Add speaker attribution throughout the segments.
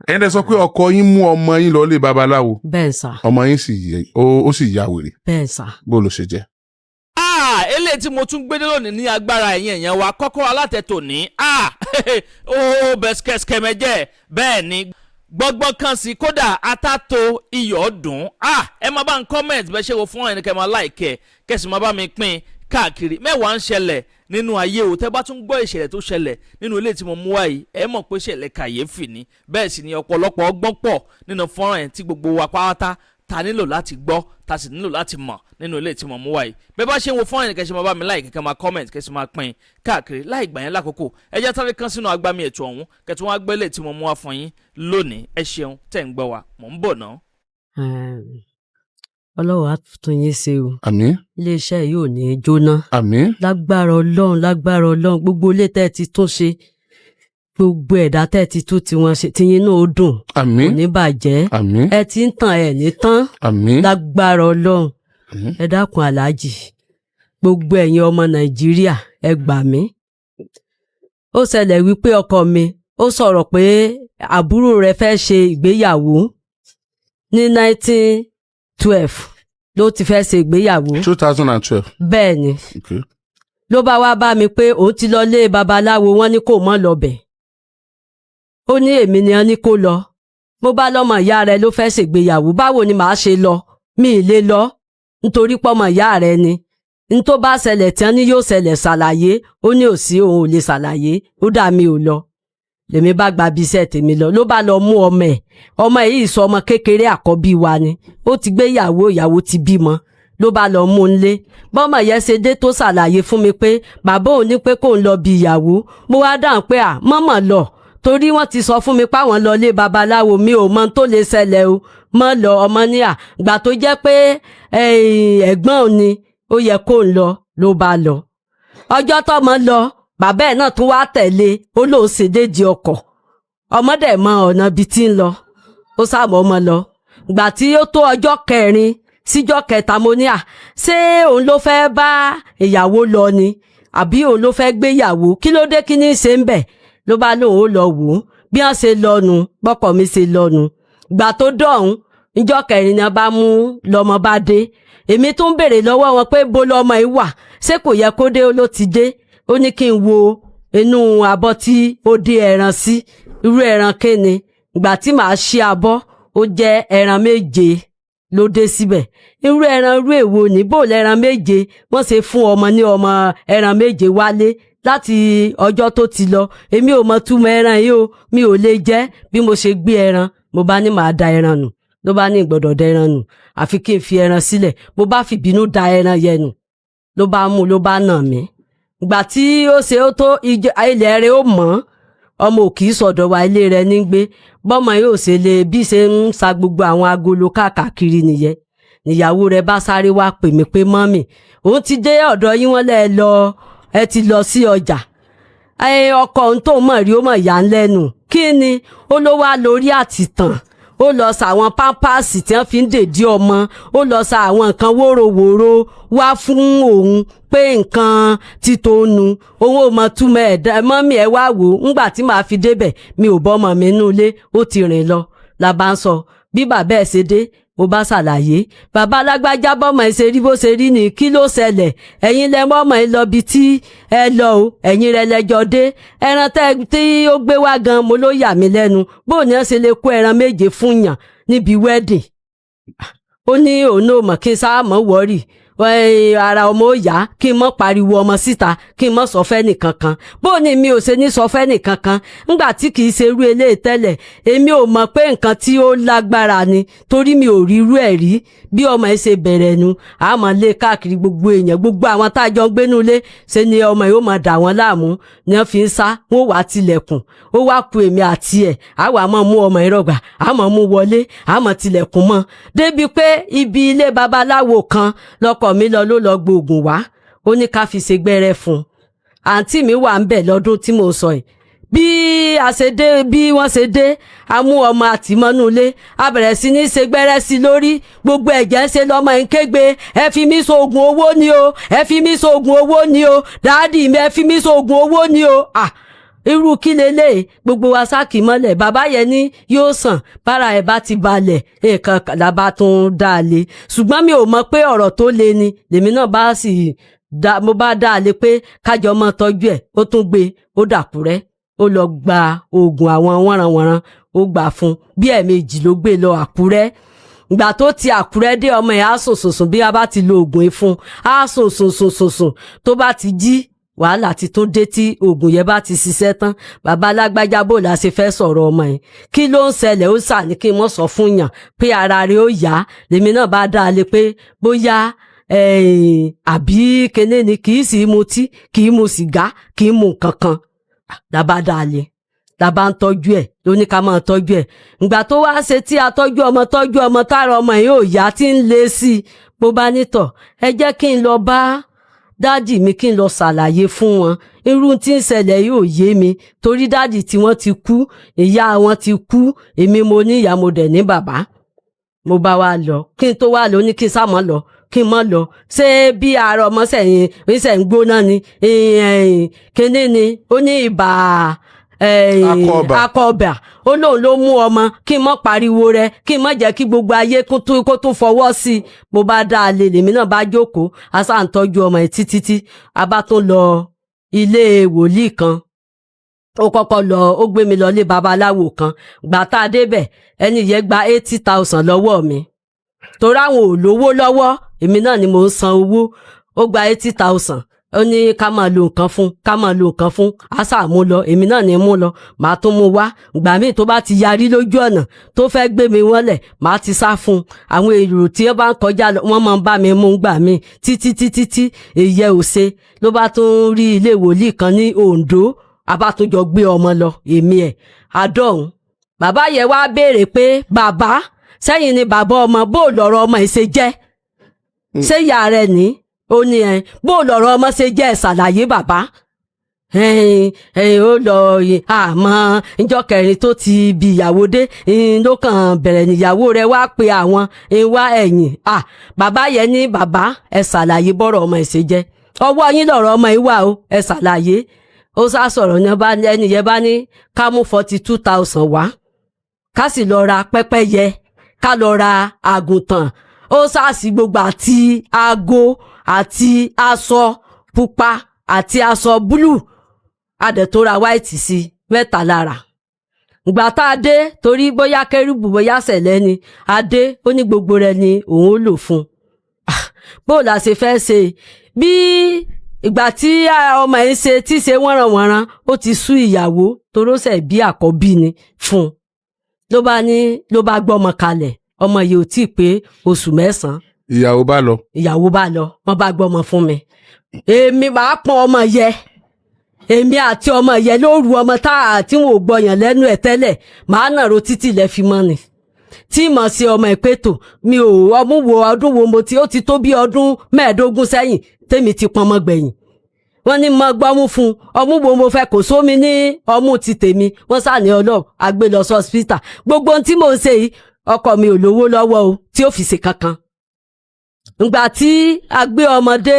Speaker 1: ẹ̀yin dẹ̀ sọ pé ọkọ yín mú ọmọ yín lọ lé babaláwo.
Speaker 2: Bẹ́ẹ̀ sà.
Speaker 1: ọmọ yín sì ya wèrè.
Speaker 2: Bẹ́ẹ̀ sà.
Speaker 1: bó ló ṣe jẹ́.
Speaker 3: eléyìí tí mo tún gbé dé lónìí ní agbára ẹ̀yìn èèyàn wa kọ́kọ́ alátẹ̀tò ní ó bẹ̀skẹ̀skẹ̀mẹ̀jẹ̀ bẹ́ẹ̀ ni gbọ́gbọ́n kan sí kódà atátó iyọ̀ dùn ẹ máa bá ń comment bẹ́ẹ̀ ṣe wo fún ẹni kẹ́ máa like kẹ́sì máa bá mi pín káàkiri mẹ́wàá ń ṣẹlẹ̀ nínú ayé o tẹ́ bá tún gbọ́ ìṣẹ̀lẹ̀ tó ṣẹlẹ̀ nínú ilé tí mo mú wá yìí ẹ mọ̀ pé ìṣẹ̀lẹ̀ kàyéfì ni bẹ́ẹ̀ sì ni ọ̀pọ̀lọpọ̀ ọgbọ́n pọ̀ nínú fọ́nrán yẹn tí gbogbo wa pátá ta nílò láti gbọ́ ta sì nílò láti mọ̀ nínú ilé tí mo mú wá yìí bẹ́ẹ̀ bá ṣe ń wo fọ́nrán yẹn kẹ́sì máa bá mi like kẹ́kẹ́ máa comment kẹ́sì máa pín káàkiri láì gbà yẹn lákòókò ẹ jẹ́ sáré kan sínú agbami ètò ọ̀hún kẹ́tù wọn gbé ilé tí mo mú wá fún yín lónìí ẹ ṣeun tẹ̀ ń gbọ́ wa mò ń bọ̀ náà.
Speaker 2: Ọlọ́run á tún yín ṣe o.
Speaker 1: Àmín.
Speaker 2: Iléeṣẹ́ yìí ò ní í jóná.
Speaker 1: Àmín.
Speaker 2: Lágbára Ọlọ́run gbogbo ilé tẹ́ ẹ ti tún ṣe gbogbo ẹ̀dá tẹ́ ẹ ti tún tiwọn ṣe tiyín náà ó dùn.
Speaker 1: Àmín.
Speaker 2: Kò ní bàjẹ́.
Speaker 1: Àmín.
Speaker 2: Ẹ ti ń tàn ẹ̀ ní tán.
Speaker 1: Àmín.
Speaker 2: Lágbára Ọlọ́run. Ẹ dákun aláàjì gbogbo ẹ̀yin ọmọ Nàìjíríà ẹ gbà mí. Ó ṣẹlẹ̀ wípé ọkọ mi ó sọ̀rọ̀ pé àbúrò rẹ̀ fẹ́ ṣe ìgbéyàwó ní 1912 ló ti fẹ́ ṣe ìgbéyàwó.
Speaker 1: 2012.
Speaker 2: Bẹ́ẹ̀ ni.
Speaker 1: Okay.
Speaker 2: Ló bá wá bá mi pé òun ti lọ lé babaláwo wọn ní kò mọ́ lọ bẹ̀. Ó ní èmi ni wọ́n ní kó lọ. Mo bá lọ́mọ ìyá rẹ̀ ló fẹ́ ṣègbéyàwó báwo ni màá ṣe lọ mi ì lè lọ nítorí pọ́mọ ìyá rẹ̀ ni. N tó bá ṣẹlẹ̀ tí wọ́n ní yóò ṣẹlẹ̀ ṣàlàyé ó ní òsì òun ò lè ṣàlàyé ó dà mí ò lọ. Lèmi bá gba bí iṣẹ́ tèmi ló bá lọ mú ọmọ yìí sọ ọmọ kékeré àkọ́bí wa ni ó ti gbé ìyàwó ti bímọ ló bá lọ mú un lé bọ́mọ yẹn ṣe dé tó ṣàlàyé fún mi pé bàbá òun ní pé kò ń lọ bí ìyàwó mo wá dáhùn pé mọ́mọ́ lọ torí wọ́n ti sọ fún mi páwọn lọ lé babaláwo mi ò mọ tó lè ṣẹlẹ̀ o mọ́ lọ ọmọ ní gbà tó jẹ́ pé ẹ̀gbọ́n òun ni ó yẹ kó ń lọ ló bá lọ ọjọ́ tọ́mọ lọ bàbá ẹ̀ náà tún wá tẹ̀lé ó lóun ṣe déjì ọkọ̀ ọmọdé mọ ọ̀nà bíi tí ń lọ ó sàmọ́ ọmọ lọ gbà tí ó tó ọjọ́ kẹrin síjọ́ kẹta mo ní ṣé òun ló fẹ́ bá ìyàwó lọ ni àbí òun ló fẹ́ gbéyàwó kí ló dé kí ní í ṣe ń bẹ̀ ló bá lóun ó lọ wò ó bí wọ́n ṣe lọ́nu bọ́kọ̀ mi ṣe lọ́nu gbà tó dọ̀hún níjọ́ kẹrin ni wọ́n bá mú lọ́mọ bá dé èmi tún béèrè lọ́wọ́ wọn pé bó lọ́mọ yìí wà ṣé kò yẹ kó dé ó ló ti dé ó ní kí n wo inú abọ́ tí ó dé ẹran sí irú ẹran kéne ìgbà tí màá ṣí abọ́ ó jẹ́ ẹran 7 ló dé síbẹ̀ irú ẹran irú èwo ní bò lẹ́ran 7 wọ́n ṣe fún ọmọ ní ọmọ ẹran 7 wálé láti ọjọ́ tó ti lọ èmi ò mọ túmọ̀ ẹran yìí o mi ò lè jẹ bí mo ṣe gbé ẹran mo bá ní màá da ẹran nù ló bá ní ìgbọ́dọ̀ da ẹran nù àfi kí n fi ẹran sílẹ̀ mo bá fìbínú da ẹran yẹn nù ló bá mú ló bá nà mí ìgbà tí ó ṣe ó tó ilẹ̀ rẹ̀ ó mọ́ ọmọ òkì sọ̀dọ̀ wa ilé rẹ̀ ní gbé bọ́mọ yóò ṣe lè bí ṣe ń sa gbogbo àwọn agolo káàkiri nìyẹn níyàwó rẹ̀ bá sáré wá pè mí pé mọ́mì òun ti dé ọ̀dọ̀ yín wọ́n ẹ ti lọ sí ọjà ọkọ òun tó mọ̀ rí ó mọ̀ yà ń lẹ́nu kí ni ó ló wá lórí àtìtàn ó lọ sa àwọn pampasì tí wọ́n fi ń dèdí ọmọ ó lọ sa àwọn nǹkan wóróworó wá fún òun pé nǹkan títò nu òun ò mọ túmọ̀ ẹ̀dá mọ́mí ẹ̀ wá wò ó ńgbà tí màá fi débẹ̀ mi ò bọ́ ọmọ mi nínú ilé ó ti rìn lọ la bá ń sọ bí bàbá ẹ̀ ṣe dé mo bá ṣàlàyé bàbá alágbájá bọ́mọ ẹ̀ ṣe rí bó ṣe rí ni kí ló ṣẹlẹ̀ ẹ̀yin lẹ mọ́mọ ẹ̀ lọ bí tí ẹ lọ o ẹ̀yin rẹ lẹ́jọ́ dé ẹran tí ó gbé wá gan mo ló yà mí lẹ́nu bóun ni wọ́n ṣe lè kó ẹran 7 fún yàn níbi wedding ó ní òun náà mọ̀ kí n sáà mọ̀ wọ́rì ara ọmọ ó yá kí n mọ́ pariwo ọmọ síta kí n mọ́ sọ fẹ́ nìkankan bó ni mi ò ṣe ní sọ fẹ́ nìkankan ńgbà tí kì í ṣe irú eléyìí tẹ́lẹ̀ èmi ò mọ̀ pé nǹkan tí ó lágbára ni torí mi ò rí irú ẹ̀ rí bí ọmọ ẹ̀ ṣe bẹ̀rẹ̀ nu àmọ́ lé káàkiri gbogbo èèyàn gbogbo àwọn tá a jọ ń gbénú ilé ṣe ni ọmọ yìí ó máa dà wọ́n láàmú ni wọ́n fi ń sá wọ́n wá tilẹ̀kùn ó wá ku èmi àti ẹ̀ àwa máa mú ọmọ yìí rọ̀gbà àmọ́ mú wọlé àmọ́ tilẹ̀kùn mọ́ débi pé ibi ilé babaláwo kan lọkọ mi lọ ló lọ gbóògùn wá ó ní ká fi ṣe gbẹ́rẹ́ fún un àǹtí mi wà ń bẹ̀ lọ́dún tí mo sọ yìí bí wọ́n ṣe dé a mú ọmọ àtìmọ́nú ilé a bẹ̀rẹ̀ sí ní ṣe gbẹ́rẹ́ sí lórí gbogbo ẹ̀jẹ̀ ń ṣe lọ́mọ ń kégbe ẹ fi mí ṣoògùn owó ni o ẹ fi mí ṣoògùn owó ni o dáàdì mi ẹ fi mí ṣoògùn owó ni o irú kí lélẹ̀ gbogbo wa sáàkì mọ́lẹ̀ bàbá yẹn ní yóò sàn bára ẹ̀ bá ti balẹ̀ nǹkan làbá tún dá a lé ṣùgbọ́n mi ò mọ̀ pé ọ̀rọ̀ tó le ni lèmi náà bá sì mo bá dá a lé pé kájọ mọ́ tọ́jú ẹ̀ ó tún gbé ó dàkúrẹ́ ó lọ gba oògùn àwọn wọ́nranwọ̀nran ó gbà fún bí ẹ̀ẹ̀mejì ló gbé lọ Àkúrẹ́ ìgbà tó ti Àkúrẹ́ dé ọmọ ẹ̀ á sùn bí a bá ti lo oògùn ìfun á sùn tó bá ti jí wàhálà ti tó dé tí oògùn yẹn bá ti ṣiṣẹ́ tán bàbá alágbájá bò la ṣe fẹ́ sọ̀rọ̀ ọmọ yẹn kí ló ń ṣẹlẹ̀ ó sà ní kí n mọ̀ sọ fún yàn pé ara rẹ̀ ó yá lèmi náà bá dá a lé pé bóyá àbí kíní ni kì í sì mutí kì í mu sìgá kì í mu nǹkan kan làbá dá a lé làbá ń tọ́jú ẹ̀ ló ní ká máa tọ́jú ẹ̀ ìgbà tó wá ṣe tí a tọ́jú ọmọ tára ọmọ yìí ò yá tí ń le sí i bó bá nítọ̀ ẹ jẹ́ kí n lọ bá dáàdì mi kí n lọ ṣàlàyé fún wọn irú tí ń ṣẹlẹ̀ yóò yé mi torí dáàdì tí wọ́n ti kú ìyá wọn ti kú èmi mo ní ìyá mo dẹ̀ ní bàbá mo bá wa lọ kí n tó wá lọ ní kí n sá mọ́ lọ kí n mọ́ lọ ṣé bí ara ọmọ sẹ́yìn oníṣẹ́ ń gbóná ni kíní ni ó ní ibà akọọbà ó lóun ló mú ọmọ kí n mọ pariwo rẹ kí n mọ jẹ́ kí gbogbo ayé kó tún fọwọ́ sí i mo bá dá a lè lèmi náà bá jókòó asá ń tọ́jú ọmọ ẹ̀ títí a bá tún lọ ilé wòlíì kan ó kọ́kọ́ lọ ó gbé mi lọ ilé babaláwo kan gbà tá a débẹ̀ ẹni yẹn gba 80,000 lọ́wọ́ mi torí àwọn ò lówó lọ́wọ́ èmi náà ni mò ń san owó ó gba 80,000 ó ní ká máa lo nǹkan fún àṣà mú lọ èmi náà ní mú lọ màá tún mú wá ìgbà míì tó bá ti yarí lójú ọ̀nà tó fẹ́ gbé mi wọ́lẹ̀ màá ti sá fún un àwọn èrò tí wọ́n bá ń kọjá lọ wọ́n máa ń bá mi mú gbà míì títí èyẹ ò ṣe ló bá tún rí ilé wòlíì kan ní Oǹdó abátúnjọ gbé ọmọ lọ èmi ẹ̀ adọ́hùn bàbá yẹn wá béèrè pé bàbá sẹ́yìn ni bàbá ọmọ bó lọ̀rọ̀ ọmọ ẹ̀ ṣe jẹ́ ṣé ìyá rẹ̀ ní ó ní bó lọ̀rọ̀ ọmọ ṣe jẹ́ ṣàlàyé bàbá ó lọ àmọ́ ìjọ kẹrin tó ti bí ìyàwó dé ló kàn bẹ̀rẹ̀ níyàwó rẹ̀ wá pe àwọn wá ẹ̀yìn bàbá yẹn ní bàbá ẹ ṣàlàyé bọ́rọ̀ ọmọ ẹ̀ ṣe jẹ́ ọwọ́ yín lọ̀rọ̀ ọmọ yìí wà ó ẹ ṣàlàyé ó sá sọ̀rọ̀ ẹni yẹn bá ní ká mú 42,000 wá ká sì lọ ra pẹ́pẹ́yẹ ká lọ ra àgùntàn ó sáàsì gbogbo àti aago àti aṣọ pupa àti aṣọ búlù adẹ̀tóra white sí 3 lára ìgbà tá a dé torí bóyá kérúbù bóyá sẹ̀lẹ̀ ni a dé ó ní gbogbo rẹ̀ ni òun ó lò fún bó la ṣe fẹ́ ṣe bí ìgbà tí ọmọ yìí ṣe tí ṣe wọ́nranwọ̀nran ó ti sú ìyàwó torósẹ̀ bí àkọ́bí ni fún un ló bá gbọ́mọ kalẹ̀ ọmọ yìí ò tí ì pé oṣù 9
Speaker 1: ìyàwó bá lọ
Speaker 2: wọ́n bá gbọ́mọ fún mi èmi máa pọn ọmọ yẹ èmi àti ọmọ yẹ ló ru ọmọ tí wọn ò gbọyàn lẹ́nu ẹ̀ tẹ́lẹ̀ màá nàró títí ilẹ̀ fi mọ́ ni tí mọ̀ sí ọmọ ìpètò mi ò ọmú wo ọdún wo mo ti ó ti tó bí ọdún 15 sẹ́yìn tèmi ti pọnmọ gbẹ̀yìn wọ́n ní mo gbọ́mú fún ọmú wo mo fẹ́ kò sómi ní ọmú ti tèmi wọ́n sá ní ọlọ́ọ̀ agbé lọ sí hospital gbogbo ohun tí mò ń ṣe yìí ọkọ mi ò lówó lọ́wọ́ o tí ó fi ṣe kankan ngbà tí a gbé ọmọdé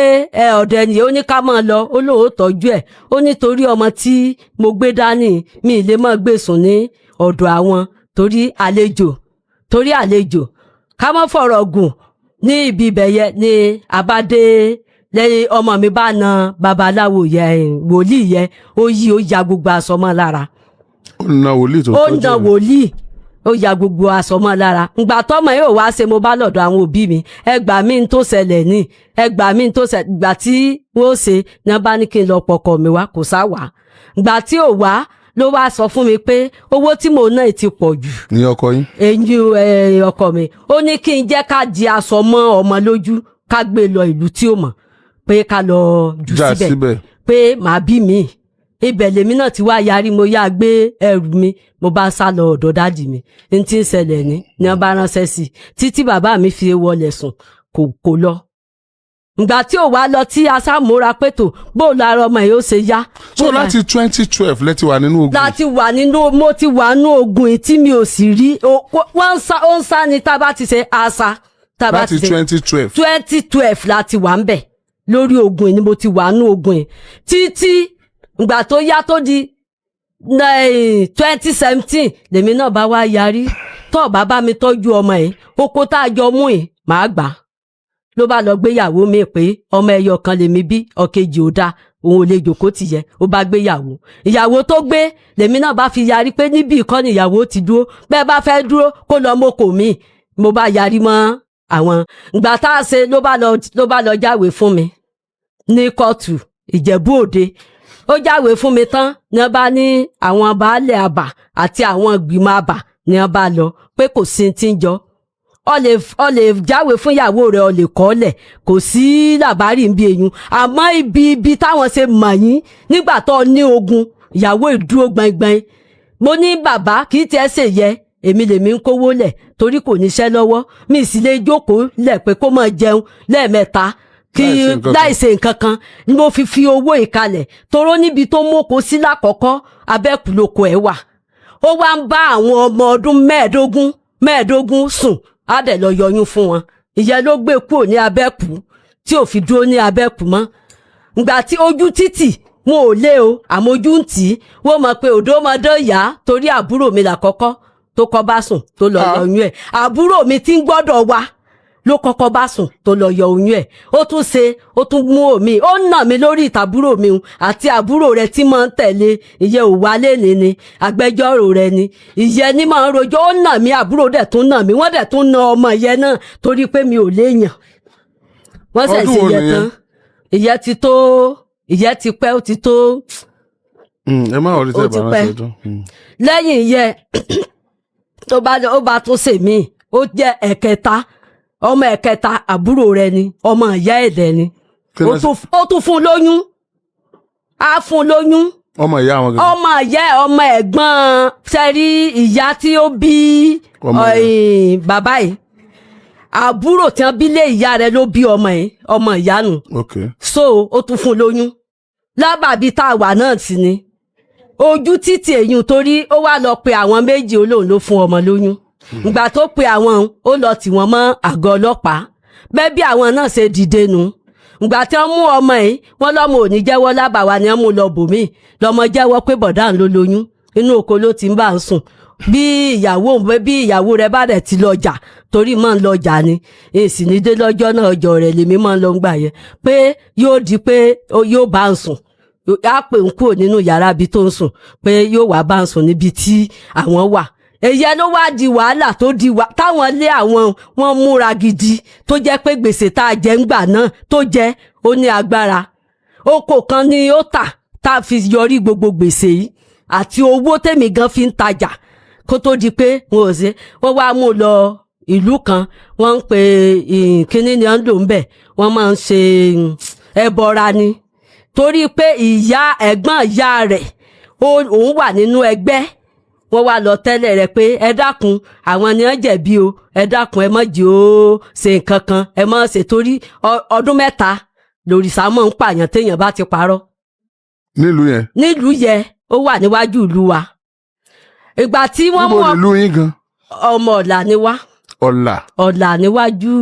Speaker 2: ọ̀dọ̀ ẹnìyẹn ó ní ká máa lọ ó lóun ó tọ́jú ẹ̀ ó nítorí ọmọ tí mo gbé dání mi ì lè máa gbé sùn ní ọ̀dọ̀ àwọn torí àlejò ká má fọ̀rọ̀ gùn ní ibi ibẹ̀ yẹn ni àbádé lẹ́yìn ọmọ mi bá na babaláwo yẹn wòlíì yẹn ó ya gbogbo aṣọ mọ́ lára
Speaker 1: ó na wòlíì tó tọ́jú
Speaker 2: ó ya gbogbo aṣọ mọ́ lára ìgbà tọ́mọ yóò wá ṣe mo bá lọ́dọ̀ àwọn òbí mi ẹgbà mi tó ṣẹlẹ̀ ní ẹgbà mi tó ṣẹlẹ̀ ìgbà tí wọ́n ṣe ní wọ́n bá ní kí n lọ pọkọ mi wá kò sá wá ìgbà tí ò wá ló wá sọ fún mi pé owó tí mo ná ti pọ̀ jù.
Speaker 1: ní ọkọ yín.
Speaker 2: ẹyin ọkọ mi ó ní kí n jẹ́ ká di aṣọ mọ́ ọmọ lójú ká gbé lọ ìlú tí ó mọ̀ pé ká lọ jù síbẹ̀ pé màá bí mi ibẹ̀ lèmi náà ti wá yarí mo yá gbé ẹrù mi mo bá sá lọ ọ̀dọ̀ dáàdì mi n tí ń ṣẹlẹ̀ ní wọ́n bá ránṣẹ́ sí títí bàbá mi fi wọlé sùn kò lọ. ìgbà tí ò wá lọ tí aṣáàmúra pẹ̀tò bó lára ọmọ yìí ó ṣe yá.
Speaker 1: so láti 2012 lẹ́ti wà nínú ogun.
Speaker 2: mo ti wà nínú ogun yìí tí mi ò sì rí ó ń sá ni tá a bá ti ṣe àṣà.
Speaker 1: láti 2012.
Speaker 2: 2012 láti wà ń bẹ̀ lórí ogun yìí ni mo ti wà nínú ogun yìí títí ìgbà tó yá tó di 2017 lèmi náà bá wá yarí tó bàbá mi tọ́jú ọmọ ẹ̀ oko tá a jọ mú ẹ̀ màá gbà ló bá lọ gbéyàwó mi pé ọmọ ẹyọ kan lèmi bí ọ̀kejì ò dáa òun ò lè jòkó tìyẹ ó bá gbéyàwó ìyàwó tó gbé lèmi náà bá fi yarí pé níbi ìkọ́ni ìyàwó ti dúró bẹ́ẹ̀ bá fẹ́ dúró kó lọ mọ́kò mi mo bá yarí mọ́ àwọn ìgbà tá a ṣe ló bá lọ jáwèé fún mi ní kóòtù Ìjẹ̀bú Òde ó jáwèé fún mi tán ní wọ́n bá ní àwọn baálé àbà àti àwọn ìgbìmọ̀ àbà ní wọ́n bá lọ pé kò sí ti ń jọ ọ lè jáwèé fún ìyàwó rẹ̀ ọ lè kọ́lẹ̀ kò sí làbárì ń bí eyín àmọ́ ibi táwọn ṣe mọ̀ yín nígbà tó ní ogun ìyàwó ìdúró gbọngbọn mo ní bàbá kì í tiẹ̀ ṣe yẹ èmi lèmi ń kówó lẹ̀ torí kò níṣẹ́ lọ́wọ́ mi sì lè jókòó lẹ̀ pé kó máa jẹun lẹ́ẹ̀mẹ́ta kí láìṣe nǹkan kan ni mo fi owó ìkalẹ̀ toró níbi tó mọ́kò sí lákọ̀ọ́kọ́ abẹ́kùlókò ẹ̀ wà ó wá ń bá àwọn ọmọ ọdún mẹ́ẹ̀ẹ́dógún sùn á dẹ̀ lọ yọyún fún wọn ìyẹn ló gbé kúrò ní abẹ́kù tí ò fi dúró ní abẹ́kù mọ́ ìgbà tí ojú títì wọn ò lé o àmọ́ ojú ń tì í wọ́n mọ̀ pé òdòmọdé yá torí àbúrò mi làkọ́kọ́ tó kọ́ bá sùn tó lọ yọyún ẹ̀ àbúrò mi tí ń gbọ́dọ̀ wá ló kọ́kọ́ bá sùn tó lọ yọ oyún ẹ̀ ó tún mú omi ó nà mí lórí ìtàbúrò mi àti àbúrò rẹ̀ tí máa ń tẹ̀lé ìyẹn ò wálé ni agbẹjọ́rò rẹ̀ ni ìyẹn ní máa ń rojọ́ ó nà mí àbúrò dẹ̀ tún nà mí wọ́n dẹ̀ tún na ọmọ ìyẹn náà torí pé mi ò léèyàn wọ́n sì ṣe ìyẹn tán ìyẹn ti pẹ́ ó ti tó
Speaker 1: ẹ má wọlé tẹ́ ìbára ṣe dún.
Speaker 2: lẹ́yìn ìyẹn ó bá tún ṣèmí ó jẹ́ ẹ̀kẹta ọmọ ẹ̀kẹta àbúrò rẹ̀ ni ọmọ ìyá ẹ̀dẹ̀ ni ó tún fún lóyún á fún lóyún
Speaker 1: ọmọ ìyá àwọn gẹ́gẹ́
Speaker 2: ọmọ ìyá ọmọ ẹ̀gbọ́n sẹ́rí ìyá tí ó bí bàbá yìí àbúrò tí wọ́n bí lé ìyá rẹ̀ ló bí ọmọ ìyá nù so ó tún fún lóyún lábàbí tá a wà náà sí ni ojú títì èyún torí ó wá lọ pe àwọn méjì olóhùn ló fún ọmọ lóyún ìgbà tó pe àwọn ó lọ tì wọ́n mọ́ àgọ́ ọlọ́pàá bẹ́ẹ̀ bí àwọn náà ṣe dìde nù ìgbà tí wọ́n mú ọmọ yìí wọ́n lọ́mọ ò ní jẹ́wọ́ lábàwá ni wọ́n mú lọ bòmíì lọ́mọ jẹ́wọ́ pé bọ̀dá ń ló lóyún inú oko ló ti ń bá ń sùn bí ìyàwó rẹ̀ bá rẹ̀ ti lọ jà torí máa ń lọ jà ni èsì ní dé lọ́jọ́ náà ọjọ́ rẹ̀ lèmi máa ń lọ gbà yẹn pé yóò di pé yóò bá ń sùn á pè ń kúrò nínú yàrá ibi tó ń sùn pé yóò wá bá ń sùn níbi tí àwọn wà èyí ló wá di wàhálà tó di táwọn lé àwọn wọn múra gidi tó jẹ́ pé gbèsè tá a jẹ ńgbà náà tó jẹ́ ó ní agbára oko kan ni ó tà tá a fi yọrí gbogbo gbèsè yìí àti owó tèmi gan fi ń tajà kó tó di pé wọn ò ṣe wọn wá mú lọ ìlú kan wọ́n ń pe kínní ni wọ́n lò ń bẹ̀ wọ́n máa ń ṣe ẹbọra ni torí pé ẹ̀gbọ́n ìyá rẹ̀ òun wà nínú ẹgbẹ́ wọ́n wá lọ tẹ́lẹ̀ rẹ̀ pé ẹ dákun àwọn ni wọ́n jẹ̀bi o ẹ dákun ẹ má jẹ́ ó ṣe nǹkan kan ẹ má ṣe torí ọdún 3 lòrìṣà mọ̀ ń pààyàn téèyàn bá ti parọ́. nílùú yẹn ó wà níwájú ìlú wa ìgbà tí wọ́n mú
Speaker 1: níbo nílùú yín gan.
Speaker 2: ọmọ ọ̀là ni wá. ọ̀là níwájú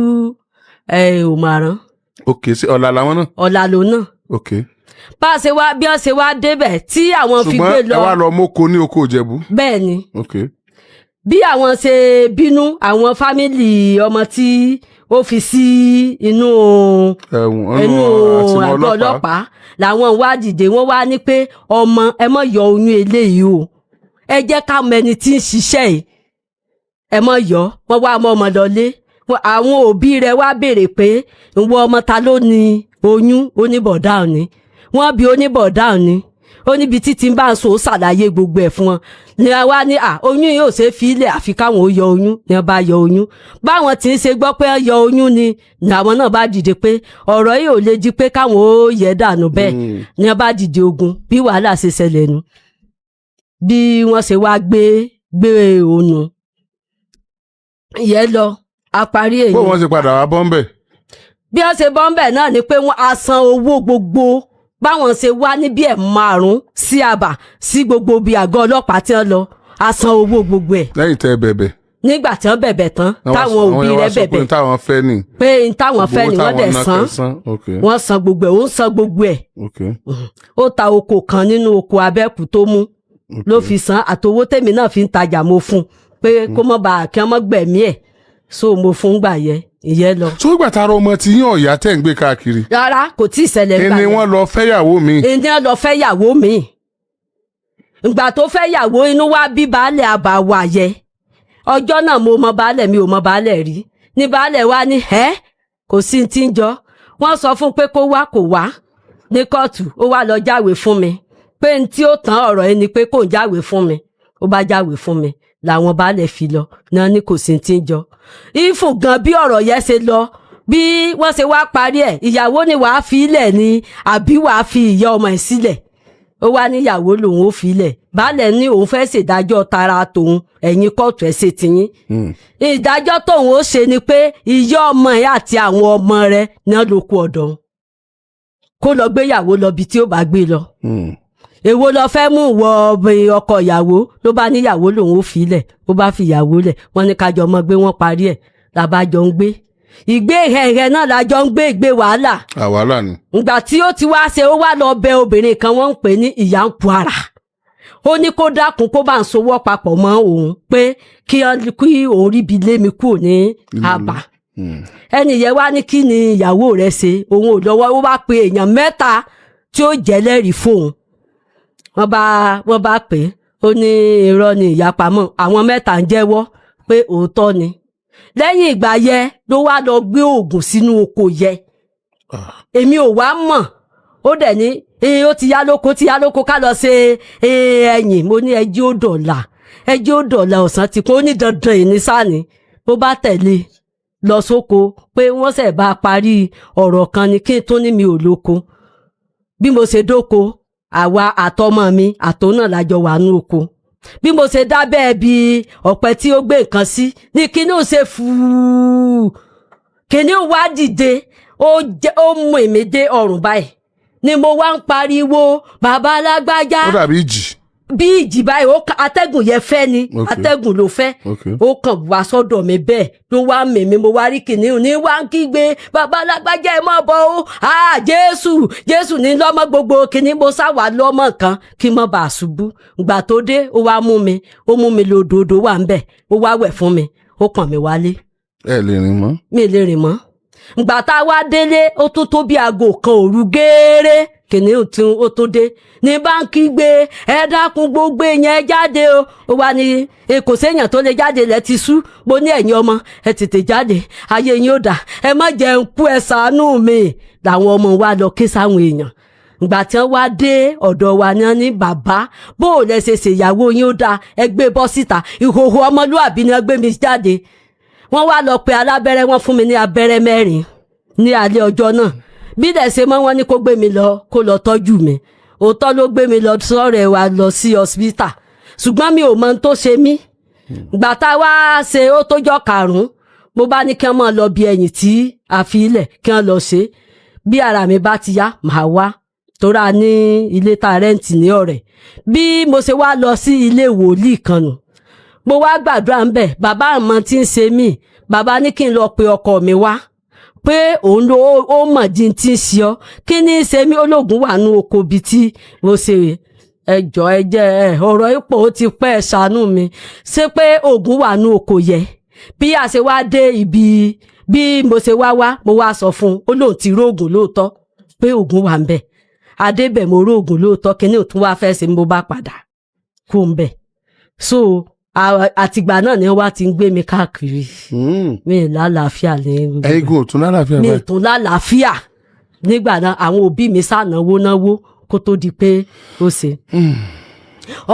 Speaker 2: òmàrán.
Speaker 1: ok sí ọ̀là làwọn náà.
Speaker 2: ọ̀là ló náà.
Speaker 1: ok
Speaker 2: bá a ṣe wá bí wọ́n ṣe wá débẹ̀ tí àwọn fi gbé lọ.
Speaker 1: ṣùgbọ́n ẹ wá lọ mọ́kò ní oko Ìjẹ̀bú.
Speaker 2: bẹ́ẹ̀ ni.
Speaker 1: ok.
Speaker 2: bí àwọn ṣe bínú àwọn fámìlì ọmọ tí ó fi sí inú àgọ́ ọlọ́pàá làwọn wá dìde wọ́n wá ní pé ọmọ ẹ má yọ oyún eléyìí o ẹ jẹ́ ká mọ ẹni tí ń ṣiṣẹ́ yìí ẹ má yọ wọ́n wá mọ́ ọmọ lọlé àwọn òbí rẹ̀ wá béèrè pé ìwọ ọmọ ta ló ní oyún oníbọ̀dá òní wọ́n bí oníbọ̀dá òní ó níbi títí bá ń so ó ṣàlàyé gbogbo ẹ̀ fún wọn ni wá ní oyún yóò ṣe fi ilẹ̀ àfi káwọn ó yọ oyún ni wọ́n bá yọ oyún báwọn tí ń ṣe gbọ́ pé yọ oyún ni àwọn náà bá dìde pé ọ̀rọ̀ yìí ò lè jí pé káwọn ó yẹ dànù bẹ́ẹ̀ ni wọ́n bá dìde ogun bí wàhálà ṣe ṣẹlẹ̀ nu bí wọ́n ṣe wá gbé òun ìyẹn lọ àparí èyí.
Speaker 1: bó wọ́n ṣe padà wá bọ́m̀bẹ̀.
Speaker 2: bí wọ́n ṣe bọ́m̀bẹ̀ náà ni pé wọ́n á san owó gbogbo báwọn ṣe wá níbi 5 sí àbà sí gbogbo bíi àgọ́ ọlọ́pàá tí wọ́n lọ á san owó gbogbo ẹ̀.
Speaker 1: lẹ́yìn tẹ́ bẹ̀bẹ̀.
Speaker 2: nígbà tí wọ́n bẹ̀bẹ̀ tán táwọn òbí rẹ̀ bẹ̀bẹ̀
Speaker 1: pé táwọn fẹ́ ni.
Speaker 2: pé táwọn fẹ́ ni wọ́n dẹ̀ san wọ́n san gbogbo ẹ̀ ó ń san gbogbo ẹ̀. ó ta oko kan nínú oko Abẹ́kù tó mú ló fi san àtowó tèmi náà fi ń tajà mo fún pé kó mọ́ bá kí wọ́n mọ́ gbẹ̀mí ẹ̀ so mo fún gbà yẹ ìyẹn lọ.
Speaker 1: tó ìgbà tára ọmọ tí yín ọ̀yá tẹ̀ ń gbé káàkiri.
Speaker 2: rárá kò tí ì ṣẹlẹ̀ gbà
Speaker 1: ẹni
Speaker 2: yẹn.
Speaker 1: wọ́n lọ fẹ́yàwó mi.
Speaker 2: ẹni wọ́n lọ fẹ́yàwó mi. ìgbà tó fẹ́yàwó inú wa bí baálẹ̀ àbàwà yẹ ọjọ́ náà mo mọ baálẹ̀ mi ò mọ baálẹ̀ rí ní baálẹ̀ wa ní kò sí ti ń jọ wọ́n sọ fún pé kó wá kò wá ní kóòtù ó wá lọ jáwèé fún mi pé n tí ó tán ọ̀rọ̀ ẹni pé kò ń jáwèé fún mi ó bá jáwèé fún mi làwọn baálẹ̀ fi lọ náà ní kò sí ti ń jọ ìfún gan bí ọ̀rọ̀ yẹn ṣe lọ bí wọ́n ṣe wá parí ẹ̀ ìyàwó ni wàá fi ilẹ̀ ni àbí wàá fi ìyá ọmọ ẹ̀ sílẹ̀ ó wá níyàwó lòun ó fi ilẹ̀ baálẹ̀ ní òun fẹ́ ṣèdájọ́ tara tòun ẹ̀yin kóòtù ẹ̀ ṣe tiyín ìdájọ́ tóun ó ṣe ni pé ìyá ọmọ ẹ̀ àti àwọn ọmọ rẹ̀ náà ló kú ọ̀dọ̀ òun kó lọ gbéyàwó lọ bí tí ó bá gbé lọ èwo lọ fẹ́ mú wọ ọkọ ìyàwó ló bá níyàwó lòun ó fi ilẹ̀ ó bá fi ìyàwó lẹ̀ wọ́n ní kájọ ọmọ gbé wọ́n parí ẹ̀ làbájọ ń gbé ìgbé hẹ̀hẹ̀ náà lájọ ń gbé ìgbé wàhálà.
Speaker 1: àwàlà ni.
Speaker 2: ìgbà tí ó ti wá ṣe ó wá lọ bẹ obìnrin kan wọ́n ń pè ní ìyá ń pu ara ó ní kó dákun kó bá ń sowọ́ papọ̀ mọ́ òun pé kí òun ríbi lé mi kúrò ní àbá ẹni yẹn wá ní kí ni ìyàwó rẹ̀ ṣe òun ò lọ́wọ́ ó wá pe èèyàn mẹ́ta tí ó jẹ́lẹ́rìí fóun wọ́n bá pè é ó ní irọ́ ni ìyapamọ́ àwọn mẹ́ta ń jẹ́wọ́ pé òótọ́ ni lẹ́yìn ìgbà yẹn ló wá lọ gbé oògùn sínú oko yẹ èmi ò wá mọ̀ ó dẹ̀ ní ó ti yá lóko ká lọ ṣe ẹ̀yìn mo ní ẹjẹ́ ó dọ̀là ọ̀sán ti kún ó ní dandan ìnísàní bó bá tẹ̀lé lọ sóko pé wọ́n ṣẹ̀ bá parí ọ̀rọ̀ kan ni kí n tó ní mi ò lóko bí mo ṣe dóko àwa àtọmọ mi àtòun náà lájọ wà ní oko bí mo ṣe dábẹ́ bí ọ̀pẹ tí ó gbé nǹkan sí ní kíní ò ṣe fúú kíní ò wá dìde ó mú èmi dé ọrùn báyìí ni mo wá ń pariwo bàbá alágbájá.
Speaker 1: ó dàbí ìjì.
Speaker 2: bí ìjì báyìí atẹ́gùn yẹn fẹ́ ni atẹ́gùn ló fẹ́ ó kàn wá sọ́dọ̀ mi bẹ́ẹ̀ ló wá mèmí mo wá rí kìnìún ní wá ń kígbe bàbá alágbájá ẹ mọ̀ bọ́ ó jésù ní lọ́mọ gbogbo kìnìún mo sáwà lọ́mọ kan kí n mọ̀ bá a ṣubú ìgbà tó dé ó wá mú mi lòdòdó wà ń bẹ̀ ó wá wẹ̀ fún mi ó pọ̀n mi wálé.
Speaker 1: ẹ lè rìn mọ́.
Speaker 2: mi lè rìn mọ́ ìgbà tá a wá délé ó tún tó bí aago kan òru gééré kìnìún tí ó tó dé ní báńkì gbé ẹ dákun gbogbo èèyàn jáde o ó wá ní kò séèyàn tó lè jáde lẹ ti sú mo ní ẹ̀yin ọmọ ẹ tètè jáde ayé yín ó dà ẹ má jẹ́ ń kú ẹ ṣàánú mi làwọn ọmọ wa lọ ké sáwọn èèyàn ìgbà tí wọ́n wá dé ọ̀dọ̀ wa ní wọ́n ní bàbá bó o lẹ ṣe ṣèyàwó yín ó dà ẹ gbé bọ́ síta ìhòòhò ọmọlúàbí ni wọ́n gbé mi jáde wọ́n wá lọ pe alábẹ́rẹ́ wọ́n fún mi ní abẹ́rẹ́ 4 ní alẹ́ ọjọ́ náà bí dẹ̀ ṣe mọ́ wọn ní kó gbé mi lọ kó lọ tọ́jú mi òótọ́ ló gbé mi lọ sọ́rẹ̀ wa lọ sí hospital ṣùgbọ́n mi ò mọ ohun tó ṣe mí ìgbà tá a wá ṣe ó tójọ́ 5 mo bá ní kí wọ́n máa lọ bí ẹ̀yìn tí a fi ilẹ̀ kí wọ́n lọ ṣe bí ara mi bá ti yá màá wá tóra ní ilé tá a rẹ́ǹtì ní ọ̀rẹ́ bí mo ṣe wá lọ sí ilé wòlíì kan nù mo wá gbàdúrà ń bẹ̀ bàbá àmọ́ tí ń ṣe mí bàbá ní kí n lọ pe ọkọ mi wá pé òun ló ó mọ̀ di ti ń ṣe ọ́ kí ní í ṣe mí ológun wà ní oko bí tí mo ṣe ẹjọ́ ẹjẹ́ ọ̀rọ̀ ipò ó ti pẹ́ ṣàánú mi ṣé pé oògùn wà ní oko yẹ bí a ṣe wá dé ibi bí mo ṣe wá mo wá sọ fún un ó lóun ti róògùn lóòótọ́ pé oògùn wà ń bẹ̀ adébẹ̀ mo róògùn lóòótọ́ kí ní òtún wá fẹ́ ṣe mo bá padà kú ń bẹ̀ so àtìgbà náà ni wọ́n ti ń gbé mi káàkiri mi lálàáfíà ní gbogbo
Speaker 1: ẹ̀yin ò tún lálàáfíà
Speaker 2: mi tún lálàáfíà nígbà náà àwọn òbí mi náwó kó tó di pé ó ṣe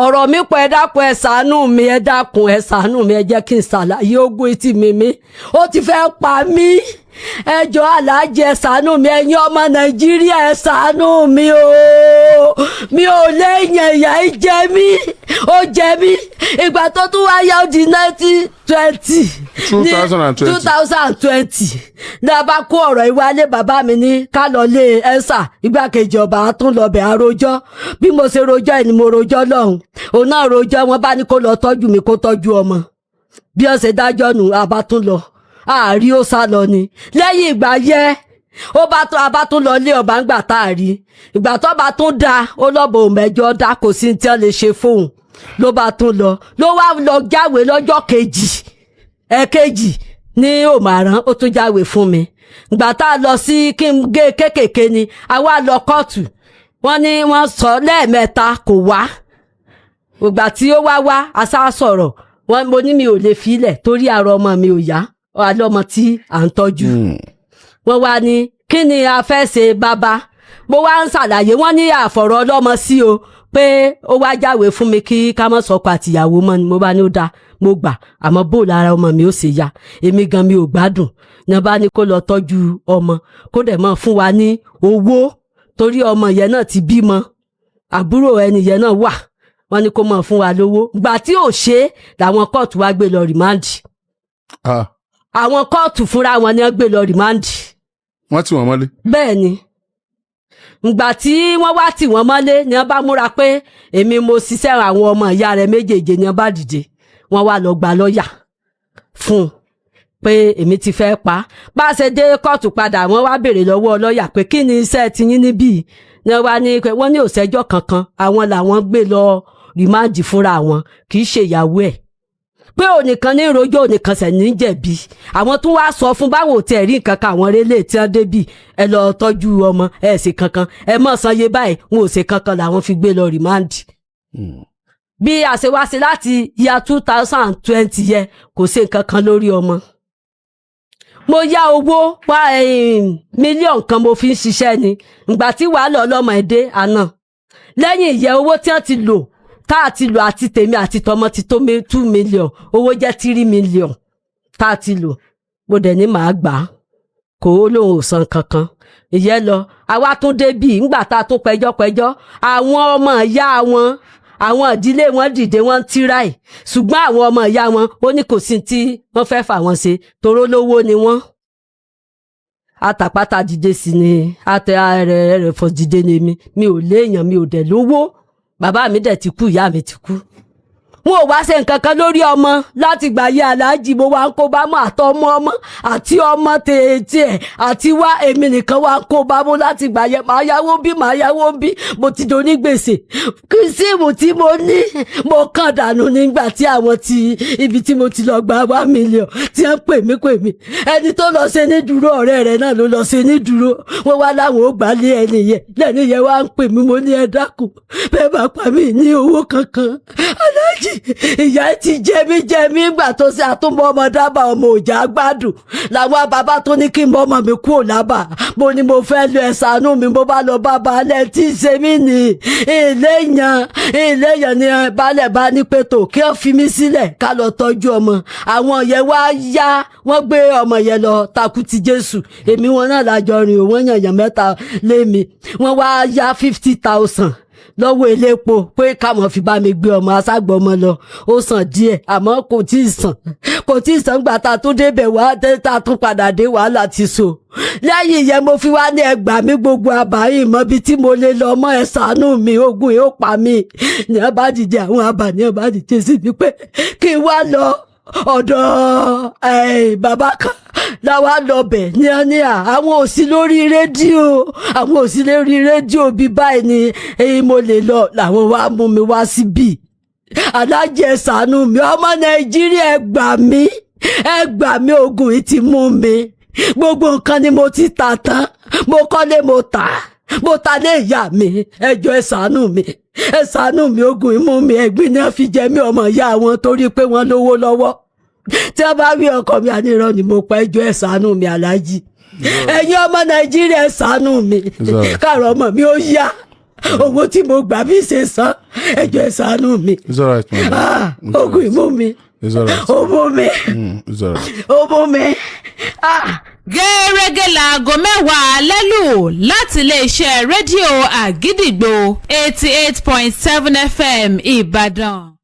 Speaker 2: ọ̀rọ̀ mi pọ̀ ẹ dákun ẹ ṣàánú mi ẹ dákun ẹ ṣàánú mi ẹ jẹ́ kí n ṣàlàyé ogún etí mi ó ti fẹ́ pa mí ẹ jọ̀ọ́ aláàjì ẹ ṣàánú mi ẹ̀yin ọmọ nàìjíríà ẹ ṣàánú mi o mi ò léèyàn ìyà ẹ jẹ mí ó jẹ mí ìgbà tó tún wáyé ó di 2020 ní a bá kó ọ̀rọ̀ ìwálé bàbá mi ní ká lọ lé ẹ́sà igbákejì ọba tún lọ bẹ̀ àròjọ́ bí mo ṣe rojọ́ ẹ̀ ni mo rojọ́ lọ́hùn òun náà rojọ́ wọn bá ní kó lọ tọ́jú mi kó tọ́jú ọmọ bí wọ́n ṣe dájọ́ nù àbá tún lọ àárí ó sá lọ ni lẹ́yìn ìgbà yẹ ó bá tó abá tún lọ lé ọba ńgbà tá a rí ìgbà tó bá tún da ó lọ́bọ̀ òmẹ́jọ dá kò sí tí wọ́n lè ṣe fóun ló bá tún lọ ló wá lọ jáwèé lọ́jọ́ ẹ̀kejì ní òmàrán ó tún jáwèé fún mi ìgbà tá a lọ sí kí n gé kékèké ni a wá lọ kóòtù wọ́n ní wọ́n sọ lẹ́ẹ̀mẹ́ta kò wá ìgbà tí ó wá a sá sọ̀rọ̀ mo ní mi ò lè filẹ̀ torí àrò ọmọ mi ò yá àlọ́mọ tí à ń tọ́jú wọ́n wá ní kí ni a fẹ́ ṣe bàbá mo wá ń ṣàlàyé wọ́n ní àfọ̀rọ̀ ọlọ́mọ sí o pé ó wá jáwèé fún mi kí ká má sọkọ àtìyàwó mọ́ ni mo bá ní ó dáa mo gbà àmọ́ bó lára ọmọ mi ó ṣe yá èmi gan mi ò gbádùn ní bá ní kó lọ tọ́jú ọmọ kó dẹ̀ mọ́ fún wa ní owó torí ọmọ yẹn náà ti bímọ àbúrò ẹni yẹn náà wà wọ́n ní kó mọ̀ fún wa lówó gbà tí ò ṣe é làwọn kóòtù wá gbé lọ rìmáǹdì àwọn kóòtù fúnra wọn ni wọ́n gbé lọ rìmáǹdì.
Speaker 1: wọ́n tì wọ́n mọ́lé.
Speaker 2: bẹ́ẹ̀ ni ìgbà tí wọ́n wá tì wọ́n mọ́lé ni wọ́n bá múra pé èmi mo ṣiṣẹ́ àwọn ọmọ ìyá rẹ̀ méjèèjì ni wọ́n bá dìde wọ́n wá lọ gba lọ́ọ̀yà fún un pé èmi ti fẹ́ pa bá a ṣe dé kóòtù padà wọ́n wá béèrè lọ́wọ́ lọ́ọ̀yà pé kí ni iṣẹ́ tiyín níbí ni wọ́n wá ní pé wọ́n ní òṣẹ́jọ́ kankan àwọn làwọn gbé lọ rìmáàdì fúnra wọn kì í ṣe ìyàwó ẹ̀ pé ònìkan ní rojọ́ ònìkan sẹ̀ ní jẹ̀bi àwọn tún wá sọ fún báwo tẹ̀ rí nǹkan kan àwọn relé tí wọ́n débì ẹ lọ tọ́jú ọmọ ẹ ṣe kankan ẹ mọ̀ sanye báyìí wọn ò ṣe kankan làwọn fi gbé lọ rìmáàdì. bí a ṣe wá sí láti ya 2020 yẹ kò ṣe nǹkan kan lórí ọmọ. mo yá owó wá mílíọ̀nù kan mo fi ń ṣiṣẹ́ ni ìgbà tí wàhálà ọlọ́mọ ẹ̀ dé àná lẹ́yìn ìyẹ owó tí wọ́n ti lò tá a ti lò àti tèmi àti tọmọ ti tó 2 million owó jẹ́ 3 million tá a ti lò mo dẹ̀ ní màá gbà á kò ó lóun ò san kankan ìyẹn lọ àwa tún débì ńgbà tá a tún pẹjọ́ àwọn ọmọ ìyá wọn àwọn ìdílé wọn dìde wọn tíráì ṣùgbọ́n àwọn ọmọ ìyá wọn ó ní kò sí tí wọ́n fẹ́ fà wọ́n ṣe toró lówó ni wọ́n àtàpátá dìde sí ni àtẹ rẹ̀ fọ́ dìde ni mi ò léèyàn mi ò dẹ̀ lówó bàbá mi dẹ̀ ti kú ìyá mi ti kú wọn ò wá ṣe nǹkan kan lórí ọmọ láti gbà yé aláàjì mo wá ń kó bá mọ àtọmọ ọmọ àti ọmọ tèètè ẹ àti wá èmi nìkan wá ń kó bá mọ láti gbà yé màá yáwó bí mo ti do ní gbèsè kí síìmù tí mo ní mo kàn dànù nígbà tí àwọn ti ibi tí mo ti lọ gba 1 million tí wọ́n pè mí ẹni tó lọ ṣe ní dúró ọ̀rẹ́ rẹ̀ náà ló lọ ṣe ní dúró wọ́n wá láwọn ò gbà lé ẹni yẹn lẹ́ni yẹn wá ń pè mí mo ní ẹ dákun bẹ́ẹ̀ bá pa mí ní owó kankan aláàjì ìyá ti jẹ mí gbà tó ṣe àtúbọ̀ ọmọ dábà ọmọ òjà gbádùn làwọn bàbá tó ní kí n bọ́ ọmọ mi kúrò lábà mo ní mo fẹ́ lo ẹ̀sánú mi mo bá lọ bá baálẹ̀ tí ì ṣe mí ní iléyàn ni baálẹ̀ bá ní pé tó kí wọ́n fi mí sílẹ̀ ká lọ tọ́jú ọmọ àwọn yẹn wá yá wọ́n gbé ọmọ yẹn lọ takú ti Jésù èmi wọn náà lájọ rìn òun yànyàn 3 lémi wọ́n wá yá 50,000 lọ́wọ́ elépo pé káwọn fi bá mi gbé ọmọ aṣágbọ́ ọmọ lọ ó sàn díẹ̀ àmọ́ kò tí ì sàn gbà tá a tún débẹ̀ wá tá a tún padà dé wàhálà ti so lẹ́yìn yẹn mo fi wá ní ẹgbà mi gbogbo àbáyìn mọ́ bí tí mo lè lọ mọ́ ẹ ṣàánú mi ogun yóò pa mí ní ẹ bá dìde àwọn àbá ní ẹ bá dìde sí mi pé kí n wá lọ ọ̀dọ̀ bàbá kan láwa lọbẹ̀ ní àwọn òsì lórí rédíò bí báyìí ni mo lè lọ làwọn wá mú mi wá síbí aláàjì ẹ ṣàánú mi ọmọ Nàìjíríà ẹ gbà mí ogun yìí ti mú mi gbogbo nǹkan ni mo ti tà tán mo kọ́lé mo ta lé ìyá mi ẹ jọ̀ọ́ ẹ ṣàánú mi ogun yìí mú mi ẹ̀gbin náà fi jẹ mí ọmọ ìyá wọn torí pé wọ́n lówó lọ́wọ́ tí wọ́n bá rí ọkọ mi àníràn ni mo pa ẹjọ́ ẹ ṣàánú mi aláàjì ẹ̀yin ọmọ Nàìjíríà ẹ ṣàánú mi káàrọ̀ ọmọ mi ó yá owó tí mo gbà bí ṣe san ẹjọ́ ẹ ṣàánú mi ogun ìmú mi ó mú mi.
Speaker 4: gẹ́rẹ́gẹ́ láago 10 lẹ́lù láti iléeṣẹ́ rédíò àgídìgbò 88.7 FM Ìbàdàn.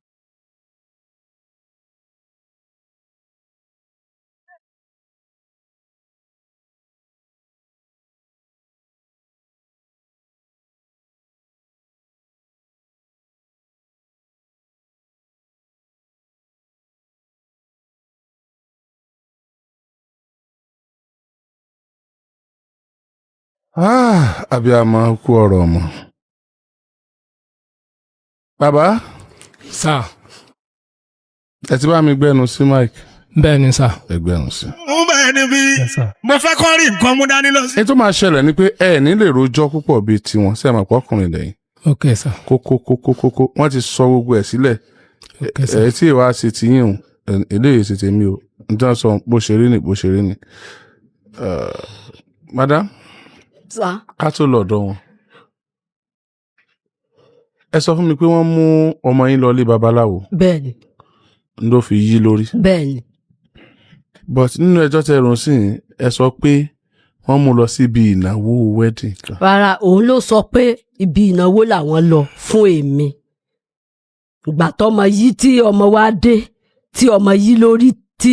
Speaker 1: Abiyamọ kú ọ̀rọ̀ ọmọ. Bàbá
Speaker 5: sà.
Speaker 1: ẹ ti bá mi gbẹnu sí mike.
Speaker 5: bẹ́ẹ̀ ni sà.
Speaker 1: ẹ gbẹnu sí.
Speaker 6: ó bẹ̀rẹ̀ níbi mo fẹ́ kọ́ rí nǹkan mú dání lọ sí.
Speaker 1: èyí tó máa ṣẹlẹ̀ ni pé ẹ ní lè rojọ́ púpọ̀ bíi tiwọn sẹ́ẹ̀ máa pọ́kùnrin lẹ́yìn.
Speaker 5: ok sà.
Speaker 1: kókó wọ́n ti sọ gbogbo ẹ̀ sílẹ̀.
Speaker 5: ok sà.
Speaker 1: ẹ tí ìwà ṣe ti yín o eléyìí ṣe tèmi o n tí wọ́n sọ bó ṣe rí ni. madam
Speaker 2: sá
Speaker 1: ká tó lọ́dọ̀ wọn. ẹ sọ fún mi pé wọ́n mú ọmọ yín lọ ilé babaláwo
Speaker 2: bẹ́ẹ̀ ni
Speaker 1: ló fi yí lórí.
Speaker 2: bẹ́ẹ̀ ni
Speaker 1: but nínú ẹjọ́ tẹ́ rùn sí ẹ sọ pé wọ́n mú lọ síbi ìnáwó wedding kan.
Speaker 2: rárá òun ló sọ pé ibi ìnáwó làwọn lọ fún èmi ìgbà tọmọ yìí tí ọmọ wa dé tí ọmọ yìí lórí tí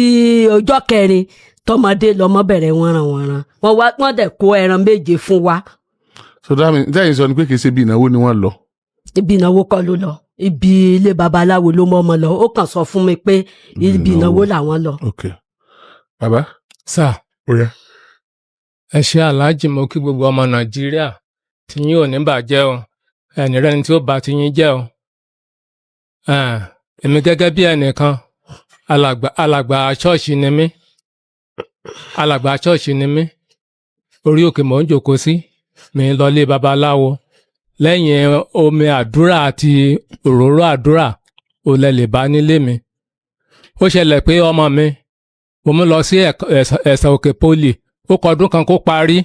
Speaker 2: ọjọ́ kẹrin tọmọdé lọmọ bẹ̀rẹ̀ wọ́nranwọ̀nran wọ́n dẹ̀ kó ẹran méje fún wa.
Speaker 1: so dáhìn sọ ni pé kì í ṣe ibi ìnáwó ni wọ́n lọ.
Speaker 2: ibi ìnáwó kọ́ ló lọ ibi ilé babaláwo ló mọ́ ọmọ lọ ó kàn sọ fún mi pé ibi ìnáwó làwọn lọ.
Speaker 1: ok bàbá.
Speaker 5: sà.
Speaker 1: ó yá.
Speaker 5: ẹ ṣe aláàjì mo kí gbogbo ọmọ nàìjíríà tí yín ò ní bàjẹ́ o ẹni rẹni tí ó bá ti yín jẹ́ o. èmi gẹ́gẹ́ bí ẹnìkan alàgbà ṣọ́ọ̀ṣì ni mí orí òkè mò ń jòkó sí mi ń lọlé babaláwo lẹ́yìn omi àdúrà àti òróró àdúrà ò lẹ lè bá nílé mi. ó ṣẹlẹ̀ pé ọmọ mi mo mú lọ sí ẹ̀sà òkè poli ó kọdún kan kó parí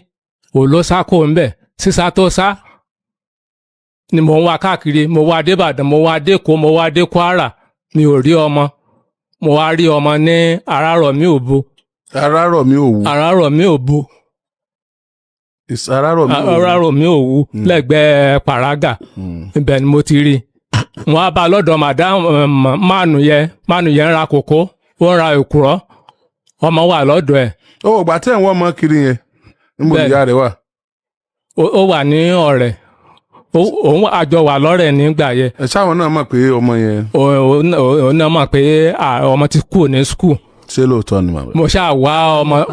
Speaker 5: ò ló sá kó ń bẹ̀ sísá tó sá ni mò ń wá káàkiri mo wá dé Ìbàdàn mo wá dé Èkó mo wá dé Kwara mi ò rí ọmọ mo wá rí ọmọ ní Arárọ̀mí Òbo.
Speaker 1: Arárọ̀mí Òwu.
Speaker 5: Arárọ̀mí Òbo. Arárọ̀mí Òwu lẹ́gbẹ̀ẹ́ Paraga ibẹ̀ ni mo ti rí mo wá bá lọ́dọ̀ madam mánu yẹn ń ra kòkó ó ń ra èkùrọ́ ọmọ wà lọ́dọ̀ ẹ̀.
Speaker 1: ó gbà tẹ́ ń wọ́n mọ́ kiri yẹn níbo ìyá rẹ̀ wà.
Speaker 5: ó wà ní ọ̀rẹ́ òun àjọ wà lọ́rẹ̀ nígbà yẹn.
Speaker 1: ẹ ṣáwọn náà mọ̀ pé ọmọ yẹn.
Speaker 5: òun náà mọ̀ pé ọmọ ti kú ní skul.
Speaker 1: ṣé lóòótọ́ ni màmá.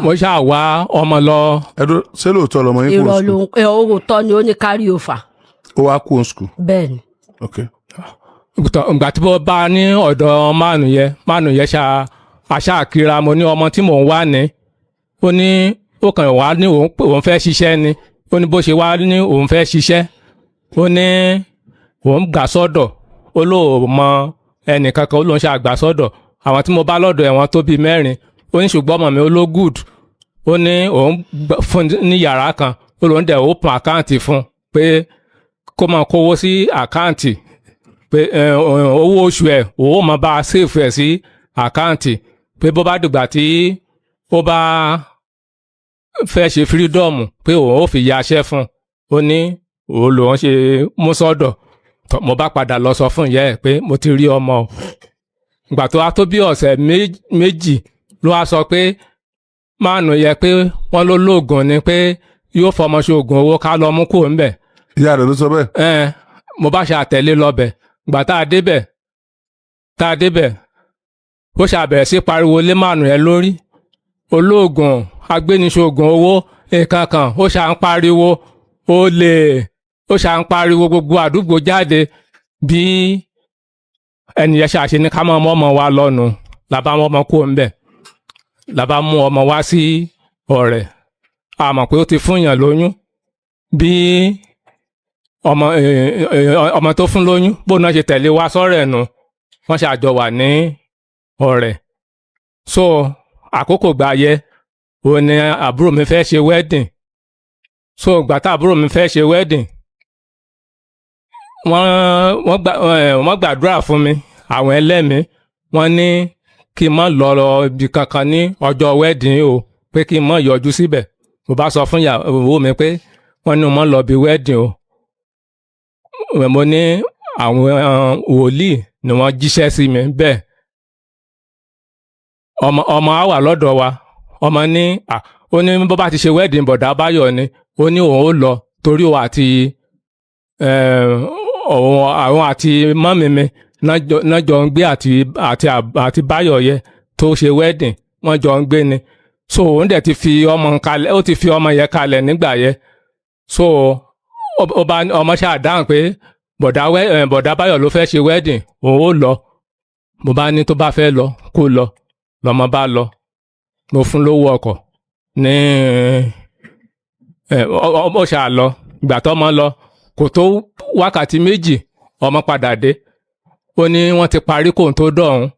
Speaker 5: mo ṣáà wá ọmọ lọ.
Speaker 1: ẹdún ṣé lóòótọ́ lọmọ yín kú ní skul.
Speaker 2: òótọ́ ni ó ní carry over.
Speaker 1: ó wá kú ní skul.
Speaker 2: bẹ́ẹ̀ ni.
Speaker 1: ok.
Speaker 5: ìgbà tí mo bá ní ọ̀dọ̀ mánu yẹn aṣáàkira mo ní ọmọ tí mò ń wá ní ó ní ó kàn wá ní òun fẹ́ ṣiṣẹ́ ni ó ní bó ṣe wá ní òun fẹ́ ṣiṣẹ́ ó ní òun gbà sọ́dọ̀ ó lóò mọ ẹnìkankan ó lóun ṣe àgbà sọ́dọ̀ àwọn tí mo bá lọ́dọ̀ ẹ̀wọ̀n tó bíi mẹ́rin ó ní ṣùgbọ́n ọmọ mi ó ló good ó ní òun fún ní yàrá kan ó lóun dẹ̀ open àkáǹtì fún pé kó máa kówó sí àkáǹtì pé owó oṣù ẹ̀ òun máa bá a save ẹ̀ sí àkáǹtì pé bó bá dìgbà tí ó bá fẹ́ ṣe fírídọ́ọ̀mù pé òun ó fi ya aṣẹ́ fún ó ní òun lòun ṣe mú sọ́dọ̀ mo bá padà lọ sọ fún ìyá ẹ̀ pé mo ti rí ọmọ o ìgbà tó wá tó bí ọ̀sẹ̀ méjì ló wá sọ pé mánu yẹ pé wọ́n ló lóògùn ni pé yóò fọmọ ṣoògùn owó ká lọ mú kúrò ńbẹ̀.
Speaker 1: ìyá rẹ̀ ló sọ bẹ́ẹ̀.
Speaker 5: mo bá ṣe àtẹ̀lé lọ́bẹ̀ ìgbà tá a débẹ̀ ó ṣàbẹ̀rẹ̀ sí pariwo lé mánu yẹn lórí olóògùn agbéniṣoògùn owó nǹkan kan ó ṣà ń pariwo ó ṣà ń pariwo gbogbo àdúgbò jáde bí ẹnìyẹn ṣàṣe ní ká mọ ọmọ wa lọ́nu làbá mọ ọmọ kú ńbẹ̀ làbá mú ọmọ wá sí ọ̀rẹ́ a mọ̀ pé ó ti fún yàn lóyún bí ọmọ tó fún lóyún bó náà ṣe tẹ̀lé wá sọ́rẹ̀ nù wọ́n ṣàjọ wà ní ọ̀rẹ́ so àkókò gbà yẹ òun ni àbúrò mi fẹ́ ṣe wedding so ìgbà tá àbúrò mi fẹ́ ṣe wedding wọ́n gbàdúrà fún mi àwọn ẹlẹ́mìí wọ́n ní kí n má lọ ibi kankan ní ọjọ́ wedding o pé kí n má yọjú síbẹ̀ mo bá sọ fún ìyàwó mi pé wọ́n ní mo má lọ bí wedding o mo ní àwọn wòlíì ni wọ́n jíṣẹ́ sí mi bẹ́ẹ̀ ọmọ á wà lọ́dọ̀ wa ọmọ ní ó ní bó bá ti ṣe wedding bọ̀dá báyọ̀ ni ó ní òun ó lọ torí òun àti àwọn àti mọ́mì mi náà jọ ń gbé àti báyọ̀ yẹ tó ṣe wedding wọ́n jọ ń gbé ni so òun dẹ̀ ti fi ọmọ kalẹ̀ ó ti fi ọmọ yẹn kalẹ̀ nígbà yẹn so ọmọ ṣáà dáhùn pé bọ̀dá Báyọ̀ ló fẹ́ ṣe wedding òun ó lọ mo bá ní tó bá fẹ́ lọ kó lọ lọ́mọ bá lọ mo fún lówó ọkọ̀ ní ó ṣáà lọ ìgbà tọ́mọ lọ kò tó wákàtí méjì ọmọ padà dé ó ní wọ́n ti parí kóun tó dọ̀hún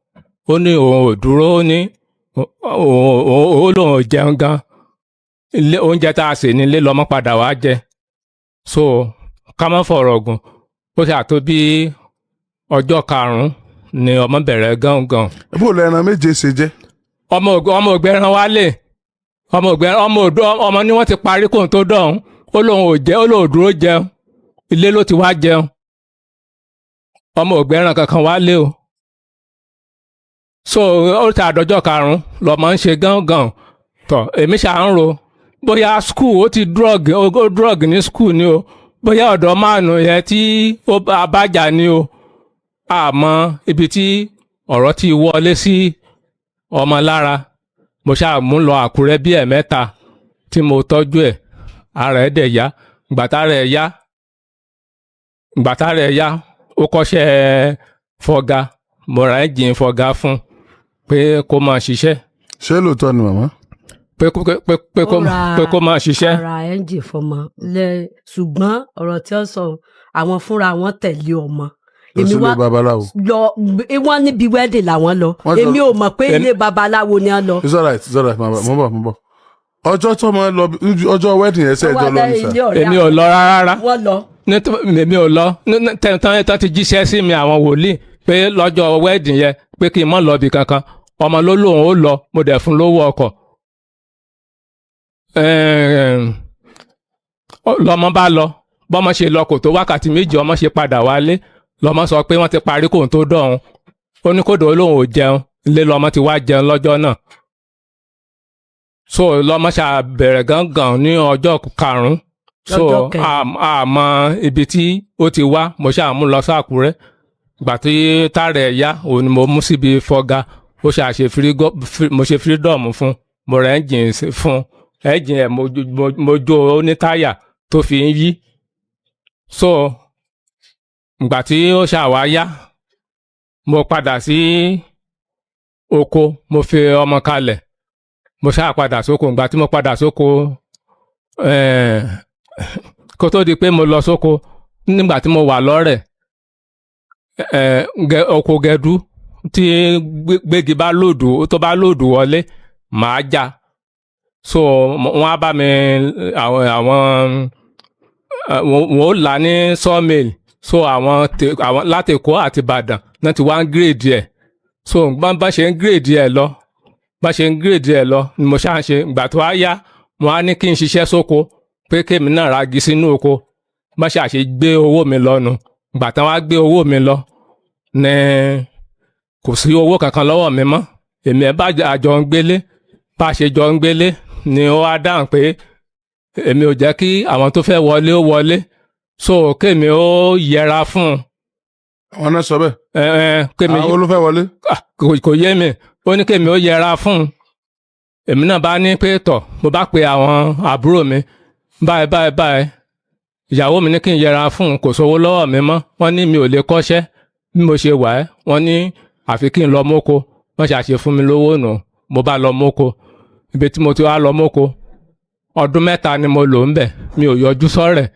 Speaker 5: ó ní òun ò dúró ó ní òun lòun ò jẹun gan oúnjẹ tá a sè nílé lọ́mọ padà wá jẹ so ká má fọ̀rọ̀ gùn ó ṣàtó bí ọjọ́ karùn-ún ni ọmọ bẹ̀rẹ̀ gángan.
Speaker 1: bó lẹ́ran méje ṣe jẹ́.
Speaker 5: ọmọ ògbẹ́ran wálé ọmọ ni wọ́n ti parí kóun tó dọ̀hún ó lóun ò jẹ́ ó lóun dúró jẹun ilé ló ti wá jẹun ọmọ ògbẹ́ran kankan wálé o so ó ti àdọ́jọ́ karùn-ún lọ́mọ ń ṣe gángan tọ̀ èmi ṣà ń ro bóyá skul ó ti drug ní skul ni o bóyá ọ̀dọ́ máàlù yẹn tí ó abájà ni o àmọ́ ibi tí ọ̀rọ̀ ti wọlé sí ọmọ lára mo ṣáà mú lọ Àkúrẹ́ bí ẹ̀mẹ́ta tí mo tọ́jú ẹ̀ ara ẹ̀ dẹ̀ yá gbàtà rẹ̀ yá ó kọ́ṣẹ́ fọga mo ra ẹ́ńjìn fọga fún pé kó máa ṣiṣẹ́.
Speaker 1: ṣé lóòótọ́ ni màmá.
Speaker 5: pé kó máa ṣiṣẹ́.
Speaker 2: ara ẹ́ńjìn fọmọ ṣùgbọ́n ọ̀rọ̀ tí ó sọ àwọn fúnra wọn tẹ̀lé ọmọ
Speaker 1: èmi wá
Speaker 2: lọ wọ́n níbi wedding làwọn lọ èmi ò mọ̀ pé ilé babaláwo ni wọ́n lọ.
Speaker 1: it's alright mo bọ̀ ọjọ́ tó máa lọ ọjọ́ wedding ẹsẹ̀ ìjọ lọ ní sà.
Speaker 5: èmi ò lọ rárá
Speaker 2: wọ́n lọ.
Speaker 5: èmi ò lọ tán ti jíṣẹ́ sí mi àwọn wòlíì pé lọ́jọ́ wedding yẹn pé kí n má lọ bí kankan ọmọ ló lóun ó lọ mo dẹ̀ fún lówó ọkọ̀ lọ́mọ bá lọ bọ́mọ ṣe lọ kò tó wákàtí méjì ọmọ ṣe padà wálé lọ́mọ sọ pé wọ́n ti parí kóun tó dọ̀hún ó ní kódò olóhùn ò jẹun ilé lọ́mọ ti wá jẹun lọ́jọ́ náà so lọ́mọ ṣá bẹ̀rẹ̀ gángan ní ọjọ́ karùn-ún so àmọ́ ibi tí ó ti wá mo ṣáà mú lọ sákúrẹ́ gbà tí tààrẹ̀ yá òun ni mo mú síbi fọga ó ṣáà mo ṣe freedom fún mo rẹ̀ ẹ́ńjìn fún ẹ́ńjìn ẹ̀ mo jó onítáyà tó fi ń yí so ìgbà tí ó ṣàwá yá mo padà sí oko mo fi ọmọ kalẹ̀ mo ṣáà padà sóko ìgbà tí mo padà sóko kó tó di pé mo lọ sóko nígbà tí mo wà lọ́rẹ̀ oko gẹdú tí gbégi bá lòdù tó bá lòdù wọlé màá já so wọ́n á bá mi àwọn wọ́n ó là ní sawmill so àwọn láti Èkó àti Ìbàdàn náà ti wá ń gírèdì ẹ̀ so bá ṣe ń gírèdì ẹ̀ lọ ni mo ṣáà ń ṣe ìgbà tó wá yá mo á ní kí n ṣiṣẹ́ sóko pé kémi náà ragi sínú oko bá ṣe àṣe gbé owó mi lọ nu ìgbà tán wá gbé owó mi lọ ní kò sí owó kankan lọ́wọ́ mi mọ́ èmi ẹ̀ bá àjọ ń gbélé bá ṣe jọ ń gbélé ni ó wá dáhùn pé èmi ò jẹ́ kí àwọn tó fẹ́ wọlé ó wọlé so kémi ó yẹra fún un.
Speaker 1: àwọn náà sọ bẹ́ẹ̀.
Speaker 5: kémi
Speaker 1: àwọn olùfẹ́ wọlé.
Speaker 5: kò yé mi ó ní kémi ó yẹra fún un èmi náà bá ní pé tọ̀ mo bá pe àwọn àbúrò mi báyìí ìyàwó mi ní kí n yẹra fún un kò sówó lọ́wọ́ mi mọ́ wọ́n ní mi ò lè kọ́ṣẹ́ bí mo ṣe wà ẹ́ wọ́n ní àfi kí n lọ móko wọ́n ṣàṣe fún mi lówó nù mo bá lọ móko ibi tí mo ti wá lọ móko ọdún 3 ni mo lò ń bẹ̀ mi ò yọjú sọ́rẹ̀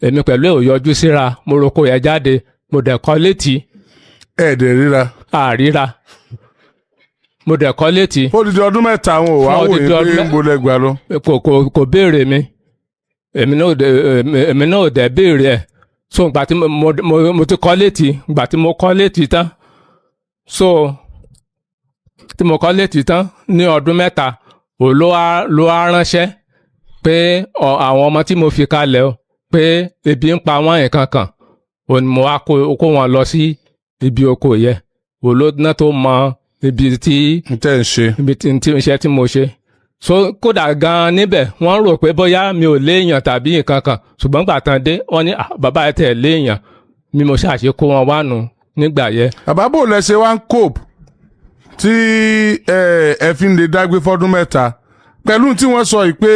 Speaker 5: èmi pẹ̀lú ò yọjú síra mo roko yẹn jáde mo dẹ̀ kọ́ létí.
Speaker 1: ẹ̀ẹ́dẹ̀ ríra.
Speaker 5: àríra mo dẹ̀ kọ́ létí.
Speaker 1: ó di ọdún 7 àwọn ò wá wòye pé ń bolẹ̀ gbà lọ.
Speaker 5: kò béèrè mi èmi náà ò dẹ̀ béèrè ẹ̀ so ìgbà tí mo ti kọ́ létí ìgbà tí mo kọ́ létí tán so tí mo kọ́ létí tán ní ọdún 3 ò ló wá ránṣẹ́ pé àwọn ọmọ tí mo fi kalẹ̀ o pé ebi ń pa wọ́n nǹkan kan ò ní mo wá kó wọn lọ sí ibi oko yẹ ò ló ná tó mọ ibi tí iṣẹ́ tí mo ṣe so kódà gan níbẹ̀ wọ́n rò pé bóyá mi ò léèyàn tàbí nǹkan kan ṣùgbọ́n gbà tán dé wọ́n ní bàbá ẹ̀ tẹ̀ léèyàn mi mo ṣàṣe kó wọn wá nù nígbà yẹn.
Speaker 1: àbábò lẹ́sẹ̀ wá ń cope tí ẹ fi ń lè dágbé fọ́dún 7 pẹ̀lú tí wọ́n sọ yìí pé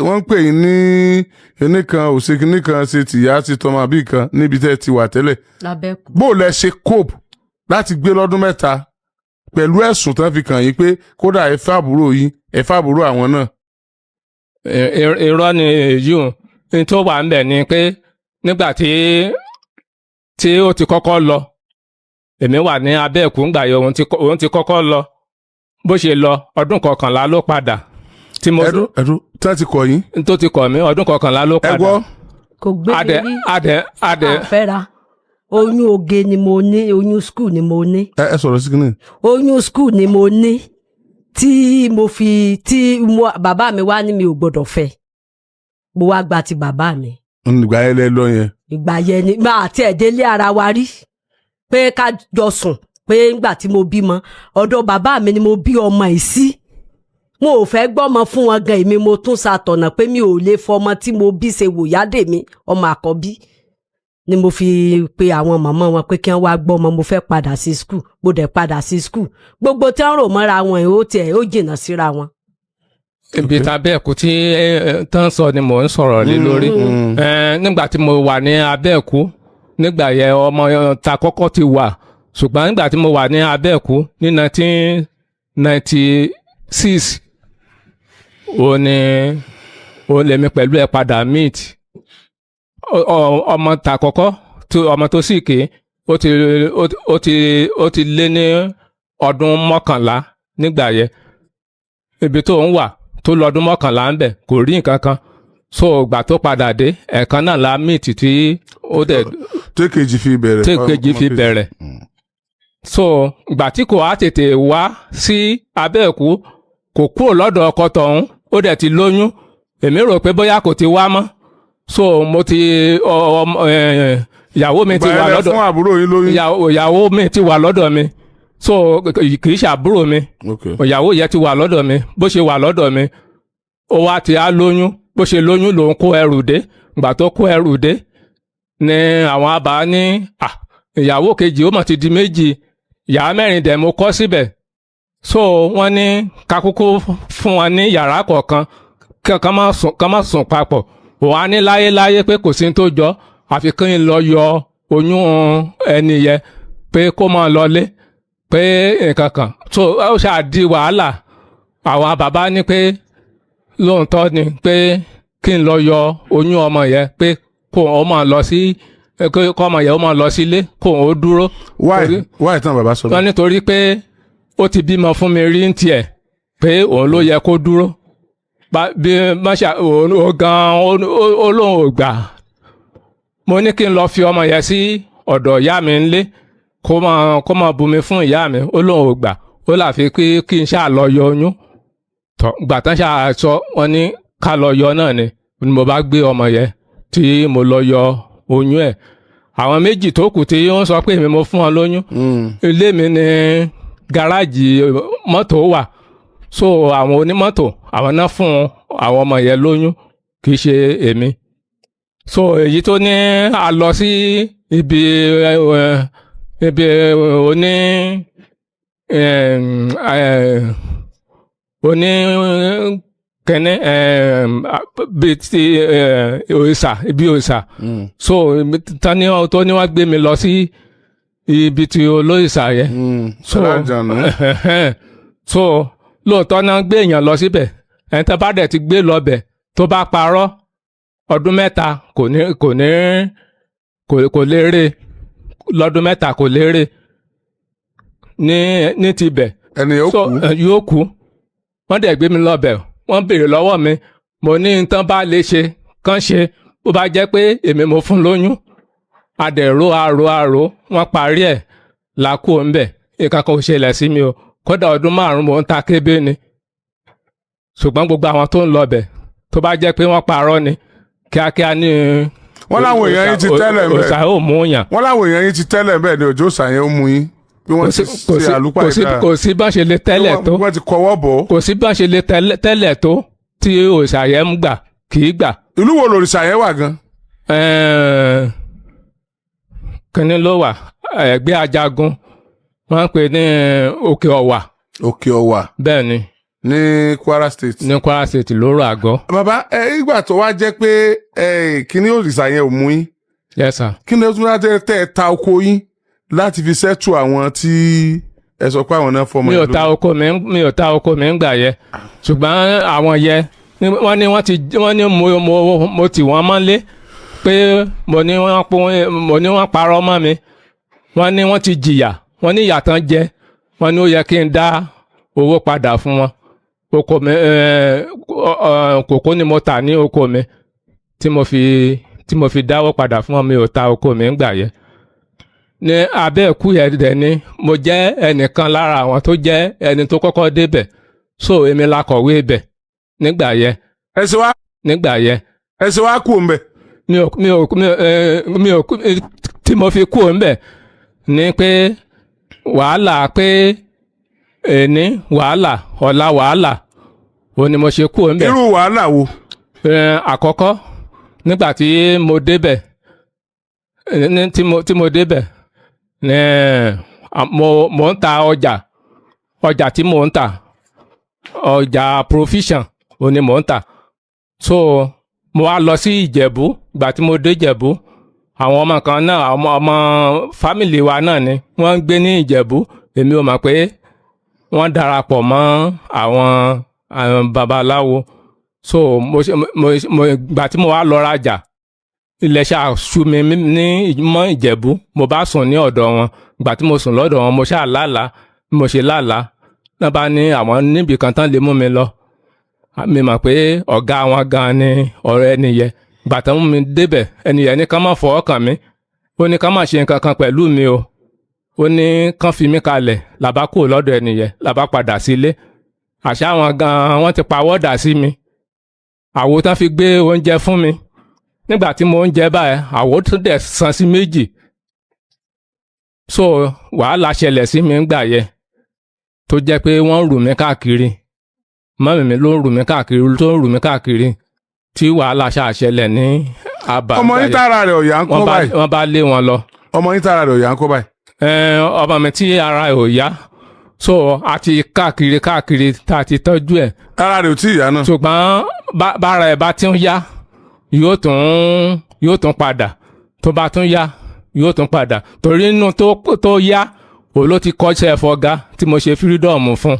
Speaker 1: wọ́n ń pè yín ní kìnnìkan òsè kìnnìkan ṣe tìyá ti tọmọ àbí kan níbi tẹ́ ti wà tẹ́lẹ̀
Speaker 2: lábẹ́kù.
Speaker 1: bó lẹ ṣe cope láti gbé lọ́dún mẹ́ta pẹ̀lú ẹ̀sùn tán fi kàn yín pé kódà ẹ fẹ́ àbúrò yín ẹ fẹ́ àbúrò àwọn náà.
Speaker 5: irọ́ ni èyí ò ní tó wà ń bẹ̀ ni pé nígbà tí ó ti kọ́kọ́ lọ èmi wà ní Abẹ́ẹ̀kú ńgbà yẹn òun ti kọ́kọ́ lọ bó ṣe lọ ọdún kọkànlá ló padà.
Speaker 1: ẹdún tí wọ́n ti kọ̀ yín.
Speaker 5: tó ti kọ̀ mí ọdún kọkànlá ló padà.
Speaker 1: ẹ gbọ́.
Speaker 2: kò gbé mi rí
Speaker 5: adẹ
Speaker 2: àfẹ́ra oyún oge ni mo ní oyún skul ni mo ní.
Speaker 1: ẹ sọ̀rọ̀ sí kínní.
Speaker 2: oyún skul ni mo ní bàbá mi wá ní mi ò gbọ́dọ̀ fẹ́ mo wá gba ti bàbá mi.
Speaker 1: ìgbà yẹn lẹ lọ yẹn.
Speaker 2: ìgbà yẹn ni máa àti ẹ̀dẹ́lé ara wa rí pé ká jọ sùn pé ńgbà tí mo bímọ ọ̀dọ̀ bàbá mi ni mo bí ọmọ yìí sí. mo ò fẹ́ gbọ́mọ fún wọn gan èmi mo tún ṣàtọ̀nà pé mi ò lè fọmọ tí mo bí ṣe wòyádé mi ọmọ àkọ́bí ni mo fi pe àwọn màmá wọn pé kí wọ́n wá gbọ́mọ mo fẹ́ padà sí skul mo dẹ̀ padà sí skul gbogbo tí wọ́n rò mọ́ra wọn ó jìnnà síra wọn.
Speaker 5: ibi t'Abẹ́ẹ̀kú tí tán sọ ni mò ń sọ̀rọ̀ lé lórí nígbà tí mo wà ní Abẹ́ẹ̀kú nígbà yẹn ọmọ ta kọ́kọ́ ti wà ṣùgbọ́n nígbà tí mo wà ní Abẹ́ẹ̀kú ní 1996 òun lèmi pẹ̀lú ẹ̀ padà meet ọmọ ta kọ́kọ́ ọmọ tó sì ké ó ti lé ní ọdún 11 nígbà yẹn ibi tó ń wà tó lọ́dún 11 ń bẹ̀ kò rí nǹkan kan so ìgbà tó padà dé ẹ̀ẹ̀kan náà la meet tí ó dẹ̀
Speaker 1: tékejì fi bẹ̀rẹ̀.
Speaker 5: so ìgbà tí kò á tètè wá sí Abẹ́ẹ̀kú kò kúrò lọ́dọ̀ ọkọ tọ̀hún ó dẹ̀ ti lóyún èmi rò pé bóyá kò ti wá mọ́ so mo ti ìyàwó mi ti wà lọ́dọ̀
Speaker 1: fún àbúrò yín lóyún.
Speaker 5: ìyàwó mi ti wà lọ́dọ̀ mi so kì í ṣe àbúrò mi ìyàwó yẹn ti wà lọ́dọ̀ mi bó ṣe wà lọ́dọ̀ mi ó wá ti á lóyún bó ṣe lóyún lòun kó ẹrù dé ìgbà tó kó ẹrù dé ni àwọn àbá ní ìyàwó kejì ó mọ̀ ti di méjì yàrá mẹ́rin dẹ̀ mo kọ́ síbẹ̀ so wọ́n ní kakúkú fún wọn ní yàrá kọ̀ọ̀kan kán má sùn papọ̀ òun á ní láyéláyé pé kò sí tó jọ àfi kí n lọ yọ oyún ẹni yẹn pé kó máa lọlé pé nǹkan kan so ó ṣáà di wàhálà àwọn bàbá ní pé lóòótọ́ ni pé kí n lọ yọ oyún ọmọ yẹn pé kó o máa lọ sí kó ọmọ yẹn ó máa lọ sílé kó o dúró.
Speaker 1: why tán bàbá sọ bẹ́ẹ̀.
Speaker 5: wọ́n nítorí pé ó ti bímọ fún mi rí ń tiẹ̀ pé òun ló yẹ kó dúró bí mọ́ṣá òun gan-an ó lóun ò gbà mo ní kí n lọ fi ọmọ yẹn sí ọ̀dọ̀ ìyá mi ńlé kó máa bumi fún ìyá mi ó lóun ò gbà ó láfi kí n ṣáà lọ yọ oyún gbà tán ṣáà sọ wọn ní ká lọ yọ náà ni mo bá gbé ọmọ yẹn tí mo lọ yọ oyún ẹ̀ àwọn méjì tó kù tí wọ́n sọ pé èmi mo fún wọn lóyún ilé mi ní gáràjì mọ́tò wà so àwọn onímọ́tò àwọn náà fún àwọn ọmọ yẹn lóyún kì í ṣe èmi so èyí tó ní a lọ sí ibi oní kẹ́ni bíi ti òòṣà ibi òòṣà so tani tó ní wọ́n gbé mi lọ sí ibi tí olóòṣà yẹn so lóòótọ́ náà gbé èèyàn lọ síbẹ̀ ẹni tó bá dẹ̀ ti gbé lọ bẹ̀ tó bá parọ́ ọdún mẹ́ta kò lè rè lọ́dún mẹ́ta kò lè rè ní tibẹ̀
Speaker 1: ẹni
Speaker 5: yóò kú wọ́n dẹ̀ gbé mi lọ bẹ̀ wọ́n béèrè lọ́wọ́ mi mo ní nǹkan bá lè ṣe kán ṣe bó bá jẹ́ pé èmi mo fún lóyún adẹ̀rò àrò wọ́n parí ẹ̀ làkú ńbẹ̀ nǹkan kan ò ṣẹlẹ̀ sí mi o kódà ọdún 5 mò ń ta kébé ni ṣùgbọ́n gbogbo àwọn tó ń lọ bẹ̀ tó bá jẹ́ pé wọ́n parọ́ ni kíákíá ní.
Speaker 1: wọ́n láwọn èèyàn yín ti tẹ́lẹ̀ bẹ́ẹ̀
Speaker 5: òòṣà ò mú yàn.
Speaker 1: wọ́n láwọn èèyàn yín ti tẹ́lẹ̀ bẹ́ẹ̀ ni òjò òòṣà yẹn ó mú yín bí wọ́n ti ṣe àlùpàá
Speaker 5: kò sí bá ṣe lè tẹ́lẹ̀ tó
Speaker 1: wọ́n ti kọwọ́ bọ̀.
Speaker 5: kò sí bá ṣe lè tẹ́lẹ̀ tó tí òòṣà yẹn ń gbà kì í gbà.
Speaker 1: ìlú wo lòrìṣà yẹn wà gan.
Speaker 5: kíní ló wà ẹgbẹ́ Ajagun wọ́n ń pè ní Òkè Ọ̀wà.
Speaker 1: Òkè Ọ̀wà.
Speaker 5: bẹ́ẹ̀ ni.
Speaker 1: ní Kwara State.
Speaker 5: ní Kwara State lóró àgọ́.
Speaker 1: bàbá ìgbà tó wá jẹ́ pé kíní òrìṣà yẹn ò mú yín.
Speaker 5: yes sir.
Speaker 1: kí ni ó tún láti tẹ́ ẹ ta oko yín láti fi ṣẹ́tù àwọn tí ẹ sọ pé àwọn náà fọmọ
Speaker 5: mi ò ta oko mi ń gbà yẹ ṣùgbọ́n àwọn yẹ wọ́n ní mo tì wọ́n mọ́lé pé mo ní wọ́n parọ́ mọ́ mi wọ́n ní wọ́n ti jìyà wọ́n ní ìyà tán jẹ wọ́n ní ó yẹ kí n dá owó padà fún wọn oko mi kòkó ni mo tà ní oko mi tí mo fi dáwọ́ padà fún wọn mi ò ta oko mi ń gbà yẹ. ní abẹ́ ẹ̀kú yẹn dẹ̀ ni mo jẹ́ ẹnìkan lára àwọn tó jẹ́ ẹni tó kọ́kọ́ débẹ̀ so èmi la kọ̀wé ibẹ̀ nígbà yẹn.
Speaker 1: ẹ ṣe wá.
Speaker 5: nígbà yẹn.
Speaker 1: ẹ ṣe wá kú òǹbẹ.
Speaker 5: mi ò tí mo fi kú òǹbẹ ni pé wàhálà pé èní wàhálà ọ̀la wàhálà ó ní mo ṣe kú òǹbẹ.
Speaker 1: irú wàhálà wo.
Speaker 5: àkọ́kọ́ nígbà tí mo débẹ̀ tí mo débẹ̀ mo ń ta ọjà tí mo ń ta ọjà provision ó ní mo ń ta so mo wá lọ sí Ìjẹ̀bú ìgbà tí mo dé Ìjẹ̀bú àwọn ọmọ kan náà ọmọ fámìlì wa náà ni wọ́n ń gbé ní Ìjẹ̀bú èmi ò mọ̀ pé wọ́n darapọ̀ mọ́ àwọn babaláwo so ìgbà tí mo wá lọ rajà ilẹ̀ ṣàṣù mi ní mọ́ Ìjẹ̀bú mo bá sùn ní ọ̀dọ̀ wọn ìgbà tí mo sùn lọ́dọ̀ wọn mo ṣáà lálàá bí mo ṣe lálàá náà bá ní àwọn níbì kan tán lè mú mi lọ mi mọ̀ pé ọ̀gá wọn gan ni ọ̀rọ̀ ẹnìyẹn ìgbà tán mú mi débẹ̀ ẹnìyẹn ní ká má fọwọ́ kàn mí ó ní ká má ṣe nǹkan kan pẹ̀lú mi o ó ní kán fi mí kalẹ̀ làbá kúrò lọ́dọ̀ ẹnìyẹn làbá padà sílé àṣà wọn gan wọ́n ti pawọ́dà sí mi àwo tán fi gbé oúnjẹ fún mi nígbà tí mo ń jẹ báyìí àwo tún dẹ̀ san sí méjì so wàhálà ṣẹlẹ̀ sí mi ńgbà yẹ tó jẹ́ pé wọ́n rù mí káàkiri mọ́mì mi ló ń rù mí káàkiri tó ń rù mí káàkiri tí wàhálà ṣàṣẹlẹ̀ ní àbá.
Speaker 1: ọmọ yín tára rẹ̀ ò yá ń kó báyìí.
Speaker 5: wọ́n bá lé wọn lọ.
Speaker 1: ọmọ yín tára rẹ̀ ò yá ń kó báyìí.
Speaker 5: ọmọ mi tí ara ẹ̀ ò yá so a ti káàkiri tá a ti tọ́jú ẹ̀.
Speaker 1: ara rẹ̀ ò tí ì yá náà.
Speaker 5: ṣùgbọ́n bára ẹ̀ bá ti ń yá yóò tún padà tó bá tún yá yóò tún padà torí inú tó yá òun ló ti kọ́ṣẹ́ fọ́gá tí mo ṣe fírídọ̀mù fún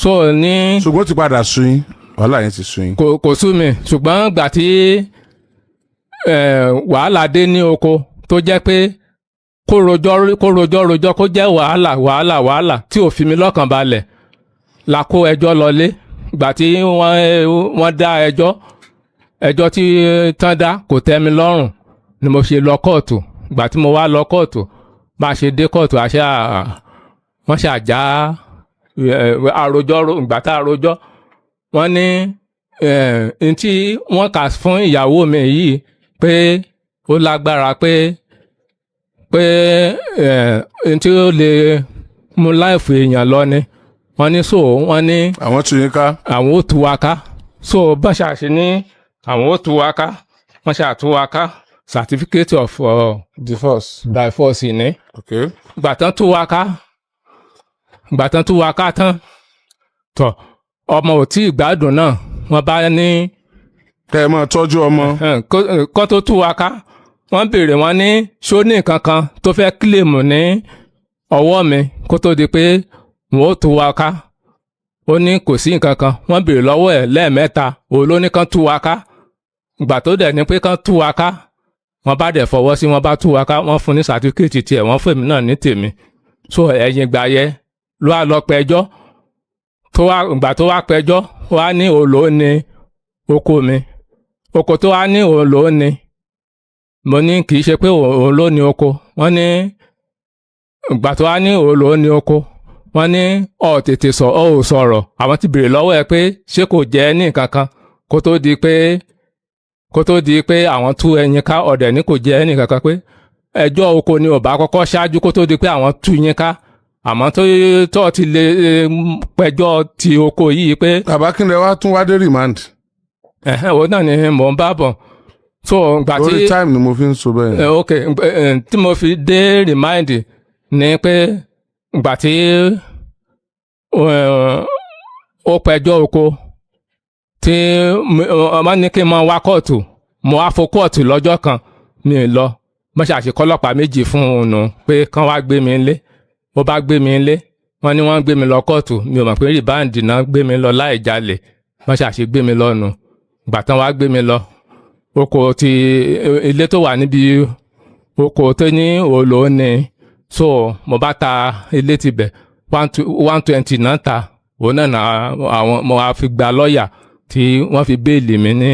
Speaker 5: so ní.
Speaker 1: ṣùgbọ́n ó ti padà sú yín wàhálà yẹn ti sú yín.
Speaker 5: kò sú mi ṣùgbọ́n gbà tí wàhálà dé ní oko tó jẹ́ pé kó rojọ́ kó jẹ́ wàhálà tí ò fi mi lọ́kàn balẹ̀ la kó ẹjọ́ lọlé gbà tí wọ́n dá ẹjọ́ tí tán dá kò tẹ́ mi lọ́rùn ni mo ṣe lọ kóòtù gbà tí mo wá lọ kóòtù bá a ṣe dé kóòtù wọ́n ṣàjá àròjọ́ ìgbà tá àròjọ́ wọ́n ní tí wọ́n kà fún ìyàwó mi yìí pé ó lágbára pé tí ó lè mú láìfù èèyàn lọ ni wọ́n ní so wọ́n ní.
Speaker 1: àwọn tú yín ká.
Speaker 5: àwọn ó tú wa ká so bá ṣàṣe ní àwọn ó tú wa ká wọ́n ṣàtú wa ká certificate of divorce ní.
Speaker 1: okay.
Speaker 5: gbàtán tú wa ká tán tọ ọmọ ò tí ì gbádùn náà wọ́n bá ní.
Speaker 1: kẹ́ ẹ máa tọ́jú ọmọ.
Speaker 5: kọ́ tó tú wa ká wọ́n béèrè wọ́n ní ṣó ní nǹkan kan tó fẹ́ kílèmù ní ọwọ́ mi kó tó di pé wọ́n ó tú wa ká ó ní kò sí nǹkan kan wọ́n béèrè lọ́wọ́ ẹ̀ lẹ́ẹ̀mẹ́ta òun ló ní kán tú wa ká ìgbà tó dẹ̀ ní pé kán tú wa ká wọ́n bá dẹ̀ fọwọ́ sí wọ́n bá tú wa ká wọ́n fún ní sàtífíkẹ́ẹ̀tì tiẹ̀ wọ́n fún èmi náà ní tèmi so ẹ̀yìn ìgbà yẹn ló wá lọ pẹjọ́ ìgbà tó wá pẹjọ́ wá ní òòlò ní oko mi oko tó wá ní òòlò ní mo ní kì í ṣe pé òun ló ní oko wọ́n ní ìgbà tó wá ní òòlò ní oko wọ́n ní tètè sọ̀rọ̀ àwọn ti béèrè lọ́wọ́ ẹ pé ṣé kò jẹ́ ní nǹkan kan kó tó di pé àwọn tú ẹyin ká ọ̀dẹ̀ ní kò jẹ́ ní nǹkan kan pé ẹjọ́ oko ni ò bá kọ́kọ́ ṣáájú kó tó di pé àwọn tú yín ká àmọ́ tó ti lè pẹjọ́ ti oko yìí pé.
Speaker 1: bàbá kí ni wàá tún wá dé remand.
Speaker 5: òun náà ni mò ń bá bọ̀ so gbà tí.
Speaker 1: lórí time ni mo fi ń sọ bẹ́ẹ̀.
Speaker 5: ok tí mo fi dé remind ni pé gbà tí ó pẹjọ́ oko tí wọ́n ní kí n máa wá kóòtù mo wá fo kóòtù lọ́jọ́ kan mi ì lọ mo ṣàṣekọ́ ọlọ́pàá méjì fún un nù pé kán wá gbé mi lé ó bá gbé mi lé wọ́n ní wọ́n gbé mi lọ kóòtù mi ò mọ̀ pé rìbáǹdì náà gbé mi lọ láì jalè wọ́n ṣàṣe gbé mi lọ nù ìgbà tán wá gbé mi lọ oko ti ilé tó wà níbi oko tó ní òòlò ni so mo bá ta ilé tibẹ̀ 120 náà ta òun náà àwọn mo wá fi gba lọ́ọ̀yà tí wọ́n fi béèlì mi ní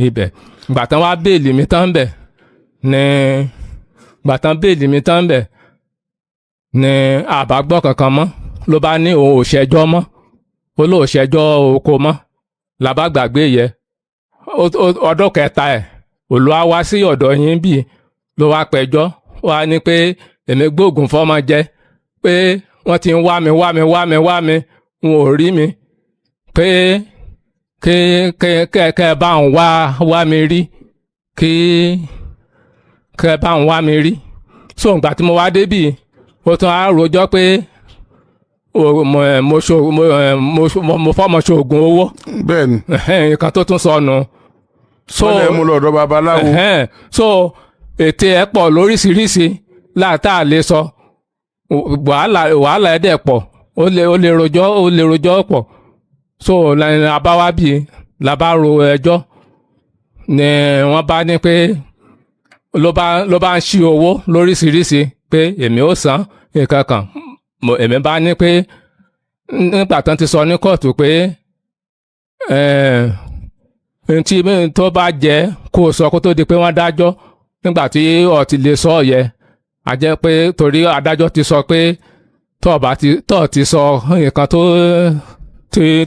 Speaker 5: ibẹ̀ ìgbà tán wá béèlì mi tán bẹ̀ ní ìgbà tán béèlì mi tán bẹ̀ ní àbágbọ́ kankan mọ́ ló bá ní òun ò ṣẹjọ́ mọ́ ó lóò ṣẹjọ́ oko mọ́ làbá gbàgbé yẹ ọdún kẹta ẹ̀ Olúwa wá sí ọ̀dọ̀ yín bíi ló wá pẹjọ́ wá ní pé èmi gbóògùn fọ́mọ jẹ pé wọ́n ti ń wá mi wọn ò rí mi pé kẹ́ bá ń wá mi rí kẹ́ bá ń wá mi rí so ìgbà tí mo wá débì ó tún á rojọ́ pé mo fọ́mọ ṣoògùn owó
Speaker 1: bẹ́ẹ̀ni
Speaker 5: nǹkan tó tún sọnù so
Speaker 1: wọ́n lè mú lọ́dọ̀ babaláwo
Speaker 5: so ète ẹ̀ pọ̀ lóríṣiríṣi láàtà lè sọ wàhálà ẹ̀ dẹ̀ pọ̀ ó lè rojọ́ pọ̀ so abáwábì làbá ro ẹjọ́ ni wọ́n bá ní pé ló bá ń ṣí owó lóríṣiríṣi pé èmi ò san nǹkan kan èmi bá ní pé nígbà tán ti sọ ní kóòtù pé tí tó bá jẹ́ kó sọ kó tó di pé wọ́n dájọ́ nígbà tí ó ti lè sọ yẹ a jẹ́ pé torí adájọ́ ti sọ pé tó ti sọ nǹkan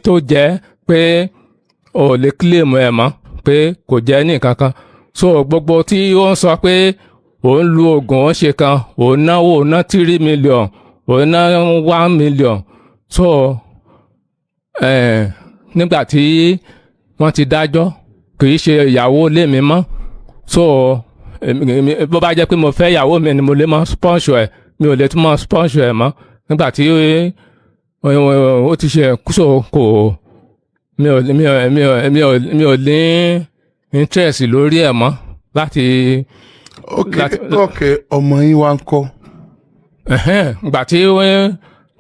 Speaker 5: tó jẹ́ pé ò lè kílèmù ẹ̀ mọ́ pé kò jẹ́ ní nǹkan kan so gbogbo tí ó ń sọ pé òun lu oògùn ó ṣe kan òun ná 3 million òun ná 1 million so nígbà tí wọ́n ti dájọ́ kì í ṣe ìyàwó ilé mi mọ́ so bó bá jẹ́ pé mo fẹ́ ìyàwó mi ni mo lè mọ sponsor ẹ̀ mi ò lè tún mọ sponsor ẹ̀ mọ́ nígbà tí ó ti ṣe so kò mi ò ní interest lórí ẹ̀ mọ́ láti.
Speaker 1: ok ọmọ yín wá ń kọ́.
Speaker 5: ìgbà tí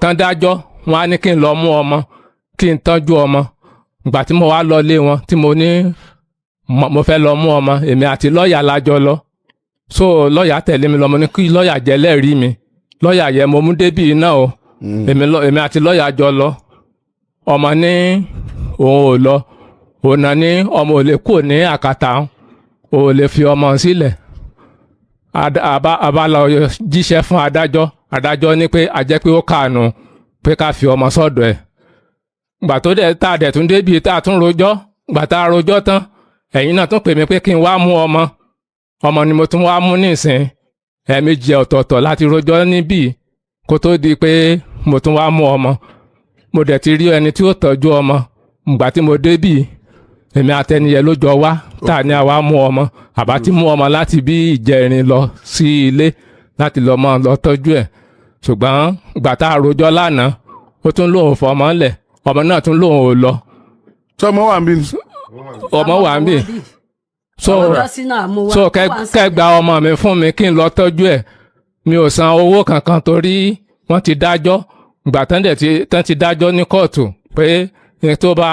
Speaker 5: tán dájọ́ wọn á ní kí n lọ mú ọmọ kí n tọ́jú ọmọ ìgbà tí mo wá lọ lé wọn tí mo ní mo fẹ́ lọ mú ọmọ èmi àti lọ́ọ̀yà lájọ lọ so lọ́ọ̀yà tẹ̀lé mi lọ mo ní kí lọ́ọ̀yà jẹ́ lẹ́rìí mi lọ́ọ̀yà yẹ mo mú débì náà o èmi àti lọ́ọ̀yà jọ lọ ọmọ ní òun ò lọ òun náà ní ọmọ ò lè kúrò ní àkàtà ò lè fi ọmọ sílẹ̀ àbá lọ jíṣẹ́ fún adájọ́ ní pé a jẹ́ pé ó kànú pé ká fi ọmọ sọ́dọ̀ ẹ̀ gbà tó dẹ̀ tá a dẹ̀ tún débi tá a tún rojọ́ gbà tá a rojọ́ tán ẹ̀yin náà tún pè mí pé kí n wá mú ọmọ ni mo tún wá mú nísìn ẹ̀ẹ̀mejì ọ̀tọ̀ọ̀tọ̀ láti rojọ́ níbí kó tó di pé mo tún wá mú ọmọ mo dẹ̀ ti rí ẹni tí ó tọ́jú ọmọ gbà tí mo débì èmi àtẹniyẹ ló jọ wá tá a ní àwa mú ọmọ àbá ti mú ọmọ láti bí ìjẹrin lọ sí ilé láti lọ mọ lọ tọ́jú ẹ̀ ṣùgbọ́n gbà tá a rojọ́ lánàá ó tún lóun fọmọ lẹ̀ ọmọ náà tún lóun ò lọ.
Speaker 1: sọmọ wà ń bí.
Speaker 5: ọmọ wà ń bí so kẹ́ gba ọmọ mi fún mi kí n lọ tọ́jú ẹ̀ mi ò san owó kankan torí wọ́n ti dájọ́ ìgbà tán ti dájọ́ ní kóòtù pé tó bá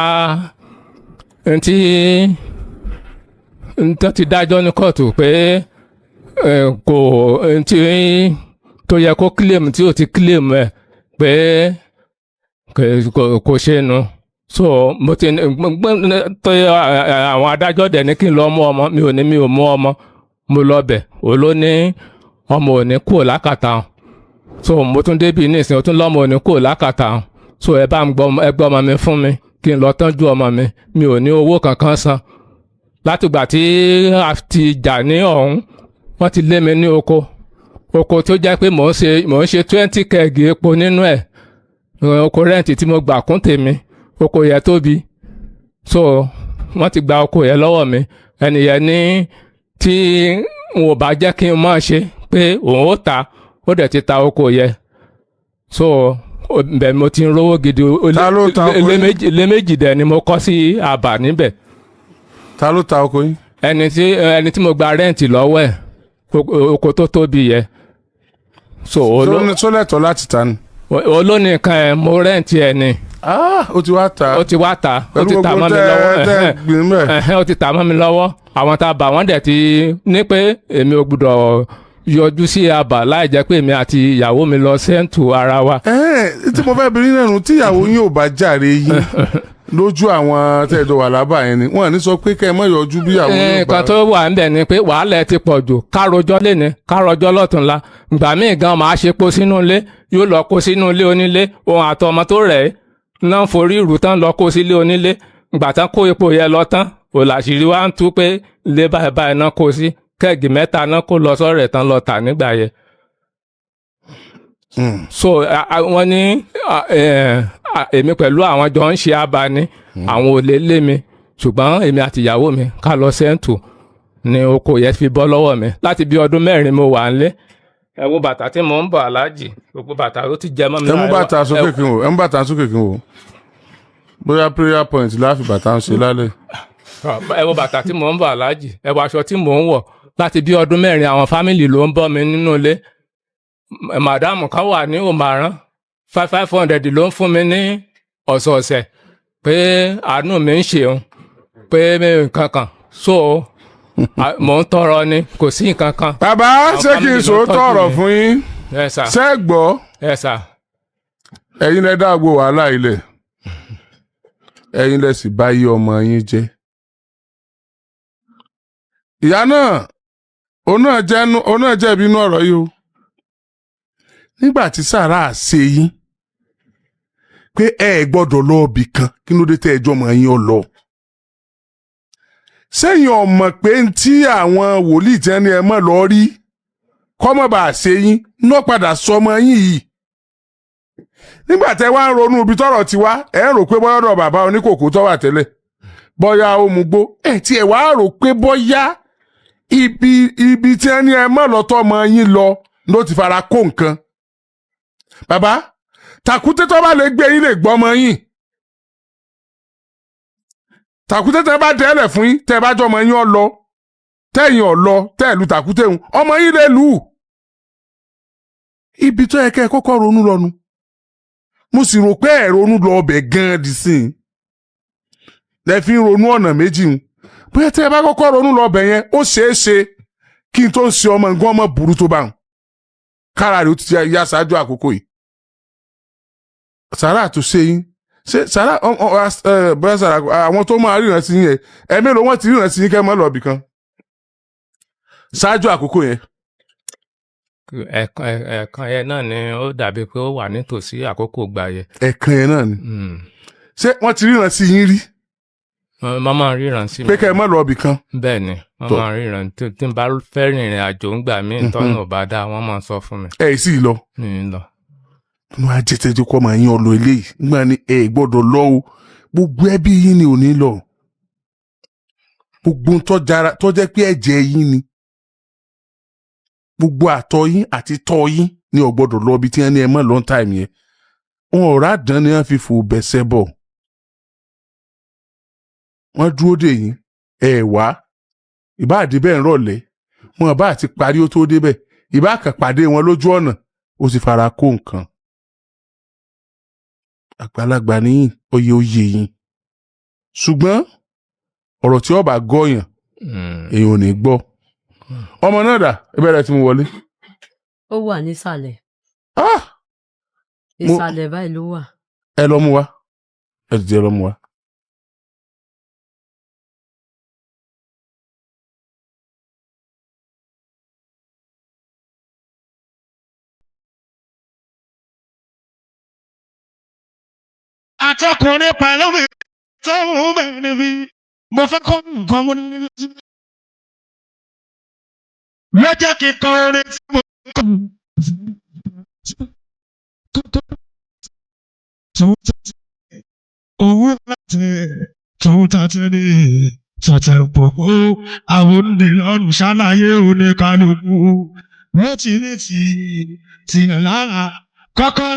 Speaker 5: tán ti dájọ́ ní kóòtù pé kò tó yẹ kó claim tí ò ti claim ẹ̀ pé kò ṣe nu so mo ti tó àwọn adájọ́ dẹ̀ ní kí n lọ mú ọmọ mi ò mú ọmọ mo lọ bẹ̀ ó ló ní ọmọ ò ní kúrò lákàtà so mo tún débi nísìnyí ó tún lọ́mọ ò ní kúrò lákàtà so ẹ bá gbọ́ ọmọ mi fún mi kí n lọ tọ́jú ọmọ mi ò ní owó kankan san látìgbà tí a ti jà ní ọ̀hún wọ́n ti lé mi ní oko tó jẹ́ pé mò ń ṣe 20 kẹ́ẹ̀gì epo nínú ẹ̀ oko rẹ́ǹtì tí mo gbà kún tèmi oko yẹn tóbi so wọ́n ti gba oko yẹn lọ́wọ́ mi ẹnìyẹn ní tí n ò bá jẹ́ kí n máa ṣe pé òun ó ta ó dẹ̀ ti ta oko yẹn so bẹ́ẹ̀ mo ti ń rówó gidi.
Speaker 1: Ta ló ta oko yín?
Speaker 5: ilé méjì dẹ̀ ni mo kọ́ sí àbà níbẹ̀.
Speaker 1: Ta ló ta oko yín?
Speaker 5: ẹni tí mo gba rẹ́ǹtì lọ́wọ́ ẹ̀ oko tó tóbi yẹ.
Speaker 1: sólẹ̀tọ̀ láti ta ni.
Speaker 5: olónìkan ẹ̀ mo rẹ́ǹtì ẹ̀ ni.
Speaker 1: ó ti wá ta.
Speaker 5: ó ti wá ta. ó
Speaker 1: pẹ̀lú
Speaker 5: ti ta
Speaker 1: gbogbo
Speaker 5: mọ́ mi lọ́wọ́.
Speaker 1: tẹ́ gbìn mẹ́.
Speaker 5: ó ti ta mọ́ mi lọ́wọ́. àwọn tá a bà wọ́n dẹ̀ ti ní pé èmi ò gbọ́dọ̀ yọjú sí àbà láì jẹ́ pé èmi àti ìyàwó mi lọ sẹ́ǹtù ara wa.
Speaker 1: tí mo fẹ́ bìnrin náà nù tíyàwó yín ò bá jàre yín lójú àwọn tẹ̀dọ̀ wà lábà yẹn ni wọ́n ní sọ pé kẹ́ ẹ mọ̀ yọjú bí ìyàwó yín ò bá.
Speaker 5: nǹkan tó wà ń bẹ̀ ni pé wàhálà ẹ ti pọ̀ jù károjọ́ léni károjọ́ lọ́tùnla ìgbà míì gan máa ṣe kó sínú ilé yóò lọ kó sínú ilé onílé òun àtọmọ tó rẹ̀ ẹ́ náà forí ìrù tán lọ kó sílé onílé ìgbà tán kó epo yẹn lọ tán òlàṣírí wa ń tú pé ilé báyìí báyìí náà kó sí kẹ́ẹ̀gì mẹ́ta náà kó lọ sọ́rẹ̀ tán lọ tà nígbà yẹn. so wọ́n ní èmi pẹ̀lú àwọn jọ ń ṣe abani àwọn ò lè lé mi ṣùgbọ́n èmi àti ìyàwó mi ká lọ sẹ́ǹtù ni oko yẹn fi bọ́ lọ́wọ́ mi láti bí ọdún 4 mo wà ń lé. ẹ wo bàtà tí mò ń bọ̀ aláàjì gbogbo bàtà ló ti jẹ mọ́ mi.
Speaker 1: ẹ mú bàtà sókè kí n wò ẹ mú bàtà sókè kí n wò bóyá prayer point láfi bàtà ń ṣe lálẹ́.
Speaker 5: ẹ wo bàtà tí mò ń bọ̀ aláàjì ẹ wo aṣọ tí mò ń wọ̀ láti bí ọdún 4 àwọn fámìlì ló ń bọ́ mi nínú ilé. màdámù kan wà ní òmàrán 500 ló ń fún mi ní ọ̀sọ̀ọ̀sẹ̀ pé àánú mi ń ṣeun pé nǹkan kan so mò ń tọrọ ni kò sí nǹkan kan.
Speaker 1: bàbá ṣé kí n sòótọ́ ọ̀rọ̀ fún yín ṣé gbọ́ ẹ̀yin lẹ dáàbò wàhálà ilẹ̀ ẹ̀yin lẹ sì bá yí ọmọ yín jẹ́. ìyá náà òun náà jẹ̀bi inú ọ̀rọ̀ yìí o nígbà tí sàrà ṣe yín pé ẹ gbọ́dọ̀ lọ ibì kan kí ló dé tẹ́ ẹjọ́ ọmọ yín ọ lọ. sẹ́yìn ọmọ pé tí àwọn wòlíì tí wọ́n ní ẹ mọ̀ lọ rí kọ́mọ̀ bá ṣe yín ná padà sọ ọmọ yín yìí. nígbà tẹ́ wá ń ronú ibi tọ́rọ̀ ti wá ẹ rò pé bọ́yá ọ̀dọ̀ bàbá oníkòkò tó wà tẹ́lẹ̀ bọ́yá ó mú gbó tí ẹ wá rò pé bọ́yá ibi tí wọ́n ní ẹ mọ̀ lọ́tọ́ ọmọ yín ló ti fara kó nǹkan. bàbá tàkúté tó bá lè gbé yín lè gbọ́ ọmọ yín tàkúté tẹ́ bá dẹ́lẹ̀ fún yín tẹ́ bá jọ ọmọ yín ọ lọ tẹ́yìn ọ lọ tẹ́ẹ̀lú tàkúté ń ọmọ yín lè lù ú. ibi tó yẹ kẹ́ ẹ kọ́kọ́ ronú lọ́nu mo sì rò pé ẹ ronú lọ ọbẹ̀ gan-an dì sí i lẹ fi ń ronú ọ̀nà méjì ń bóyá tẹ́ ẹ bá kọ́kọ́ ronú lọ ọbẹ̀ yẹn ó ṣeé ṣe kí n tó ń ṣe ọmọ nǹkan ọmọ burú tó bá ń kára rẹ̀ ó ti yá ṣáájú àkókò yìí. sàrà tó ṣe yín ṣe sàrà bóyá sàrà àwọn tó máa ríran sí yín yẹn ẹ̀mí ló wọ́n ti ríran sí yín kẹ́ mọ́ lọ́ọ̀bì kan ṣáájú àkókò yẹn.
Speaker 5: ẹ̀ẹ̀kan yẹn náà ni ó dàbí pé ó wà nítòsí àkókò gbà yẹn.
Speaker 1: ẹ̀ẹ̀kan yẹn náà ni ṣé wọ́n ti ríran sí yín rí.
Speaker 5: wọ́n máa ríran sí mi.
Speaker 1: pé kẹ́ ẹ mọ́ lọ́ọ̀bì kan.
Speaker 5: bẹ́ẹ̀ ni wọ́n máa ríran tí n bá fẹ́ rìnrìn àjò ńgbà míì tọ́nà ò bá dáa wọ́n máa sọ fún mi.
Speaker 1: ẹ sì lọ.
Speaker 5: lọ.
Speaker 1: inú ajẹtẹjọ kọ́ máa yín ọ lọ eléyìí nígbà ni ẹ gbọ́dọ̀ lọ o gbogbo ẹbí yín ni ò ní lọ gbogbo tó jẹ́ pé ẹ̀jẹ̀ yín ni gbogbo àtọ̀ yín àti tọ́ yín ni ò gbọ́dọ̀ lọ ibi tí wọ́n ní ẹ mọ̀ long time yẹn wọn ò rádán ni wọ́n fi fò bẹ̀sẹ̀ bọ̀ wọ́n dúró dè yín ẹ wá ìbá àdébẹ̀ ń rọ̀lẹ́ wọn bá àti parí ó tó débẹ̀ ìbá kàn pàdé wọn lójú ọ̀nà ó sì fara kó nǹkan àgbàlagbà níyìn oyè yín ṣùgbọ́n ọ̀rọ̀ tí ọba gọ́yàn èèyàn ò ní gbọ́ ọmọ náà dà ìbẹ̀rẹ̀ tí mo wọlé.
Speaker 2: ó wà nísàlẹ̀. ìsàlẹ̀ báyìí ló wà.
Speaker 1: ẹ lọ mú wa ẹ dìde lọ mú wa.
Speaker 6: àtọkùnrin pẹ̀lú mi tó ń bẹ̀rẹ̀ mi mo fẹ́ kọ́ nǹkan mo ní lójú. lọ́jọ́ kíkan orin tí mo kọ́ owó láti tòun tàtẹ́ ní tàtẹ́ pòpò àwọn onílọ́run ṣàlàyé oníkanukú létí tìyàn lára kọ́kọ́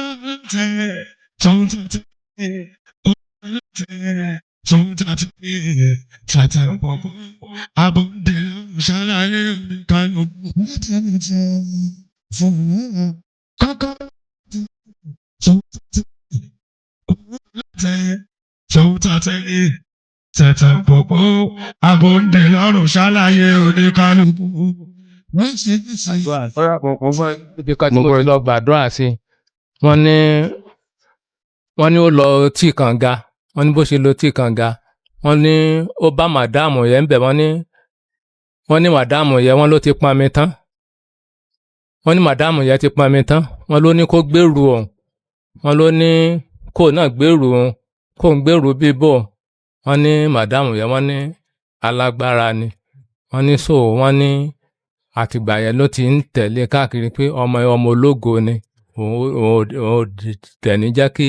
Speaker 6: tẹ tòun tàtẹ tòun tàtẹ tàtẹ pọ̀pọ̀ abọ́dé ṣàlàyé nìkan fún kọ́kọ́ tòun tàtẹ tòun tàtẹ tàtẹ pọ̀pọ̀ abọ́dé lọ́rùn ṣàlàyé nìkan.
Speaker 5: ibi kan tí mo ti lọ gbàdúrà sí wọ́n ní ó lọ tí kànga wọ́n ní bó ṣe lọ tí kànga wọ́n ní ó bá màdáàmù yẹn ń bẹ̀ wọ́n ní màdáàmù yẹn wọ́n ló ti pọnmi tán wọ́n ní màdáàmù yẹn ti pọnmi tán wọ́n ló ní kó gbèrú òun wọ́n ló ní kó náà gbèrú òun kó ń gbèrú bíbò wọ́n ní màdáàmù yẹn wọ́n ní alágbára ni wọ́n ní so wọ́n ní àtìgbà yẹn ló ti ń tẹ̀lé káàkiri pé ọmọ ológo ni òun tẹ̀ní jẹ́ kí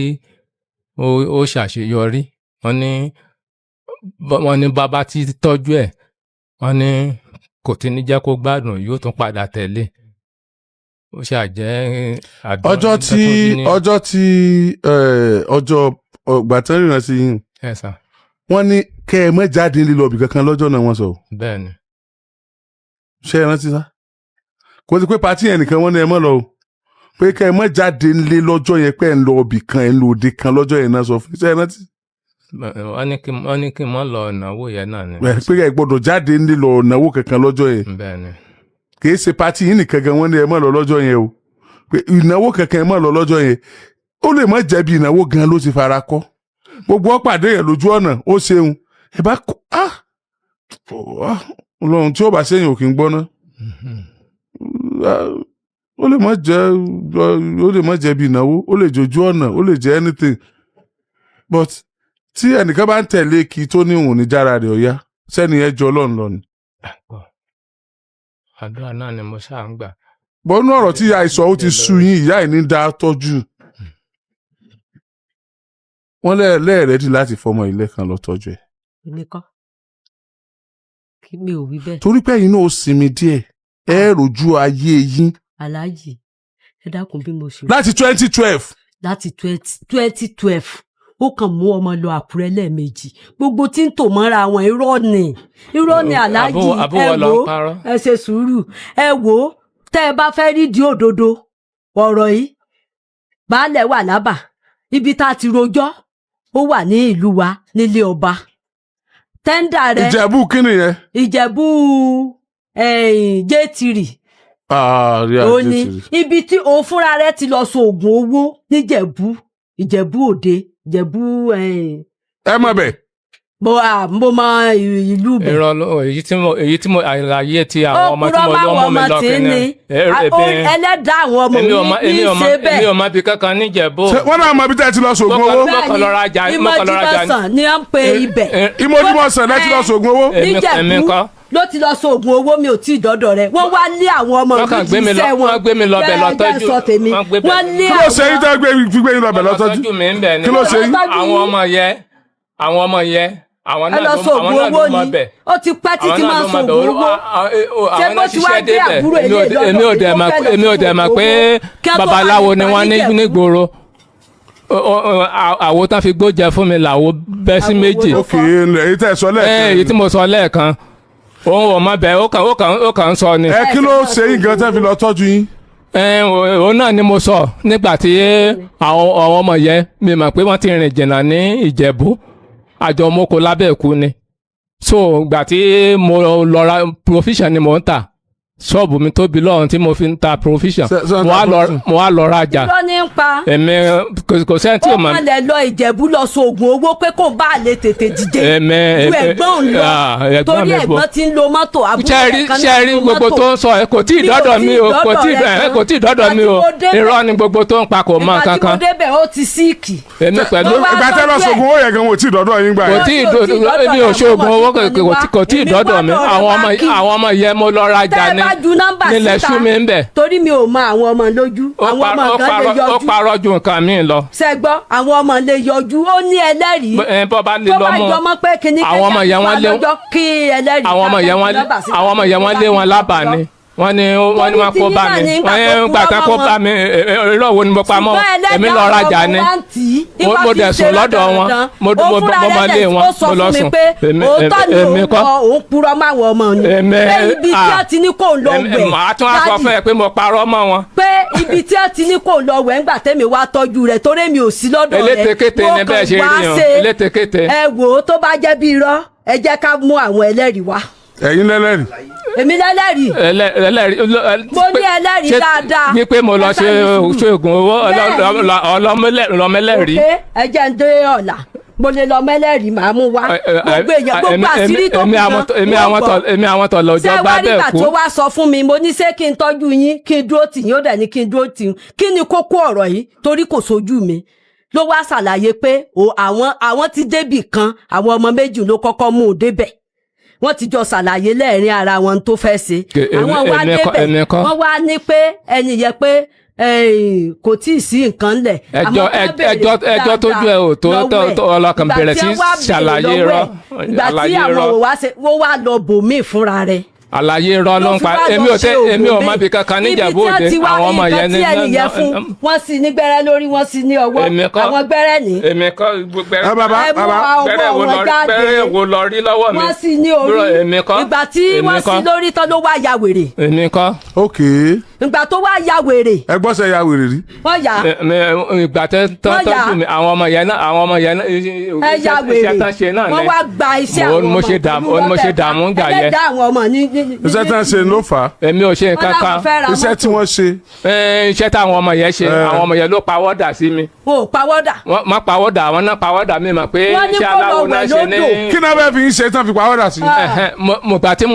Speaker 5: ó ṣàṣeyọrí wọ́n ní bàbá tí tọ́jú ẹ̀ wọ́n ní kò tí ní jẹ́ kó gbádùn yóò tún padà tẹ̀lé ó ṣàjẹ́ àdúrà.
Speaker 1: ọjọ́ gbàtàn rìnrìn sí yín wọ́n ní kẹ́ ẹ mọ́ jáde lílọ ibì kankan lọ́jọ́ náà wọ́n sọ.
Speaker 5: bẹ́ẹ̀ ni.
Speaker 1: ṣé ẹ rántí sá kò sí pé pàtí yẹn nìkan wọ́n ní ẹ mọ́ lọ o pé kẹ́ ẹ mọ́ jáde ńlé lọ́jọ́ yẹn pé ẹ ń lọ ibì kan ẹ ń lọ òde kan lọ́jọ́ yẹn náà sọ fún ṣé ẹ rántí.
Speaker 5: wọ́n ní kí n mọ́ lọ ìnáwó yẹn náà ni.
Speaker 1: pé ẹ gbọ́dọ̀ jáde ńlé lọ ìnáwó kankan lọ́jọ́ yẹn.
Speaker 5: bẹ́ẹ̀ ni.
Speaker 1: kì í ṣe pàtí yìí nìkan gan wọ́n ní ẹ mọ́ lọ lọ́jọ́ yẹn o pé ìnáwó kankan ẹ mọ́ lọ lọ́jọ́ yẹn ó lè má jẹ̀bi ìnáwó gan ló ti fara kọ́ gbogbo ọ̀pàdé yẹn lójú ọ̀nà ó ṣeun ẹ bá kó Ọlọ́run tí ó bá ṣẹ́yìn òkè ń gbọ́ná ó lè má jẹ́ bí ìnáwó ó lè jojú ọ̀nà ó lè jẹ́ anything but tí ẹnìkan bá ń tẹ̀lé kí tó ní òun ní jára rẹ̀ ọ̀yá sẹ́ni ẹ jọ Ọlọ́run lọ ni.
Speaker 5: àdúrà náà ni mo ṣáà ń gbà.
Speaker 1: bọ́nú ọ̀rọ̀ tí ìyá ìsọ̀ ó ti sú yín ìyá ẹ̀ ní dá tọ́jú wọ́n lẹ́ẹ̀rẹ́dì láti fọmọ ilé kan lọ tọ́jú ẹ̀.
Speaker 2: èmi kọ́ kí mi ò wí bẹ́ẹ̀.
Speaker 1: torí pé ẹ̀yin náà ó sinmi díẹ̀ ẹ rojú ayé yín.
Speaker 2: aláàjì ẹ dákun bí mo ṣe.
Speaker 1: láti 2012.
Speaker 2: láti 2012 ó kàn mú ọmọ lọ Àkúrẹ́ lẹ́ẹ̀mejì gbogbo tí ń tò mọ́ra àwọn irọ́ ni aláàjì ẹ wò ẹ ṣe sùúrù ẹ wò tẹ́ ẹ bá fẹ́ rí di òdodo ọ̀rọ̀ yìí baálẹ̀ wà lábà ibi tá a ti rojọ́ ó wà ní ìlú wa nílé ọba tẹ́ńdà rẹ̀
Speaker 1: ìjẹ̀bú kí nìyẹn.
Speaker 2: ìjẹ̀bú J3
Speaker 1: ó
Speaker 2: ní ibi tí òun fúnra rẹ̀ ti lọ so oògùn owó níjẹ̀bú Ìjẹ̀bú Òde Ìjẹ̀bú.
Speaker 1: ẹ mọ̀ bẹ́ẹ̀.
Speaker 2: mo mọ ìlú bẹ̀.
Speaker 5: èyí tí mo àlàyé ti àwọn ọmọ tí mo lọ mọ mi lọ kí ni.
Speaker 2: ẹlẹ́dàá àwọn ọmọ mi ní ṣe bẹ́ẹ̀.
Speaker 5: èmi ò mọ bí kankan níjẹ̀bú.
Speaker 1: wọ́n náà mọ bí tẹ́ ẹ ti lọ sògùn owó.
Speaker 2: bẹ́ẹ̀ni Ìmọ̀júmọ̀sán ni wọ́n ń pe ibẹ̀.
Speaker 1: Ìmọ̀júmọ̀sán lẹ́ ti lọ sògùn owó.
Speaker 2: níjẹ̀bú ló ti lọ so oògùn owó mi ò tí ì dọ́dọ̀ rẹ̀ wọ́n wá lé àwọn ọmọ mi jíṣẹ́ wọn
Speaker 5: wọ́n gbé mi lọ bẹ̀ lọ́tọ́jú
Speaker 2: wọ́n lé
Speaker 1: kí ló ṣe yín tó gbé yín lọ bẹ̀ lọ́tọ́jú kí ló ṣe yín.
Speaker 5: àwọn ọmọ yẹ àwọn náà ló mọ bẹ̀.
Speaker 2: ó ti pẹ́ títí máa so oògùn owó ṣé bó ti wá gbé àbúrò ilé ìdọ́dọ̀
Speaker 5: èmi ò dẹ̀ mọ̀ pé babaláwo ni wọ́n nígboro àwo tán fi gbóúnjẹ fún mi làwo bẹ́ sí méjì.
Speaker 1: èyí tẹ́ sọ lẹ́ẹ̀kan.
Speaker 5: èyí tí mo sọ lẹ́ẹ̀kan òun ò mọ bẹ́ẹ̀ ó kàn ń sọ ni.
Speaker 1: kí ló ṣe yín gan tẹ́ fi lọ tọ́jú yín.
Speaker 5: òun náà ni mo sọ nígbà tí àwọn ọmọ yẹn mi mọ̀ pé wọ́n ti rìn jìnnà ní Ìjẹ̀bú àjọ moko lábẹ́ ẹ̀kú ni so gbà tí mo lọ ra provision ni mo ń tà ṣọ́ọ̀bù mi tóbi lọ́run tí mo fi ń ta provision mo wá lọ rajà.
Speaker 2: irọ́ ní ń pa.
Speaker 5: èmi kò sẹ́ni tí o mọ̀.
Speaker 2: ó kàn lẹ̀ lọ Ìjẹ̀bú lọ so oògùn owó pé kò bá lè tètè dìde. ju ẹ̀gbọ́n òun lọ torí ẹ̀gbọ́n ti ń lo mọ́tò àbúrò rẹ̀ kan
Speaker 5: náà ń lo mọ́tò. gbogbo tó ń sọ ẹ kò tí ì dọ́dọ̀ mi o kò tí ì dọ́dọ̀ mi o irọ́ ni gbogbo tó ń pa kò mọ kankan.
Speaker 2: ìgbà tí mo débẹ̀ ó ti síìkì.
Speaker 5: èmi pẹ̀lú.
Speaker 1: ìgbà tẹ́ lọ sògùn owó yẹn gan wò tí ì dọ́dọ̀ yín gbà yẹn.
Speaker 5: kò tí ì dọ́dọ̀ mi ò ṣoògùn owó kò tí ì dọ́dọ̀ mi àwọn ọmọ yẹn mo lọ rajà ní nílẹ̀ sú mi ń bẹ̀.
Speaker 2: torí mi ò mọ àwọn ọmọ lójú. àwọn ọmọ gan lè yọjú.
Speaker 5: ó parọ́ ju nǹkan mi lọ.
Speaker 2: ṣẹgbọ́ àwọn ọmọ lè yọjú ó ní ẹlẹ́rìí.
Speaker 5: bọ́ bá lè lọ mọ́
Speaker 2: tó bá jọmọ́ pé kíní
Speaker 5: àwọn ọmọ yẹn wọ́n lé
Speaker 2: kí ẹlẹ́rìí.
Speaker 5: àwọn ọmọ yẹn wọ́n lé wọn lábàá ni wọ́n ní wọ́n kó bá mi wọ́n ní gbàtà kó bá mi irọ́ wo ni mo pa mọ́ èmi lọ rajà ni mo dẹ̀ sùn lọ́dọ̀ wọn mo mọ lé wọn mo lọ sùn èmi kọ́
Speaker 2: òun purọ́ máa wọ ọmọ ni pé ibi tí a ti ní kò ń lọ wẹ̀
Speaker 5: màá tún wá sọ fún ẹ pé mo parọ́ mọ́ wọn.
Speaker 2: pé ibi tí a ti ní kò ń lọ wẹ̀ ńgbà tẹ́mi wá tọ́jú rẹ̀ torí mi ò sí lọ́dọ̀ rẹ̀
Speaker 5: elétekéte ni bẹ́ẹ̀ ṣe rí yan elétekéte.
Speaker 2: ẹ wò ó tó bá jẹ́ bí irọ́ ẹ jẹ́ ká mú àwọn ẹlẹ́rìí wá.
Speaker 1: ẹ̀yin lẹ́lẹ́rìí.
Speaker 2: èmi lẹ́lẹ́rìí. mo ní ẹlẹ́rìí dáadáa.
Speaker 5: bí pé mo lọ ṣe oògùn owó ọlọ́mọlẹ́rìí.
Speaker 2: ẹ jẹ́ ń dé ọ̀la mo lè lọ mẹ́lẹ́rìí màá mú wá gbogbo èèyàn gbogbo àṣírí tó kù náà
Speaker 5: èmi àwọn tó lọ́jọ́ bá bẹ́ẹ̀ kú.
Speaker 2: ṣé wàá nígbà tó wá sọ fún mi mo ní ṣé kí n tọ́jú yín kí n dúró tì yín ó dẹ̀ ní kí n dúró tì yín kí ni kókó ọ̀rọ̀ yìí torí kò sójú mi ló wá ṣàlàyé pé àwọn ti débì kan àwọn ọmọ méjì ló kọ́kọ́ mú un débẹ̀ wọ́n ti jọ ṣàlàyé lẹ́ẹ̀rin ara wọn tó fẹ́ ṣe àwọn wá débẹ̀ wọ́n wá ní pé ẹni yẹ pé kò tí ì sí nǹkan lẹ̀.
Speaker 5: ẹjọ́ tójú ẹ ò tó ọlọ́kàn bẹ̀rẹ̀ sí ṣàlàyé rọ.
Speaker 2: ìgbà tí àwọn wọ́n wá lọ bòmíì fúnra rẹ̀.
Speaker 5: àlàyé rọ ló ń pa èmi ò mọ bí kankan níjàmbá òde àwọn ọmọ yẹn ní.
Speaker 2: ibi tí wọ́n ti wá nǹkan tí ẹni yẹn fún wọ́n sì ní gbẹ́rẹ́ lórí wọ́n sì ní ọwọ́ àwọn gbẹ́rẹ́ ní.
Speaker 5: èmi kọ́ gbẹ́rẹ́
Speaker 2: gbẹ́rẹ́
Speaker 5: wo lọ rí lọ́wọ́ mi.
Speaker 2: wọ́n sì ní orí ìgbà tí wọ́n sì lórí tán ló wá ya wèrè.
Speaker 5: èmi kọ́.
Speaker 1: ok.
Speaker 2: ìgbà tó wá ya wèrè.
Speaker 1: ẹ gbọ́ sẹ́ ya wèrè rí.
Speaker 2: wọ́n yà.
Speaker 5: ìgbà tọ́jú mi àwọn ọmọ yẹn náà
Speaker 2: ẹ ya wèrè wọ́n wá gba iṣẹ́ àwọn ọmọ
Speaker 5: mo ṣe dààmú gbà yẹn.
Speaker 2: ẹlẹ́dàá àwọn ọmọ ní.
Speaker 1: iṣẹ́ tí wọ́n ṣe ló fà á.
Speaker 5: èmi ò ṣe nǹkan kan.
Speaker 1: iṣẹ́ tí wọ́n ṣe.
Speaker 5: iṣẹ́ táwọn ọmọ yẹn ṣe àwọn ọmọ yẹn ló pawọ́dà sí mi.
Speaker 2: wọn ò pawọ́dà.
Speaker 5: wọ́n pawọ́dà àwọn náà pawọ́dà mi mọ̀ pé iṣẹ́ aláwo náà ṣe ní.
Speaker 1: kí náà bẹ́ẹ̀ fi ń ṣe tán fi pawọ́dà sí.
Speaker 5: mo gbà tí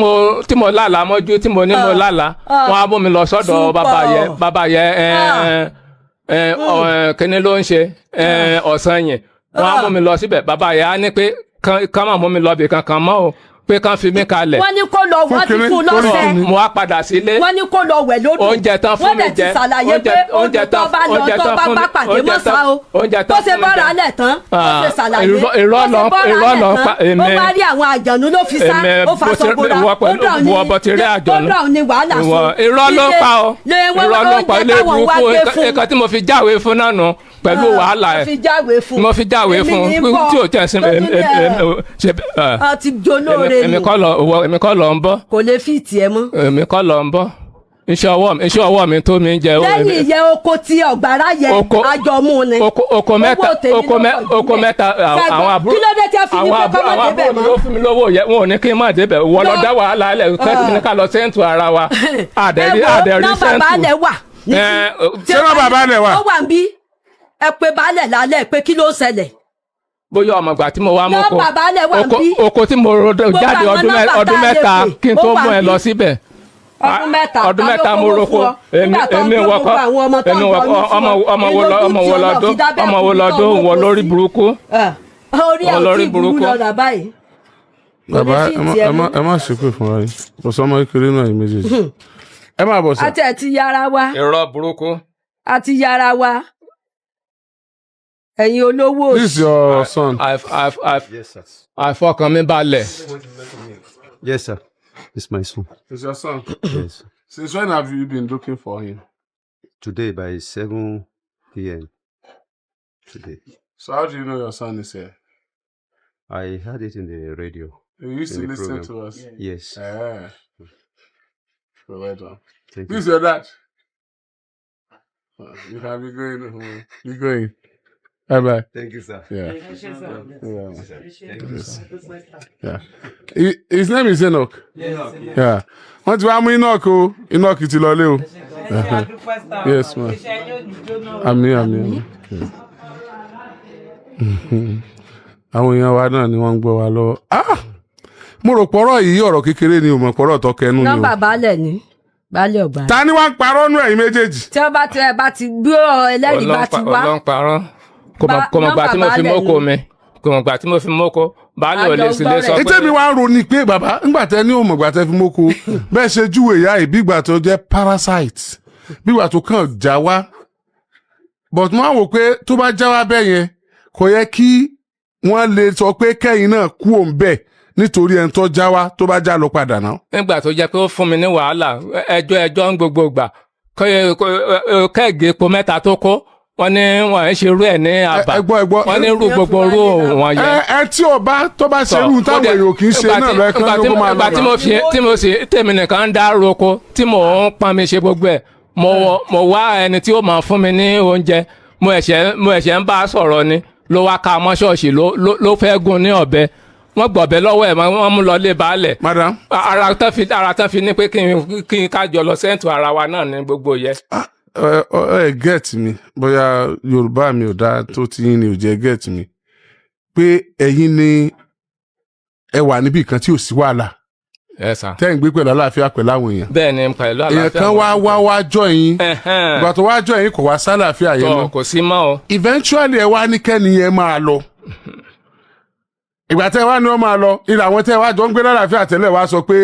Speaker 5: mo lálàá mọ́jú tí mo ní mo lálàá wọ́n á mú mi lọ sọ́dọ̀ bàbá yẹn kíní ló ń ṣe ọ̀sán yẹn wọ́n á mú mi lọ síbẹ̀ bàbá yẹn á ní pé kán má mú mi lọ bì kankan mọ́ o pé kán fi mí kalẹ̀.
Speaker 2: wọ́n ní kó lọ wọ́n ti fún lọ́sẹ̀.
Speaker 5: mo wá padà sílé.
Speaker 2: wọ́n ní kó lọ wẹ̀ lódò.
Speaker 5: oúnjẹ tán fún mi jẹ
Speaker 2: wọ́n dẹ̀ ti ṣàlàyé pé oúnjẹ tó bá lọ tó bá bá pàdé mọ́ sá o. tó ṣe bọ́ra alẹ̀ tán ó ṣe ṣàlàyé.
Speaker 5: irọ́ lọ pa èmi.
Speaker 2: ó bá rí àwọn àjànú ló fi sá ó fa sọ́kóra ó dọ̀ ní wàhálà fún.
Speaker 5: irọ́ ló pa ọ irọ́ ló pa ilé burúkú ẹ̀ka tí mo fi jáwé fún náà nù pẹ̀lú wàhálà ẹ̀ mo fi jáwé fún tí o tẹ̀ sí ṣe.
Speaker 2: ọtí jolóore ni
Speaker 5: èmi kọ́ lọ ń bọ́.
Speaker 2: kò lè fi tiẹ̀ mọ́.
Speaker 5: èmi kọ́ lọ ń bọ́. iṣẹ́ ọwọ́ mi tó mi ń jẹ.
Speaker 2: lẹ́yìn ìyẹn oko tí ọ̀gbàrá yẹ àjọmú ni.
Speaker 5: oko mẹ́ta àwọn àbúrò
Speaker 2: kí ló dé tí a fi ní kó kọ́ mọ́ débẹ̀ mọ́.
Speaker 5: ló fún mi lówó yẹ wọn ò ní kí n má débẹ̀ wọ́n lọ dá wàhálà alẹ̀ kẹ́sì ní ká lọ sẹ́ǹtù ara wa àdẹ̀rí sẹ́ǹtù.
Speaker 1: ṣé náà bàbá lẹ̀ wà.
Speaker 2: ó wà ń bí ẹ pé baálẹ̀ lálẹ́ pé kí ló ń ṣẹlẹ̀.
Speaker 5: bóyá ọmọ ìgbà tí mo wá mọ́kò
Speaker 2: baálẹ̀ wà ń bí.
Speaker 5: oko tí mo jáde ọdún mẹ́ta kí n tó mú ẹ lọ síbẹ̀. ọdún mẹ́ta mo roko èmi wọkọ ọmọ wo lọ́dún wọ lórí burúkú.
Speaker 2: orí burúkú lọ́dà báyìí.
Speaker 1: bàbá ẹ má ṣépè fúnra yín kò sọ ọmọ kékeré náà yìí méjèèjì ẹ má bọ̀ sí.
Speaker 2: àti ẹ̀ ti yára wa.
Speaker 5: irọ́ burúkú.
Speaker 2: àti yára wa. ẹ̀yin olówó.
Speaker 1: This is your son.
Speaker 5: Yes, sir. Àìfọkàn mi balẹ̀.
Speaker 7: Yes, sir. It's my son.
Speaker 1: It's your son.
Speaker 7: Yes.
Speaker 1: Since when have you been looking for him?
Speaker 7: Today by 7 p.m. Today.
Speaker 1: So how do you know your son is here?
Speaker 7: I heard it in the radio.
Speaker 1: You used to listen
Speaker 7: program.
Speaker 1: to us?
Speaker 7: Yes.
Speaker 1: So well done.
Speaker 7: Thank
Speaker 1: This is
Speaker 7: you.
Speaker 1: your dad. You can be going. Be going. Bye.
Speaker 7: Thank you, sir.
Speaker 1: Yeah. His name is Enoch. Yeah. Wọ́n ti wá mú Enoch o. Enoch ti lọlé o. Yes, ma. Àmín. Àwọn èèyàn wa náà ni wọ́n ń gbọ́ wa lọ́wọ́. Mo rò pọ̀rọ̀ yìí ọ̀rọ̀ kékeré ni o mọ̀ pọ̀rọ̀ tọkẹnu ni o.
Speaker 2: nọ́mbà baálẹ̀ ni baálẹ̀ ọ̀gbà.
Speaker 1: Ta ni wọ́n ń parọ́ nú ẹ̀yin méjèèjì?
Speaker 2: tí wọ́n bá ti gbé ẹlẹ́rìí bá ti wá.
Speaker 5: Ọlọ́run parọ́. Kò mọ̀ gbà tí mo fi mọ́kò mi. Kò mọ̀ gbà tí mo fi mọ́kò. Baálé ò lè sílé sọ pé.
Speaker 1: Ètè mi wá ń roni pé bàbá ńgbà tẹ ní òmùgbà tẹ fi mọ́kò bẹ́ẹ̀ ṣe júwèé ìyá yìí bígbà tó jẹ́ parasite bígbà tó kàn já wá. But mo á wò pé tó bá já wá bẹ́ẹ̀ yẹn kò yẹ kí wọ́n lè sọ pé kẹ́yìn náà kú òun bẹ́ẹ̀ nítorí ẹni tó já wá tó bá já lọ padà náà.
Speaker 5: nígbà tó jẹ́ pé ó fún mi ní wàhálà ẹjọ́ ń gbogbo gbà kẹ́ẹ̀gì epo 3 tó kó wọ́n ní wọ́n ń ṣerú ẹ̀ ní àbá wọ́n ní rú gbogbo rú wọn yẹn.
Speaker 1: ẹ tí ọba tó bá ṣerú táwọn èrò kì í ṣe náà lẹ́ẹ̀kan ló kó máa lọ.
Speaker 5: ìgbà tí mo sì tèmi nìkan ń dá roko tí mò ń pọn mi ṣe gbogbo ẹ̀ mo wá ẹni tí ó máa fún mi ní oúnjẹ mo ẹ̀ṣẹ̀ ń bá a sọ̀rọ̀ ni ló wá ká mọ́ ṣọ́ọ̀ṣì ló fẹ́ gún ní ọ̀bẹ wọ́n gbọ̀bẹ lọ́wọ́ ẹ̀ wọ́n mú lọ lé baálẹ̀.
Speaker 1: madam.
Speaker 5: ara tán fi ní pé kí n kájọ lọ sẹ́ǹtù ara wa náà ní gbogbo yẹ.
Speaker 1: ẹ get mi bóyá yorùbá mi ò dáa tó ti yín ni ò jẹ́ get mi pé ẹ̀yin ni ẹ wà níbi kan tí ò sí wàhálà.
Speaker 5: ẹ sà.
Speaker 1: tẹ́ ń gbé pẹ̀lú àlàáfíà pẹ̀lú àwọn èèyàn.
Speaker 5: bẹ́ẹ̀ ni pẹ̀lú àlàáfíà.
Speaker 1: èèyàn kan wá jọ yín ìgbà tó wá jọ yín kò wá sálàáfíà yẹn mọ́.
Speaker 5: kò sí mọ́ o.
Speaker 1: eventually ẹ wá ní kẹ́ni yẹn máa lọ. ìgbà tẹ́ wá ní wọ́n máa lọ ìlà àwọn tẹ́ wá jọ ń gbé lálàáfíà tẹ́lẹ̀ wá sọ pé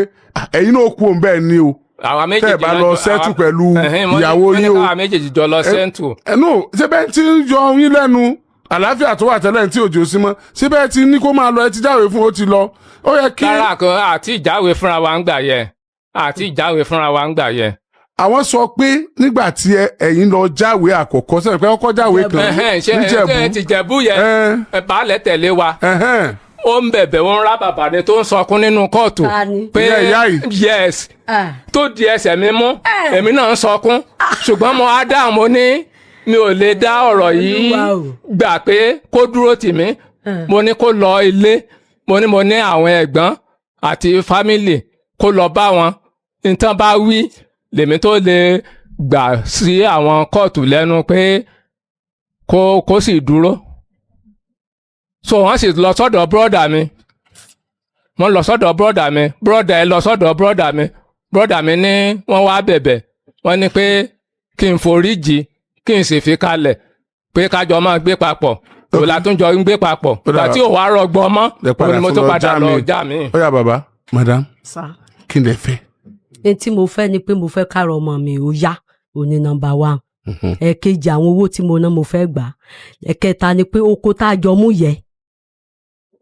Speaker 1: ẹ̀yin náà kú òun bẹ́ẹ̀ ni o.
Speaker 5: àwa méjèèjì
Speaker 1: tẹ́ bá lọ sẹ́tù pẹ̀lú ìyàwó yín o.
Speaker 5: àwa méjèèjì jọ lọ sẹ́tù.
Speaker 1: no síbẹ̀ tí ń yọ yín lẹ́nu àlàáfíà tó wà tẹ́lẹ̀ tí òjò sí mọ́ síbẹ̀ tí ní kó máa lọ ẹ ti jáwèé fún ó ti lọ ó yẹ kí.
Speaker 5: rárá kan àti ìjáwèé fúnra wa ń gbà yẹ àti ìjáwèé fúnra wa ń gbà yẹ.
Speaker 1: àwọn sọ pé nígbà tí ẹ̀yin lọ jáwèé àkọ́kọ́ sẹ́yìn pé ọkọ̀ jáwèé kan
Speaker 5: níjẹ̀bú ti jẹ̀bú yẹn baálẹ̀ tẹ̀lé wa ó ń bẹ̀bẹ̀ ó ń rá bàbá ni tó ń sọkún nínú kóòtù pé yes tó di ẹsẹ̀ mi mú èmi náà ń sọkún ṣùgbọ́n mo á dáhùn mo ní mi ò lè dá ọ̀rọ̀ yìí gbà pé kó dúró tì mí mo ní kó lọ ilé mo ní àwọn ẹ̀gbọ́n àti fámìlì kó lọ bá wọn nǹkan bá wí lèmi tó lè gbà sí àwọn kóòtù lẹ́nu pé kó sì dúró so wọ́n sì lọ sọ́dọ̀ bọ́dà mi wọ́n lọ sọ́dọ̀ bọ́dà mi bọ́dà ẹ lọ sọ́dọ̀ bọ́dà mi bọ́dà mi ní wọ́n wá bẹ̀bẹ̀ wọ́n ní pé kí n foríjì kí n sì fi kalẹ̀ pé kájọ máa gbé papọ̀ òun la tún jọ ń gbé papọ̀ ìgbà tí ò wá rọgbọ mọ́ òun ni mo tó padà lọ já mi.
Speaker 1: ó yá bàbá madam kí ni ẹ fẹ́.
Speaker 2: ní tí mo fẹ́ ni pé mo fẹ́ káàrọ̀ ọmọ mi ó yá òní nọ́mbà 1 ẹ̀kejì àwọn owó tí mo ná mo fẹ́ gbà ẹ̀kẹta ni pé oko tá a jọ mú yẹ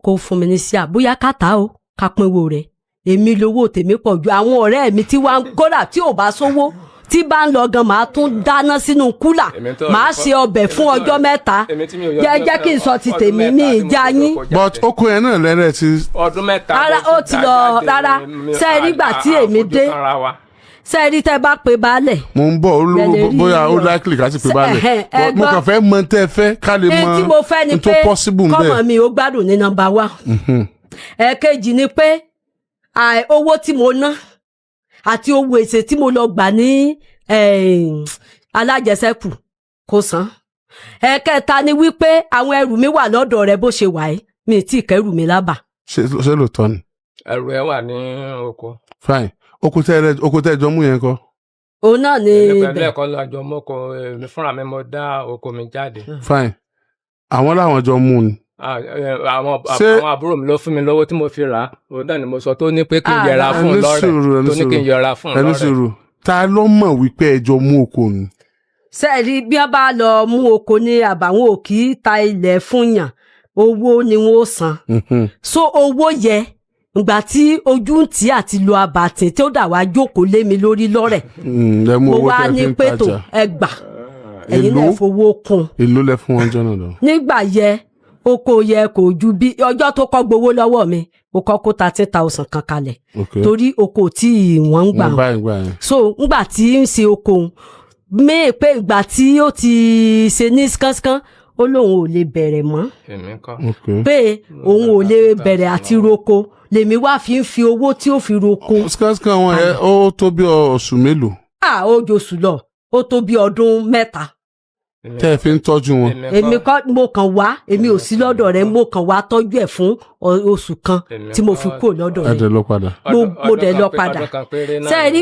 Speaker 2: kó fún mi ní sí àbúyá kàtà ó ká pínwó rẹ̀ èmi lówó tèmi pọ̀ ju àwọn ọ̀rẹ́ mi tí wọ́n kódà tí ò bá sówó tí bá ń lọ gan màá tún dáná sínú kúlà màá ṣe ọbẹ̀ fún ọjọ́ 3 jẹ́ kí n sọ ti tèmi ní ìjà yín.
Speaker 1: but oko yẹn náà lẹ́rẹ̀ ti.
Speaker 5: ọdún 3.
Speaker 2: rárá ó ti lọ rárá sẹ́ẹ̀rí gbà tí èmi dé sẹ́ẹ̀rí tẹ́ bá pe baálẹ̀.
Speaker 1: mo ń bọ̀ bóyá ó likely ká sì pe baálẹ̀ mo kàn fẹ́ mọ tẹ́ ẹ fẹ́ ká lè mọ
Speaker 2: tí mo fẹ́ ni pé kọ́mọ mi ó gbádùn ní nọ́mbà 1 ẹ̀kejì ni pé owó tí mo ná àti owó èsè tí mo lọ gbà ní alájẹsẹ́kù kò san ẹ̀kẹta ni wípé àwọn ẹrù mi wà lọ́dọ̀ rẹ bó ṣe wà ẹ́ mi tí kẹrù mi lábà.
Speaker 1: ṣé lóòótọ́ ni.
Speaker 5: ẹrù ẹ wà ní oko.
Speaker 1: fine oko tẹ́ jọ mú yẹn kọ́.
Speaker 2: òun náà ni
Speaker 5: ibẹ̀. pẹ̀lú ẹ̀kọ́ lọ́jọ́ mọ́kọ fúnra mi mo dá oko mi jáde.
Speaker 1: fine àwọn làwọn jọ mú ni.
Speaker 5: àwọn àbúrò mi ló fún mi lówó tí mo fi rà á òun náà ni mo sọ tó ní pé kí n yẹra fún un lọ́rẹ̀ tó ní kí n yẹra fún un lọ́rẹ̀.
Speaker 1: ẹni sùúrù ta ló mọ̀ wípé ẹjọ́ mú oko ni.
Speaker 2: sẹ́ẹ̀rí bí wọ́n bá lọ mú oko ní àbàwọn òkì ta ilẹ̀ fún yàn owó ni wọ́n san so owó yẹ ìgbà tí ojú ń tì àti lo àbàtì tí ó dà wá jókòó lé mi lórí lọ́rẹ̀ mo wá ní pètò ẹgbà ẹ̀yin náà fowó kún.
Speaker 1: èló lẹ fún wọn jọ́nà lọ.
Speaker 2: nígbà yẹ oko yẹ kò ju bí ọjọ́ tó kọ́ gbowó lọ́wọ́ mi mo kọ́ kó 13,000 kan kalẹ̀ torí oko tí wọ́n ń gbà so ngbà tí ń ṣe oko mí pé ìgbà tí ó ti ṣe ní skánskan ó lóun ò lè bẹ̀rẹ̀ mọ́ pé òun ò lè bẹ̀rẹ̀ àti roko lèmi wá fi ń fi owó tí ó fi roko.
Speaker 1: skánskan wọn ẹ ó tó bí oṣù mélòó.
Speaker 2: ó jòṣù lọ ó tó bí ọdún 3.
Speaker 1: tẹ́ ẹ fi ń tọ́jú wọn.
Speaker 2: èmi kọ́ mo kàn wá èmi ò sí lọ́dọ̀ rẹ mo kàn wá tọ́jú ẹ̀ fún oṣù kan tí mo fi kúrò lọ́dọ̀ rẹ.
Speaker 1: ẹ dẹ̀ lọ padà.
Speaker 2: mo dẹ̀ lọ padà. sẹ́ẹ̀rí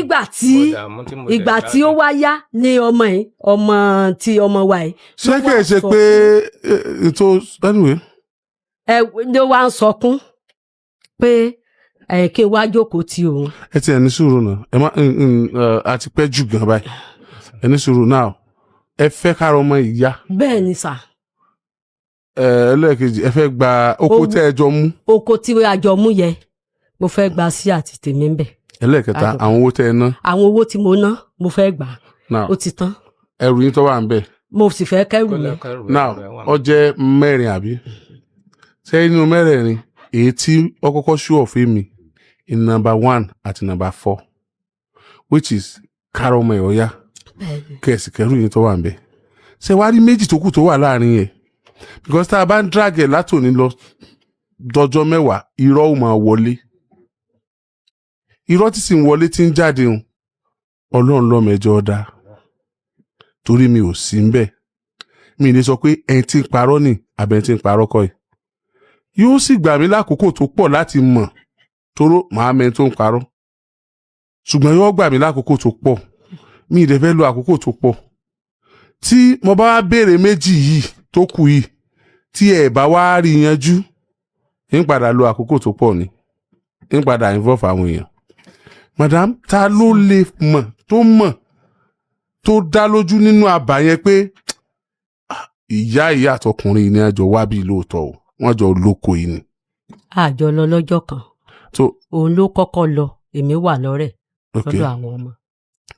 Speaker 2: ìgbà tí ó wá yá ní ọmọ yìí ọmọ wa yìí.
Speaker 1: ṣé kìí ṣe pé ètò anyway.
Speaker 2: ló wá ń sọkún pé kí n wá jókòó ti òun.
Speaker 1: ẹ ti ẹ ní sùúrù náà ẹ má àti pẹ́ jù gan báyìí ẹ ní sùúrù náà ẹ fẹ́ kára ọmọ ìyá.
Speaker 2: bẹ́ẹ̀ ni sà.
Speaker 1: ẹlẹ́ẹ̀kejì ẹ fẹ́ gba oko tẹ́ ẹ jọ mú.
Speaker 2: oko tí a jọ mú yẹ mo fẹ́ gba sí àti tèmi ń bẹ̀.
Speaker 1: ẹlẹ́ẹ̀kẹta
Speaker 2: Àdùn.
Speaker 1: àwọn owó tẹ́ ẹ ná
Speaker 2: àwọn owó tí mo ná mo fẹ́ gbà
Speaker 1: now
Speaker 2: ó ti tán
Speaker 1: ẹrù yín tó wà ń bẹ̀
Speaker 2: mo sì fẹ́ kẹ́rù mi.
Speaker 1: now ó jẹ́ mẹ́rin àbí sẹ́yìn nínú mẹ́rẹ̀ẹ̀rin èyí tí ó kọ́kọ́ ṣú ọ̀fẹ́ mi in number 1 àti number 4 which is kára ọmọ ẹ̀ ọ̀yá kẹ̀sì kẹrù yín tó wà ń bẹ̀ ṣe wá rí méjì tó kù tó wà láàrin yẹn because tá a bá ń drag ẹ̀ látòní lọ dọjọ́ mẹ́wàá irọ́ ò máa wọlé irọ́ tí sì ń wọlé tí ń jáde hàn ọlọ́run lọ́mẹjọ ọ̀dà torí mi ò sí ń bẹ̀ mi ní sọ pé ẹni tí ń parọ́ nì àbẹ̀ tí ń parọ́ kọ́ ẹ̀ yóò sì gbà mí lákòókò tó pọ̀ láti mọ̀ tóró màá mẹ́ni tó ń parọ́ ṣùgbọ́n yóò gbà mí lákòókò tó pọ̀ mi ì dẹ̀ fẹ́ lo àkókò tó pọ̀ tí mo bá wá béèrè méjì yìí tó kù yìí tí ẹ̀ bá wá rí yanjú ń padà lo àkókò tó pọ̀ ni ń padà involve àwọn èèyàn madam ta ló lè mọ̀ tó dá lójú nínú àbá yẹn pé ìyá àtọkùnrin ni àjọ wá bí lóòótọ́ o wọ́n jọ lóko yìí ni.
Speaker 2: àjọ lọ lọ́jọ́ kan òun ló kọ́kọ́ lọ èmi wà lọ́rẹ̀ lọ́dọ̀ àwọn ọmọ.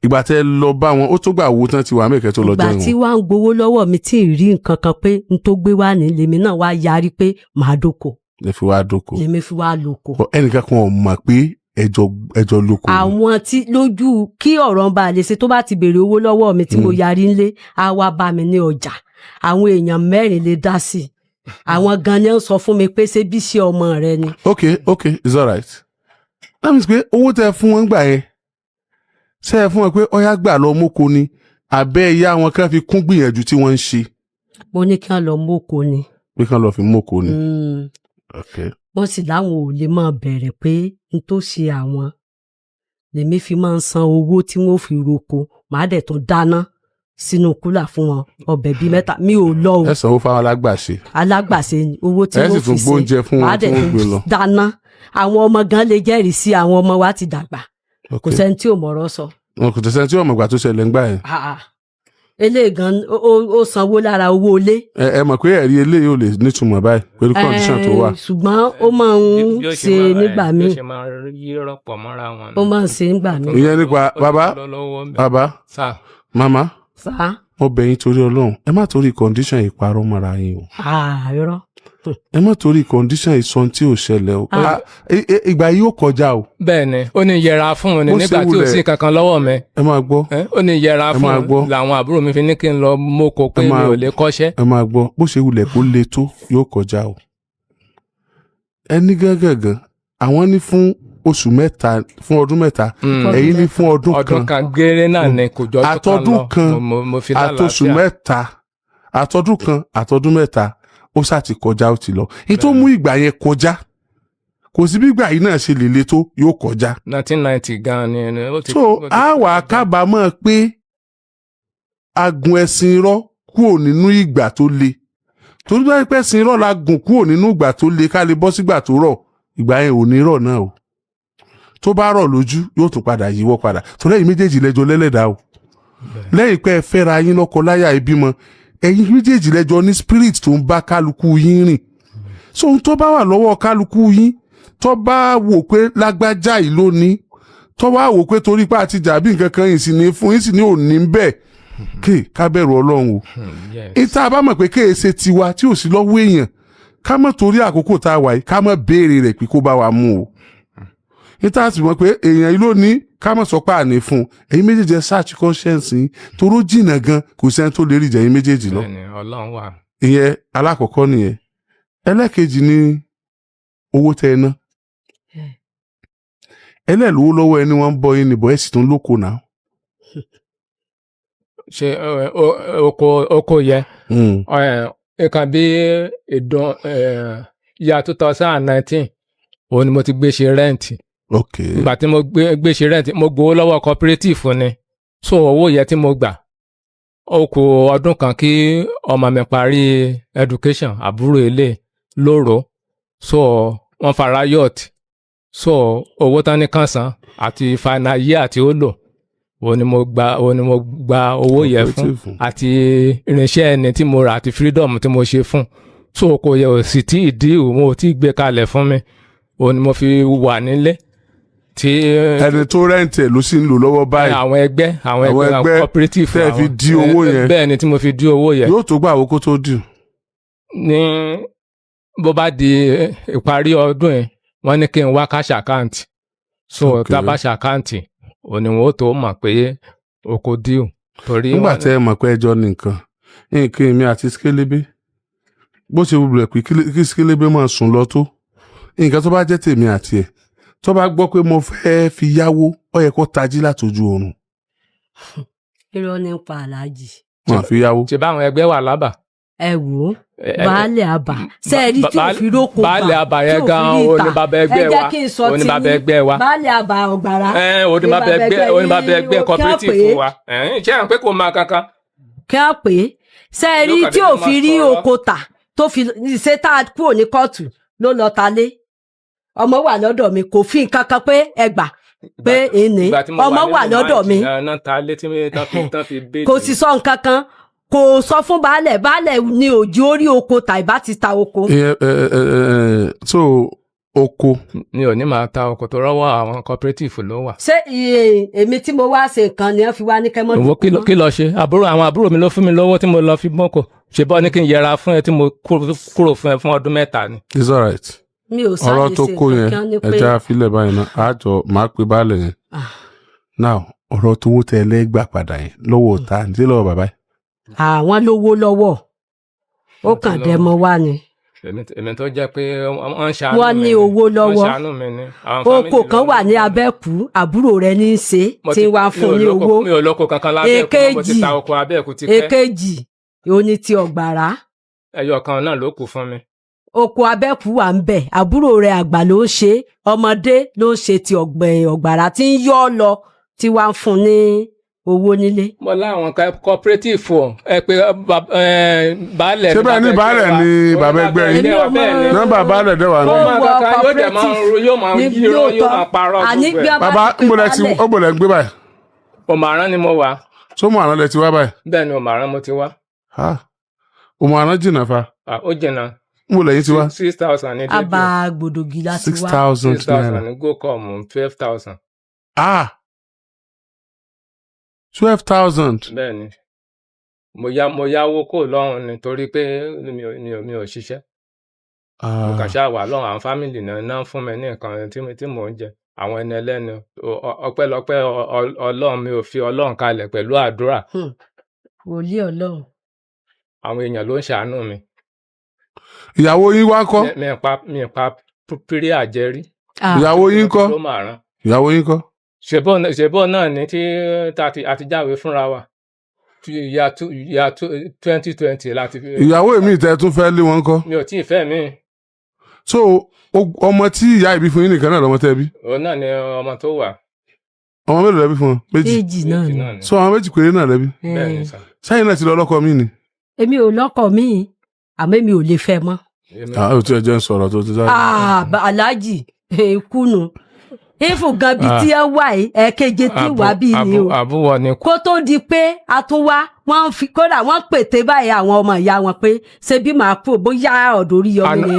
Speaker 1: ìgbà tẹ́ lọ bá wọn ó tó gbà owó tán ti wà mẹ́kẹ́ tó lọ jẹun.
Speaker 2: ìgbà tí wàá ń gbowó lọ́wọ́ mi tí ì rí nǹkan kan pé n tó gbé wá ní lèmi náà wá yarí pé màá dóko.
Speaker 1: lè fi wá dóko.
Speaker 2: lèmi fi wá lóko.
Speaker 1: ẹnìkan kan ò mọ̀ pé ẹjọ́ lóko.
Speaker 2: àwọn tí lójú kí ọ̀rọ̀ ń bá a lè ṣe tó bá ti béèrè owó lọ́wọ́ mi tí mo yarí ńlé á wá bá mi ní ọjà àwọn èèyàn 4 lè dá sí i àwọn gan ni ó sọ fún mi pé ṣé bí ṣe ọmọ rẹ ni.
Speaker 1: ok it's alright that means pé owó tẹ́ fún wọn gbà yẹn ṣe é fún wọn pé ọyá gbà lọ mọ́kò ni àbẹ́ ìyá wọn kan fi kún gbìyànjú tí wọ́n ń ṣe.
Speaker 2: mo ní kí wọ́n lọ mọ́kò ni.
Speaker 1: pé kí wọ́n lọ fi mọ́kò ni.
Speaker 2: wọ́n sì láwọn ò lè máa bẹ̀rẹ̀ pé n tó ṣe àwọn lèmi fi máa ń san owó tí wọ́n fi roko màá dẹ̀ tún dáná sínú kúlà fún wọn ọbẹ̀ bíi 3 mi ò lọ o.
Speaker 1: ẹ sanwó fáwọn alágbàṣe.
Speaker 2: alágbàṣe ni owó tí wọ́n fi ṣe
Speaker 1: ẹ sì tún gbóúnjẹ fún wọn tí wọ́n gbé lọ.
Speaker 2: dáná àwọn ọmọ gan lè jẹ́rìí sí àwọn ọmọ wa ti dàgbà kò sẹ́ni tí ò mọ̀rọ̀ sọ.
Speaker 1: kò sẹ́ni tí ò mọ̀gbà tó ṣẹlẹ̀ ń gbà yẹn.
Speaker 2: eléyìí gan ó sanwó lára owó ilé.
Speaker 1: ẹ mọ̀ pé ẹ̀rí eléyìí ò lè nítumọ̀ báyìí pẹ̀lú condition tó wà.
Speaker 2: ṣùgbọ́n ó máa ń ṣe nígbà míì. ó máa ń ṣe nígbà míì.
Speaker 1: ìyẹn nípa bàbá màmá mo bẹ̀ yín torí Ọlọ́run ẹ má torí condition ìparọ́ mọ́ra yín o.
Speaker 2: irọ́.
Speaker 1: ẹ má torí condition ìsọ̀n tí ò ṣẹlẹ̀ o. ìgbà yìí ó kọjá o.
Speaker 5: bẹ́ẹ̀ni ó ní yẹra fún un nígbà tí ò sí kankan lọ́wọ́ mi.
Speaker 1: ẹ máa gbọ́.
Speaker 5: ó ní yẹra fún un làwọn àbúrò mi fi ní kí n lọ mọ́kò pé mi ò lè kọ́ṣẹ́.
Speaker 1: ẹ máa gbọ́ bó ṣe wulẹ̀ kó le tó yóò kọjá o. ẹni gángan àwọn ní fún oṣù mẹ́ta fún ọdún mẹ́ta ẹ̀yin ní fún ọdún kan.
Speaker 5: ọdún kan géré náà ni kò jọ
Speaker 1: àtọdún kan àtọṣù mẹ́ta àtọdún kan àtọdún mẹ́ta ó sá ti kọjá ó ti lọ èyí tó mú ìgbà yẹn kọjá kò sí bí ìgbà yìí náà ṣe lè le tó yóò kọjá.
Speaker 5: 1990 gan ni.
Speaker 1: so a wà kábàámọ̀ pé agun ẹ̀sìn irọ́ kúrò nínú ìgbà tó le torí bá pẹ́ ẹ̀sìn irọ́ la gùn kúrò nínú ìgbà tó le ká lè bọ́ sígbà tó rọ̀ ìgbà yẹn ò ní rọ̀ náà o tó bá rọ̀ lójú yóò tún padà yíwọ́ padà tó lẹ́yìn méjèèjì lẹ́jọ́ lẹ́lẹ́dàá o lẹ́yìn pé ẹ fẹ́ra yín lọ́kọ láyà ìbímọ ẹ̀yin méjèèjì lẹ́jọ́ ní spirit tó ń bá kálukú yín rìn so ohun tó bá wà lọ́wọ́ kálukú yín tó bá wò pé lágbájá yìí ló ní tó bá wò pé torí pé àti jàbí nǹkan kan yìí sì ní fún yín sì ní òní bẹ́ẹ̀ ká bẹ̀rù Ọlọ́run o ìta bá mọ̀ pé kéèsè tiwa tí ò sí lọ́wọ́ èèyàn ká mọ̀ torí àkókò tá a wà yìí ká mọ̀ béèrè rẹ̀ pé kó bá wa mú o níta sì mọ̀ pé èèyàn yìí ló ní ká mọ̀ sọ pé àní fún un ẹ̀yin méjèèjì search conscience yín toró jìnnà gan kò sẹ́ni tó lè rí ìjà ẹ̀yin méjèèjì lọ. ìyẹn alákọ̀ọ́kọ́ nìyẹn ẹlẹ́kejì ni owó tẹ́ ẹ ná ẹlẹ́lówó lọ́wọ́ ẹni wọ́n ń bọ́ yín nìbọn ẹ̀ sì tún lóko náà.
Speaker 5: ṣe oko yẹ nǹkan bí ìdán ya 2019 òun ni mo ti gbé ṣe rẹ́ǹtì. ìgbà tí mo gbé ṣe rẹ́ǹtì mo gbowó lọ́wọ́ cooperative ni so owó yẹ tí mo gbà ó kù ọdún kan kí ọmọ mi parí education àbúrò ilé lóró so wọ́n fara yacht so owó tán ní kàn san àti final year àti ó lò òun ni mo gba owó yẹ fún àti irinṣẹ́ ẹni tí mo rà àti freedom tí mo ṣe fún so kò yẹ ò sì tí ì dí òun ò tí ì gbé kalẹ̀ fún mi òun ni mo fi wà nílé tí
Speaker 1: ẹni tó rẹ́ǹtì ẹ̀ ló sì ń lò lọ́wọ́ báyìí.
Speaker 5: àwọn ẹgbẹ́
Speaker 1: ẹgbẹ́
Speaker 5: cooperative
Speaker 1: tẹ́ ẹ fi dí owó yẹn.
Speaker 5: bẹ́ẹ̀ ni tí mo fi dí owó yẹn.
Speaker 1: yóò tó gbà owó kó tó dì.
Speaker 5: ní bó bá di ìparí ọdún yẹn wọ́n ní kí n wá cash account so
Speaker 1: Okay.
Speaker 5: tá a bá ṣe àkáǹtì òní wọn ó tó mọ̀ pé oko díù torí
Speaker 1: nígbà tẹ́ ẹ mọ̀ pé ẹjọ́ ní nǹkan mi àti Skélébé bó ṣe wulẹ̀ pé kí Skélébé máa sùn lọ tó nǹkan tó bá jẹ́ tèmi àti ẹ̀ tó bá gbọ́ pé mo fẹ́ fi yáwó ó yẹ kó tají látọjú oorun.
Speaker 2: irọ́ nípa aláàjì.
Speaker 1: wọn àfi yáwó.
Speaker 5: ṣe báwọn ẹgbẹ́ wà lábà.
Speaker 2: ẹ wò ó baálẹ̀ àbà sẹ́ẹ̀rí tí ò fi rókò bá
Speaker 5: baálẹ̀ àbà yẹn gan oníbàbà ẹgbẹ́ wa oníbàbà ẹgbẹ́ wa
Speaker 2: baálẹ̀ àbà ọ̀gbàrá
Speaker 5: oníbàbà ẹgbẹ́ cooperative wa ṣé à ń pé kò máa kankan.
Speaker 2: kí á pè é sẹ́ẹ̀rí tí ò fi rí oko tà tó fi ṣe tá a kúrò ní kóòtù ló lọ ta lé ọmọ wà lọ́dọ̀ mi kò fi nǹkan kan pé ẹgbà pé èèní ọmọ wà lọ́dọ̀ mi kò sì sọ nǹkan kan kò sọ fún baálẹ̀ ní òjì orí oko tà ìbá ti ta oko.
Speaker 1: so oko.
Speaker 5: mi ò ní máa ta oko tó rọ́wọ́ àwọn cooperative ló wà.
Speaker 2: ṣé èmi tí mo wá ṣe nǹkan ni wọ́n fi wá ní kẹ́mọ́.
Speaker 5: owó kí lọ ṣe àwọn àbúrò mi ló fún mi lówó tí mo lọ fi mọ́kò ṣe bọ́ ní kí n yẹra fún ẹ tí mo kúrò fún ẹ fún ọdún mẹ́ta ni.
Speaker 1: it's alright.
Speaker 2: mi ò sáré
Speaker 1: ọ̀rọ̀ tó
Speaker 2: ṣe
Speaker 1: kó yẹn
Speaker 2: nǹkan ní pé
Speaker 1: ẹja àfilẹ̀ báyìí náà àjọ máa pe baálẹ̀ yẹn. now ọ̀rọ̀ tó wó tẹ ẹlẹ́gbà padà yẹn lọ́wọ́ ta ní lọ́wọ́ bàbá yìí.
Speaker 2: àwọn lówó lọ́wọ́ ó kàn dẹmọ wá ni.
Speaker 5: èmi tó jẹ́ pé wọ́n ń ṣàánú mi.
Speaker 2: wọ́n ní owó lọ́wọ́ oko kan wà ní Abẹ́òkú àbúrò rẹ̀ ní í ṣe tí wàá fún ní owó.
Speaker 5: mi ò lóko kankan lábẹ́òkú mo ti ta oko Abẹ́òkú ti pẹ́.
Speaker 2: èkejì òní ti Ọ̀gbàrá.
Speaker 5: ẹyọ kan náà ló kù fún mi.
Speaker 2: oko Abẹ́òkú wà ń bẹ̀ àbúrò rẹ̀ àgbà ló ń ṣe ọmọdé ló ń ṣe ti Ọ̀gbàrá tí ń yọ́ lọ tí wàá fún ní owó nílé.
Speaker 5: mo láwọn cooperative ẹ pé baálẹ̀
Speaker 1: ṣé bẹ́ẹ̀ ni baálẹ̀ ni bàbá ẹgbẹ́ yín nọ́mbà baálẹ̀ dẹ̀ wà ní.
Speaker 5: yóò máa yíró yóò máa parọ́ gbogbo ẹ̀.
Speaker 1: bàbá ń gbọ́dọ̀ gbé báyìí.
Speaker 5: Òmàrán ni mo wà.
Speaker 1: ṣó Òmàrán lẹ ti wá báyìí.
Speaker 5: bẹ́ẹ̀ ni Òmàrán mo ti wá.
Speaker 1: Òmàrán jìnnà fa.
Speaker 5: ó jìnnà.
Speaker 1: ń bò lẹ́yìn ti wá.
Speaker 5: 6,000 ní débò.
Speaker 2: àbá gbòdògì láti wá.
Speaker 1: 6,000
Speaker 5: ní gocom 12,000.
Speaker 1: 12,000.
Speaker 5: bẹ́ẹ̀ni mo yáwó kó lọ́rùn nítorí pé mi ò ṣiṣẹ́. mo kàn ṣáà wà lọ́rùn àwọn fámìlì náà fún mi ní nǹkan tí mò ń jẹ àwọn ẹni ẹlẹ́ni ọpẹ́lọpẹ́ Ọlọ́run mi ò fi Ọlọ́run kalẹ̀ pẹ̀lú àdúrà.
Speaker 2: wòlíì Ọlọ́run.
Speaker 5: àwọn èèyàn ló ń ṣàánú mi.
Speaker 1: ìyàwó yín wá kọ́.
Speaker 5: mi pa pírí àjẹrí.
Speaker 1: ìyàwó yín kọ́. ìyàwó yín kọ́.
Speaker 5: ṣèbọ̀ náà ní tí a ti jáwé fúnra wa ìyá 2020 láti.
Speaker 1: ìyàwó èmi ìtẹ́ tún fẹ́ lé wọn kọ́.
Speaker 5: mi ò tí ì fẹ́ mi.
Speaker 1: so ọmọ tí ìyá ìbí fún yín nìkan náà lọmọ tẹ́ bí.
Speaker 5: òun náà ni ọmọ tó wà.
Speaker 1: ọmọ mélòó lẹbí fún wọn.
Speaker 2: méjì náà ni.
Speaker 1: so àwọn méjì péré náà lẹbí.
Speaker 5: bẹ́ẹ̀ni sà.
Speaker 1: sẹ́yìn náà ti lọ lọ́kọ mi ni.
Speaker 2: èmi ò lọ́kọ mi àmọ́ èmi ò lè fẹ́ mọ́.
Speaker 1: ó ti ẹ jẹ́ ń sọ̀rọ̀ tó ti sáré.
Speaker 2: aláàjì kùnú ìfún gan bíi tí ẹ wà yìí ẹ̀ẹ̀keje tí wà bíi ni o
Speaker 5: àbúwọ ni.
Speaker 2: kó tó di pé a tún wá wọ́n fi kódà wọ́n pète báyìí àwọn ọmọ ìyá wọn pé ṣé bí màá kú bóyá ọ̀dọ̀ orí yọmi ni.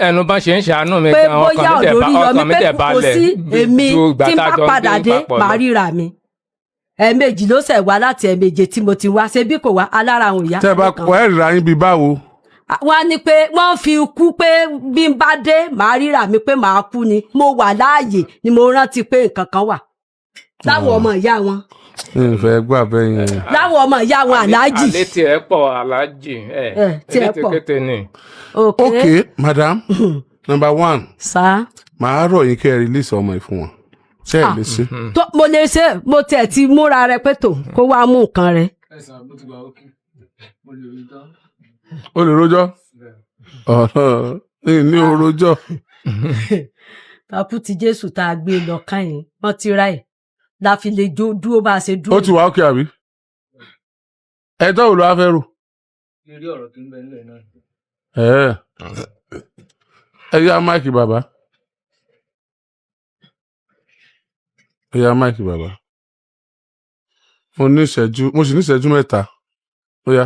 Speaker 5: ẹnu bá ṣe ń ṣàánú mi
Speaker 2: pé
Speaker 5: gan
Speaker 2: bóyá ọ̀dọ̀ orí yọmi pé kò sí èmi tí n bá padà dé màá ríra mi. ẹ̀ẹ̀mejì ló ṣẹ̀ wá láti ẹ̀ẹ̀mejì tí mo ti wá ṣé bí kò wá alára àwọn ìyá.
Speaker 1: tẹ́ bá kọ ẹ ríra yín bíi báwo.
Speaker 2: wọ́n ní pé wọ́n fi kú pé bí n bá dé màá ríra mi pé màá kú ni mo wà láàyè ni mo rántí pé nǹkan kan wà láwọn ọmọ ìyá wọn.
Speaker 1: ìfẹ́ gbà bẹ́ẹ̀ yẹn.
Speaker 2: láwọn ọmọ ìyá wọn aláàjì.
Speaker 5: àlẹ́ tí ẹ pọ̀ aláàjì
Speaker 2: tí ẹ pọ̀
Speaker 1: kété ni. ok madam number 1.
Speaker 2: sá.
Speaker 1: màá rọ̀ yín kẹ́ ẹ release ọmọ yìí fún wọn ṣé ẹ lè ṣe.
Speaker 2: mo lè ṣe mo tiẹ̀ ti múra rẹ pé tó kó wá mú nǹkan rẹ.
Speaker 1: o lè rojọ́ ní orojọ́.
Speaker 2: papu ti Jésù tá a gbé lọ káyìn wọ́n ti ra ẹ̀ la fi lè dúró bá a ṣe dúró.
Speaker 1: ó ti wà ókè àbí ẹjọ́ wo ló wá fẹ́ rò.
Speaker 5: lórí ọ̀rọ̀ tó ń bẹ nílẹ̀ náà.
Speaker 1: ẹ yá máìkì bàbá. ẹ yá máìkì bàbá. mo sì ní ìṣẹ́jú mẹ́ta. ó yá.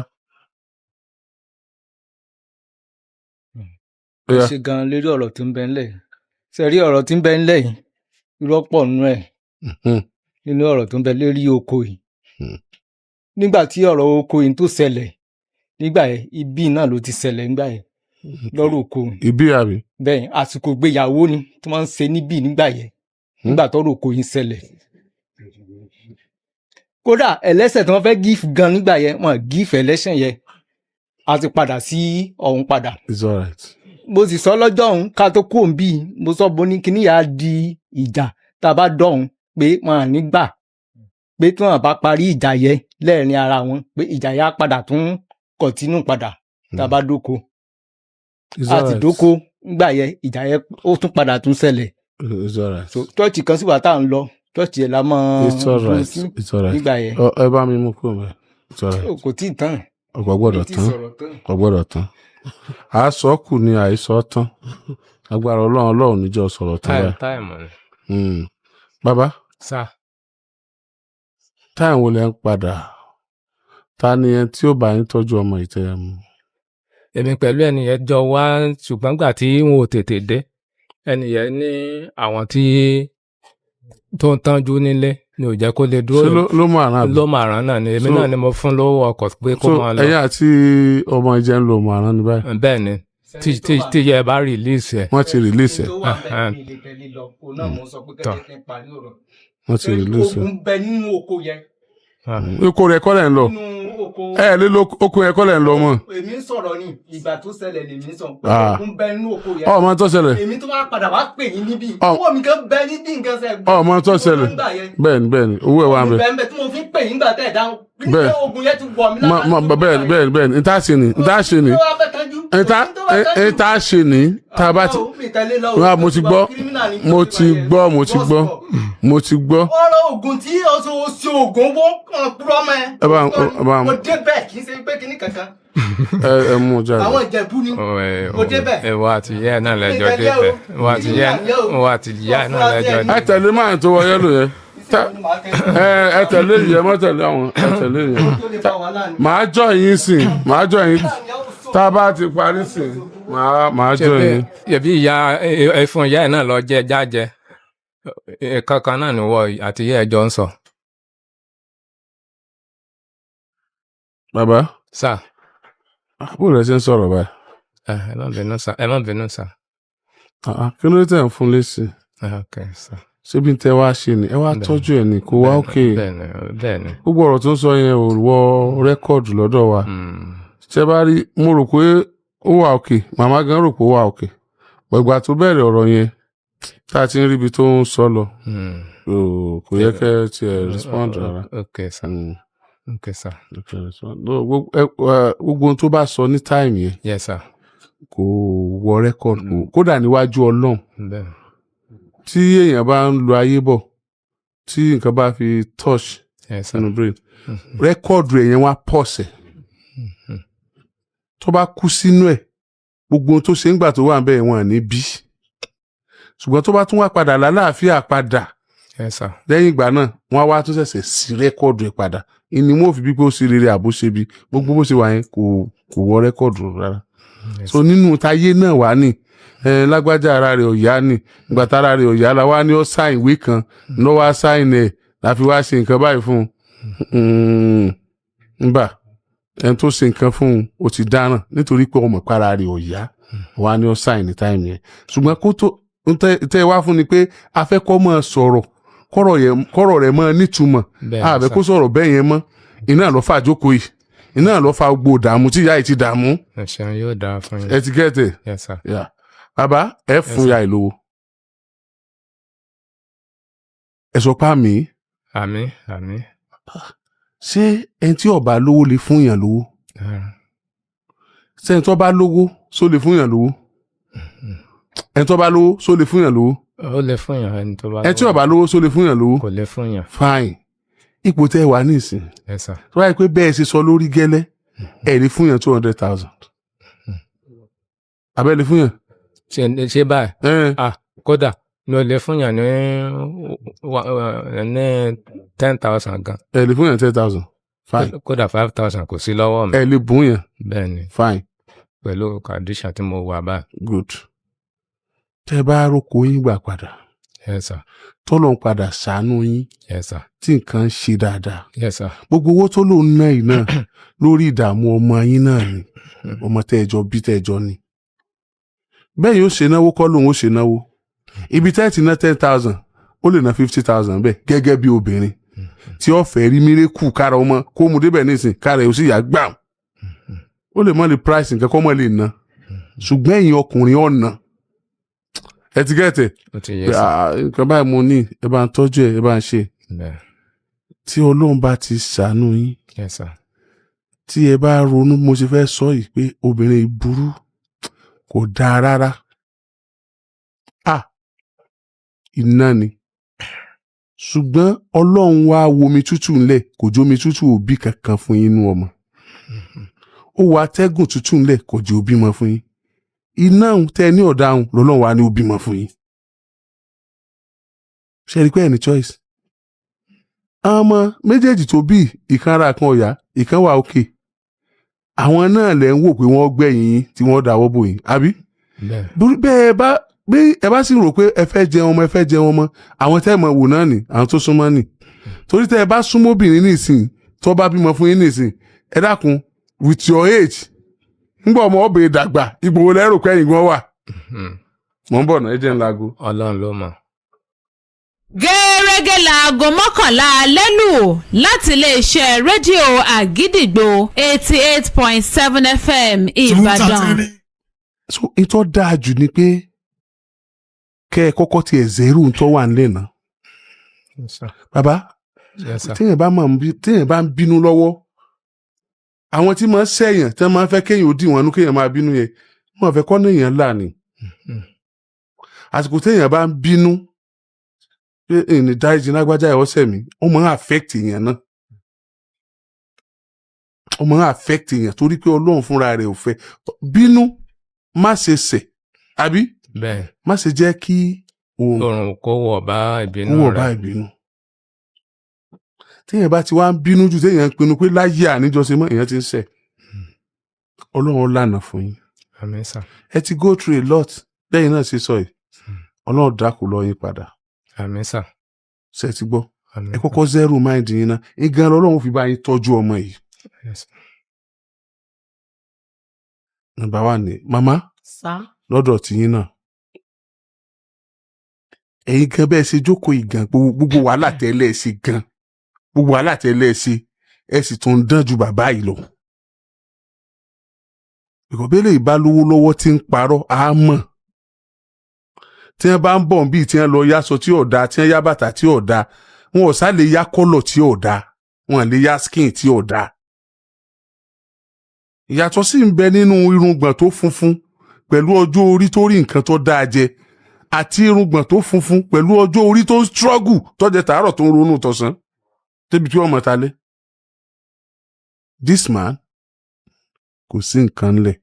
Speaker 8: ṣe gan lórí ọ̀rọ̀ tó ń bẹ ńlẹ̀ sẹ́rí ọ̀rọ̀ tí ń bẹ ńlẹ̀ yìí irọ́ pọ̀ nínú ẹ̀
Speaker 1: Mhm.
Speaker 8: nínú ọ̀rọ̀ tó ń bẹ lórí oko yìí
Speaker 1: Hmm.
Speaker 8: nígbà tí ọ̀rọ̀ oko yìí tó ṣẹlẹ̀ nígbà yẹn ibi náà ló ti ṣẹlẹ̀ nígbà yẹn lọ́rọ̀ oko yìí
Speaker 1: Ibi àbí?
Speaker 8: bẹ́ẹ̀ àsìkò ìgbéyàwó ni tí wọ́n ń ṣe níbí nígbà yẹn nígbà tọ́rọ̀ oko yìí ṣẹlẹ̀ kódà ẹlẹ́sẹ̀ tí wọ́n fẹ́ gífù gan nígbà yẹn wọ́n gífù ẹlẹ́sẹ̀ yẹn a ti padà sí ọ̀hún padà
Speaker 1: It's alright.
Speaker 8: mo sì sọ lọ́jọ́ ọ̀hún ká tó kú òǹbí mo sọ bo ní kíní yà á di ìjà tá a bá dọ̀hún pé wọn à ní gbà pé tí wọn bá parí ìjà yẹn lẹ́ẹ̀rin ara wọn pé ìjà yẹn á padà tún kọ̀tínú padà tá a bá dóko
Speaker 1: It's
Speaker 8: a ti
Speaker 1: alright.
Speaker 8: dóko nígbà yẹn ìjà yẹn ó tún padà tún ṣẹlẹ̀
Speaker 1: It's alright.
Speaker 8: so chọ́ọ̀chì kan sì wà tá à ń lọ chọ́ọ̀chì yẹn la mọ́
Speaker 1: It's alright.
Speaker 8: sí
Speaker 1: It's alright.
Speaker 8: nígbà yẹn
Speaker 1: Ẹ bá mi mú kúrò mẹ́. It's alright.
Speaker 8: kò tí ì tán
Speaker 1: Ọ̀pọ̀ gbọ́dọ̀
Speaker 8: kò tí ì
Speaker 1: tán.
Speaker 8: sọ̀rọ̀ tán.
Speaker 1: Ọ̀pọ̀ gbọ́dọ̀ tán. Àásọ kù ni àìsọ tán. Agbára Ọlọ́run níjọ́ sọ̀rọ̀ tán báyìí.
Speaker 5: táìmù ni.
Speaker 1: Bàbá,
Speaker 5: sá
Speaker 1: táìmù wo lẹ ń padà? Ta ni ẹni tí ó bá yín tọ́jú ọmọ ìtẹ́yẹmú?
Speaker 5: èmi pẹ̀lú ẹnìyẹn jọ wá ṣùgbọ́n gbà tí wọn ò tètè dé ẹnìyẹn ní àwọn tí tó ń tọ́jú nílé ni ò jẹ́ kó lè
Speaker 1: Ṣé
Speaker 5: dúró
Speaker 1: ló mọ àrán àbí?
Speaker 5: ló màrán náà ni èmi
Speaker 1: So-
Speaker 5: náà ni mo fún lówó ọkọ̀ pé kó
Speaker 1: So
Speaker 5: máa lọ
Speaker 1: ẹ̀yin àti ọmọ ìjẹ́ ń lo mọ àrán ní báyìí.
Speaker 5: bẹ́ẹ̀ ni tí yẹ bá rìlíìsì ẹ̀
Speaker 1: Wọ́n ti release ẹ̀.
Speaker 8: tó wà bẹ́ẹ̀ ní ilé tẹ́lẹ̀ lọ òun náà mo sọ pé
Speaker 5: Tọ́.
Speaker 8: kẹ́kẹ́ ní parí ọ̀rọ̀
Speaker 1: Wọ́n ti release ẹ̀.
Speaker 8: ogun bẹ nínú oko yẹn
Speaker 1: Oko rẹ̀ kọ́ lẹ̀ ń lọ.
Speaker 8: nínú oko
Speaker 1: Ẹ lé oko yẹn kọ́ lẹ̀ ń lọ mọ́.
Speaker 8: èmi ń sọ̀rọ̀ ni ìgbà tó ṣẹlẹ̀ lèmi ń sọ pé
Speaker 1: Ah.
Speaker 8: ogun bẹ nínú oko yẹn
Speaker 1: Ọmọ tó ṣẹlẹ̀.
Speaker 8: èmi tó wá padà wá pè yín níbí
Speaker 1: Ọ-
Speaker 8: owó mi kan bẹ níbí nǹkan ṣe
Speaker 1: Ọmọ tó ṣẹlẹ̀. Bẹ́ẹ̀ni owó ẹ̀ wà ń bẹ̀.
Speaker 8: bẹ́ẹ̀ bẹ́ẹ̀ tí mo fi ń pè yín gbà tẹ́ ẹ̀ dáhùn bí
Speaker 1: Bẹ́ẹ̀.
Speaker 8: pé ogun yẹn ti wọ̀ mí lára
Speaker 1: Bẹ́ẹ̀ni nta ṣe ni nta ṣe ni nta ṣe ni tá a bá ti. Mo ti gbọ́
Speaker 8: ọ̀rọ̀ ogun tí oṣù ogun wó kàn kúrọ́ mọ́
Speaker 1: Ẹ bá ń- ẹ bá ń-
Speaker 8: mo débẹ̀ kì í ṣe pé kíní kankan
Speaker 1: ẹ mú un jáde.
Speaker 8: àwọn ìjẹ̀bú ni mo débẹ̀
Speaker 5: ìwọ àti ìyá ẹ̀ náà lẹ́jọ́
Speaker 8: Ìgbẹ́jẹ́ o.
Speaker 5: débẹ̀ ìwọ àti ìyá ẹ̀ náà lẹ́jọ́
Speaker 1: Ẹ
Speaker 5: débẹ̀.
Speaker 1: tẹ̀lé máa tó wọ yẹ́lò yẹn. Ẹ tẹ̀lé yẹn mọ́ tẹ̀lé àwọn ẹ tẹ̀lé yẹn. Màá jọ yín sìn màá jọ yín tá a bá ti parí sìn màá jọ yín.
Speaker 5: yẹbi ìyá ẹfun ìyá ẹ̀ náà lọ jẹ jájẹ kankan náà ni wọ àti ìyá ẹ̀ jọ ń sọ.
Speaker 1: Bàbá
Speaker 5: sá
Speaker 1: àbúrò rẹ ṣe ń sọ̀rọ̀ báyìí.
Speaker 5: ẹ má bínú sá ẹ má bínú sá.
Speaker 1: Kí ló dé tẹ̀ ń fún lésì?
Speaker 5: ok sá.
Speaker 1: Ṣébi tẹ wá ṣe ni ẹ wá tọ́jú ẹ̀ ní kó wá òkè.
Speaker 5: bẹ́ẹ̀ni.
Speaker 1: Gbogbo ọ̀rọ̀ tó ń sọ yẹn ò wọ rẹ́kọ̀dù lọ́dọ̀ wa. Ṣé bá rí mo rò pé ó wà òkè màmá gan rò pé ó wà òkè. Gbàgbà tó bẹ̀rẹ̀ ọ̀rọ̀ yẹn tá a ti ń ríbi tó ń sọ lọ kò yẹ kẹ́ ẹ tiẹ̀ respond rárá.
Speaker 5: ok sá ok sá.
Speaker 1: Gbogbo ohun tó bá sọ ní táìmù yẹn
Speaker 5: yes sá.
Speaker 1: kò wọ rẹ́kọ̀dù kódà níwájú Ọlọ́run
Speaker 5: bẹ́ẹ̀
Speaker 1: tí èèyàn bá ń lo ayé bọ̀ tí nǹkan bá fi touch
Speaker 5: yes sá.
Speaker 1: nínú brain rẹ́kọ̀dù èèyàn wá pọ̀sẹ̀ tó bá kú sínú ẹ̀ gbogbo ohun tó ṣe ń gbà tó wà ń bẹ́ẹ̀ wọn ní bí ṣùgbọ́n tó bá tún wá padà lálàáfíà padà
Speaker 5: yes sá.
Speaker 1: lẹ́yìn ìgbà náà wọ́n á wá tún ṣẹ̀ṣẹ̀ sí rẹ́kọ̀dù ẹ̀ padà ìní mo fi bí pé ó ṣe rere àbó ṣe bí gbogbo bó ṣe wà yẹn kò wọ rẹ́kọ̀dù rárá so nínú táyé náà wà ní lágbájá ara rẹ̀ ọ̀yá ni ìgbà tára rẹ̀ ọ̀yá la wá ní ó sáìn ìwé kan ló wá sáìn ẹ̀ láfi wá ṣe nǹkan báyìí fún un nbà ẹni tó ṣe nǹkan fún un ó ti dáràn nítorí pé ọmọ ìpara rẹ̀ ọ̀yá wá ní ó sáìn ní táìmù yẹn ṣùgbọ́n kó tó tẹ́ wá fún ni pé afẹ́kọ́ máa sọ̀rọ̀ kọ́rọ̀ rẹ̀ máa nítumọ̀ àbẹ̀ kó sọ̀rọ̀ bẹ́ẹ̀ yẹn mọ́ iná ló fà jókòó yìí iná ló fa gbogbo ìdààmú tí ìyá yìí ti dààmú.
Speaker 5: ẹ̀ṣẹ̀ yóò dáa fún yín.
Speaker 1: ẹ ti gẹ́tẹ̀.
Speaker 5: yes sir.
Speaker 1: bàbá ẹ fún ya ìlówó. ẹ sọ pé àmì.
Speaker 5: àmì.
Speaker 1: ṣé ẹni tí ó bá lówó lè fún yàn lówó. ṣé ẹni tó bá lówó só lè fún yàn lówó. ẹni tó bá lówó só lè fún yàn lówó.
Speaker 5: ó lè fún yàn ẹni tó bá lówó.
Speaker 1: ẹni tí ó bá lówó só lè fún yàn lówó.
Speaker 5: kò lè fún yàn.
Speaker 1: fine ipò tẹ́ wà nísìn.
Speaker 5: yes sir.
Speaker 1: tó báyìí pé bẹ́ẹ̀ ṣe sọ lórí gẹ́lẹ́ ẹ̀ lè fún yàn 200,000. abẹ́ lè fún yàn.
Speaker 5: ṣe báyìí kódà mi ò lè fún yàn ní 10,000 gan.
Speaker 1: ẹ lè fún yàn 10,000. fine.
Speaker 5: kódà 5,000 kò sí lọ́wọ́ mi.
Speaker 1: ẹ lè bùn yàn.
Speaker 5: bẹ́ẹ̀ ni.
Speaker 1: fine.
Speaker 5: pẹ̀lú condition tí mo wà báyìí.
Speaker 1: good. tẹ́ bá róko yín gbà padà
Speaker 5: Yes, sir.
Speaker 1: tọ́lọ̀ ń padà ṣàánú yín
Speaker 5: Yes, sir.
Speaker 1: tí nǹkan ń ṣe dáadáa
Speaker 5: Yes, sir.
Speaker 1: gbogbo owó tó lòun ná yìí náà lórí ìdààmú ọmọ yín náà ni ọmọ tẹ́ẹ̀jọ bí tẹ́ẹ̀jọ ni bẹ́ẹ̀ yóò ṣe náwó kọ́ lòun ó ṣe náwó ibi tẹ́ẹ̀tì ná 10,000 ó lè ná 50,000 bẹ́ẹ̀ gẹ́gẹ́ bí obìnrin tí ó fẹ́ rí mírèkù kára ọmọ kó mu débẹ̀ nísìn kára ẹ̀ ó sì yá gbàm ó lè mọ lè price nǹkan kọ́ mọ́ lè ná ṣùgbọ́n ẹ̀yin ọkùnrin ọ̀nà ẹ ti gẹ́tẹ̀
Speaker 5: Ó ti yẹ sá.
Speaker 1: nǹkan báyìí mo ní ẹ bá ń tọ́jú ẹ bá ń ṣe
Speaker 5: Bẹ́ẹ̀.
Speaker 1: tí ọlọ́run bá ti ṣàánú yín
Speaker 5: Yes, sir.
Speaker 1: tí ẹ bá ronú mo ṣe fẹ́ sọ yìí pé obìnrin yìí burú kò dáa rárá iná ni ṣùgbọ́n ọlọ́run wá womi tútù ńlẹ̀ kò jómi tútù òbí kankan fún yín nú ọmọ ó wá atẹ́gùn tútù ńlẹ̀ kò jẹ́ òbí mọ́ fún yín iná tẹ́ ní ọ̀daràn lọ́lọ́run wá ní òbí mọ́ fún yín ṣe rí pé ẹ̀ ní choice àwọn ọmọ méjèèjì tó bí ìkan ara kan ọ̀yá ìkan wà òkè àwọn náà lẹ̀ ń wò pé wọ́n gbẹ̀yìn yín tí wọ́n dáwọ́ bò yín àbí
Speaker 5: Bẹ́ẹ̀.
Speaker 1: bí ẹ bá sì rò pé ẹ fẹ́ jẹun ọmọ àwọn tẹ́ ẹ mọ̀ wò náà nì àwọn tó súnmọ́ nì torí tẹ́ ẹ bá súnmọ́ obìnrin nìsín tó bá bímọ fún yín nìsín ẹ dákun with your age ńgbà ọmọ ọbẹ̀ dàgbà ipò wo lẹ́rù kẹ́yìn gan wà mọ̀ ń bọ̀ náà ẹ jẹ́ ńlá go.
Speaker 5: Ọlọ́run ló mọ̀.
Speaker 4: gẹ́rẹ́gẹ́ láago 11 alẹ́ lù láti iléeṣẹ́ rédíò àgídìgbò 88.7 FM Ìbàdàn.
Speaker 1: so ìtọ́ dáa jù ni pé kẹ́ ẹ kọ́kọ́ tiẹ̀ zẹ́rù ń tọ́ wà nílẹ̀ náà
Speaker 5: Yes, sir.
Speaker 1: bàbá
Speaker 5: Yes, sir.
Speaker 1: téèyàn bá ń bínú lọ́wọ́ àwọn tí máa ń sẹ́yìn tí wọ́n máa ń fẹ́ kéèyàn ó dì wọ́n nú kéèyàn máa bínú yẹn wọ́n fẹ́ kọ́ néèyàn là ní àsìkò téèyàn bá ń bínú pé èèyàn dáríjì lágbájá ẹ̀ ọ̀sẹ̀ mi ó máa ń affect èèyàn náà ó máa ń affect èèyàn torí pé ọlọ́run fúnra rẹ̀ ò fẹ́ bínú má ṣe ṣẹ̀ àbí
Speaker 5: Bẹ́ẹ̀.
Speaker 1: má ṣe jẹ́ kí òun
Speaker 5: Oòrùn kó wọ̀ bá ìbínú
Speaker 1: wọ̀ bá
Speaker 5: rẹ̀.
Speaker 1: ìbínú téèyàn bá ti wá ń bínú jù téèyàn ń pinnu pé láyé àníjọsẹ mọ́ èèyàn ti ń ṣẹ̀ ọlọ́run lànà fún yín
Speaker 5: Àmín sà.
Speaker 1: ẹ ti go through a lot lẹ́yìn náà ṣe sọ yìí ọlọ́run dákú lọ yín padà
Speaker 5: Àmín sà.
Speaker 1: ṣe ti gbọ́
Speaker 5: Àmín
Speaker 1: ẹ
Speaker 5: sà.
Speaker 1: kọ́kọ́ zero mind yín náà ìgan ọlọ́run fi bá yín tọ́jú ọmọ yìí.
Speaker 5: Yes.
Speaker 1: Number one ni màmá
Speaker 2: sá
Speaker 1: lọ́dọ̀ tiyín náà ẹ̀yin gan bẹ́ẹ̀ ṣe jókòó ìgàn gbogbo wàhálà tẹ́lẹ̀ ṣe gan gbogbo wàhálà tẹ́lẹ̀ ṣe ẹ sì tún ń dán ju bàbá yìí lọ. ìkọ̀bẹ́lẹ̀ ìbálòwò lọ́wọ́ tí ń parọ́ á mọ̀ tí wọ́n bá ń bọ̀ bíi tí wọ́n lọ yáṣọ tí ò dáa tí wọ́n yá bàtà tí ò dáa wọn ò sá lè yá kọ́lọ̀ tí ò dáa wọn lè yá skin tí ò dáa. ìyàtọ̀ sì ń bẹ nínú irùngbọ̀n tó funfun pẹ̀lú ọjọ́ orí tó rí nǹkan tó dáa jẹ àti irùngbọ̀n tó funfun pẹ̀lú ọjọ́ orí tó ń struggle tọ́jẹ tàárọ̀ tó ń ronú tọ̀sán débi tí wọ́n mọ̀ talẹ́. This man kò sí nǹkan ńlẹ̀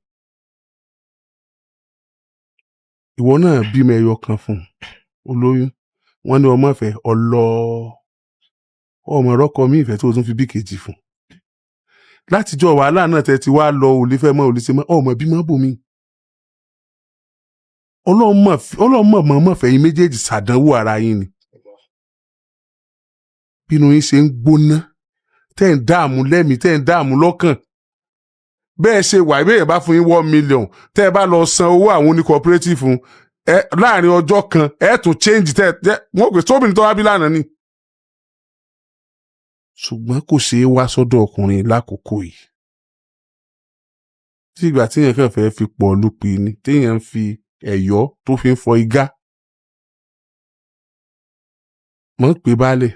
Speaker 1: ìwọ náà bímọ ẹyọ kan fún olóyún wọ́n ní ọmọ ìfẹ́ ọmọ ọrọkọ mi ìfẹ́ tó tún fi bí kejì fún látijọ́ wàhálà náà tẹ́ ti wá lọ òlífẹ́ mọ́ òlíṣẹ́ mọ́ ọmọ bímọ bòmí ọlọ́run mọ̀ fẹ̀yìn méjèèjì ṣàdánwò ara yín ni bínú yín ṣe ń gbóná tẹ́ ń dààmú lẹ́mìí tẹ́ ń dààmú lọ́kàn bẹ́ẹ̀ ṣe wà ìbéèrè bá fún yín 1 million tẹ́ ẹ bá lọ san owó àwọn oní cooperative fún láàrin ọjọ́ kan ẹ tún change wọ́n pè sóbìnrin tó wá bí lánàá ni. ṣùgbọ́n kò ṣeé wá sọ́dọ̀ ọkùnrin lákòókò yìí tí ìgbà téèyàn kàn fẹ́ fi pọ̀ lùpì ni téèyàn ń fi ẹ̀yọ́ tó fi ń fọ igá mọ̀ ń pè baálẹ̀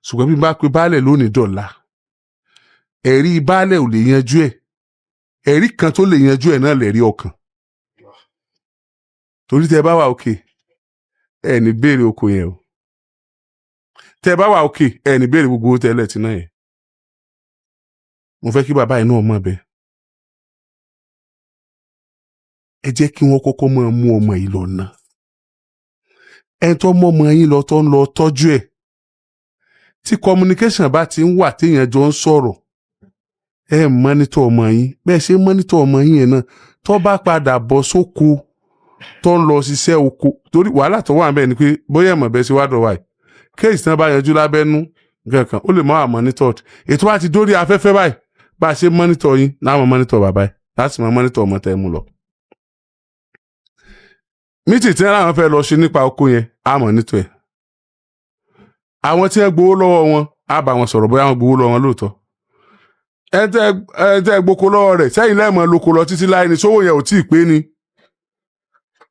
Speaker 1: ṣùgbọ́n bí n bá pe baálẹ̀ lónìí dọ̀la ẹ̀rí baálẹ̀ ò lè yanjú ẹ̀ ẹ̀rí kan tó lè yanjú ẹ̀ náà lẹ̀rí ọkàn torí tẹ́ bá wà òkè ẹ ní béèrè oko yẹn o tẹ́ bá wà òkè ẹ ní béèrè gbogbo tẹ́lẹ̀ tí náà yẹn mo fẹ́ kí bàbá yìí náà mọ̀ bẹ́ẹ̀ ẹ jẹ́ kí wọ́n kọ́kọ́ máa mú ọmọ yìí lọ ná ẹ tó mọ ọmọ yín lọ tó ń lọ tọ́jú ẹ̀ tí communication bá ti ń wà téèyàn jọ ń sọ̀rọ̀ ẹ mọ́nítọ̀ ọmọ yín bẹ́ẹ̀ ṣe mọ́nítọ̀ ọmọ yín yẹn náà tó bá padà bọ̀ sóko tó ń lọ ṣiṣẹ́ oko torí wàhálà tó wà ń bẹ̀ ni pé bóyá ẹ̀mọ̀ bẹ́ẹ̀ ṣe wá dọ̀wà yìí kéèsì tí wọ́n bá yanjú lábẹ́nú kankan ó lè mọ́ àwọn monitored ètò bá ti dórí afẹ́fẹ́ báyìí bá a ṣe monitor yín láwọn monitor bàbá yìí láti mọ monitor ọmọ tẹ́ mú lọ. mítì tí wọ́n fẹ́ lọ ṣe nípa oko yẹn á monitor ẹ̀ àwọn tí wọ́n gbowó lọ́wọ́ wọn á bá wọn sọ̀rọ̀ bóyá wọ́n gbowó lọ́wọ́ wọn lóòótọ́ ẹ tẹ́ gboko lọ́wọ́ rẹ̀ sẹ́yìn lẹ́ẹ̀mọ́ lóko lọ títí láì ní sówó yẹn ò tí ì pé ni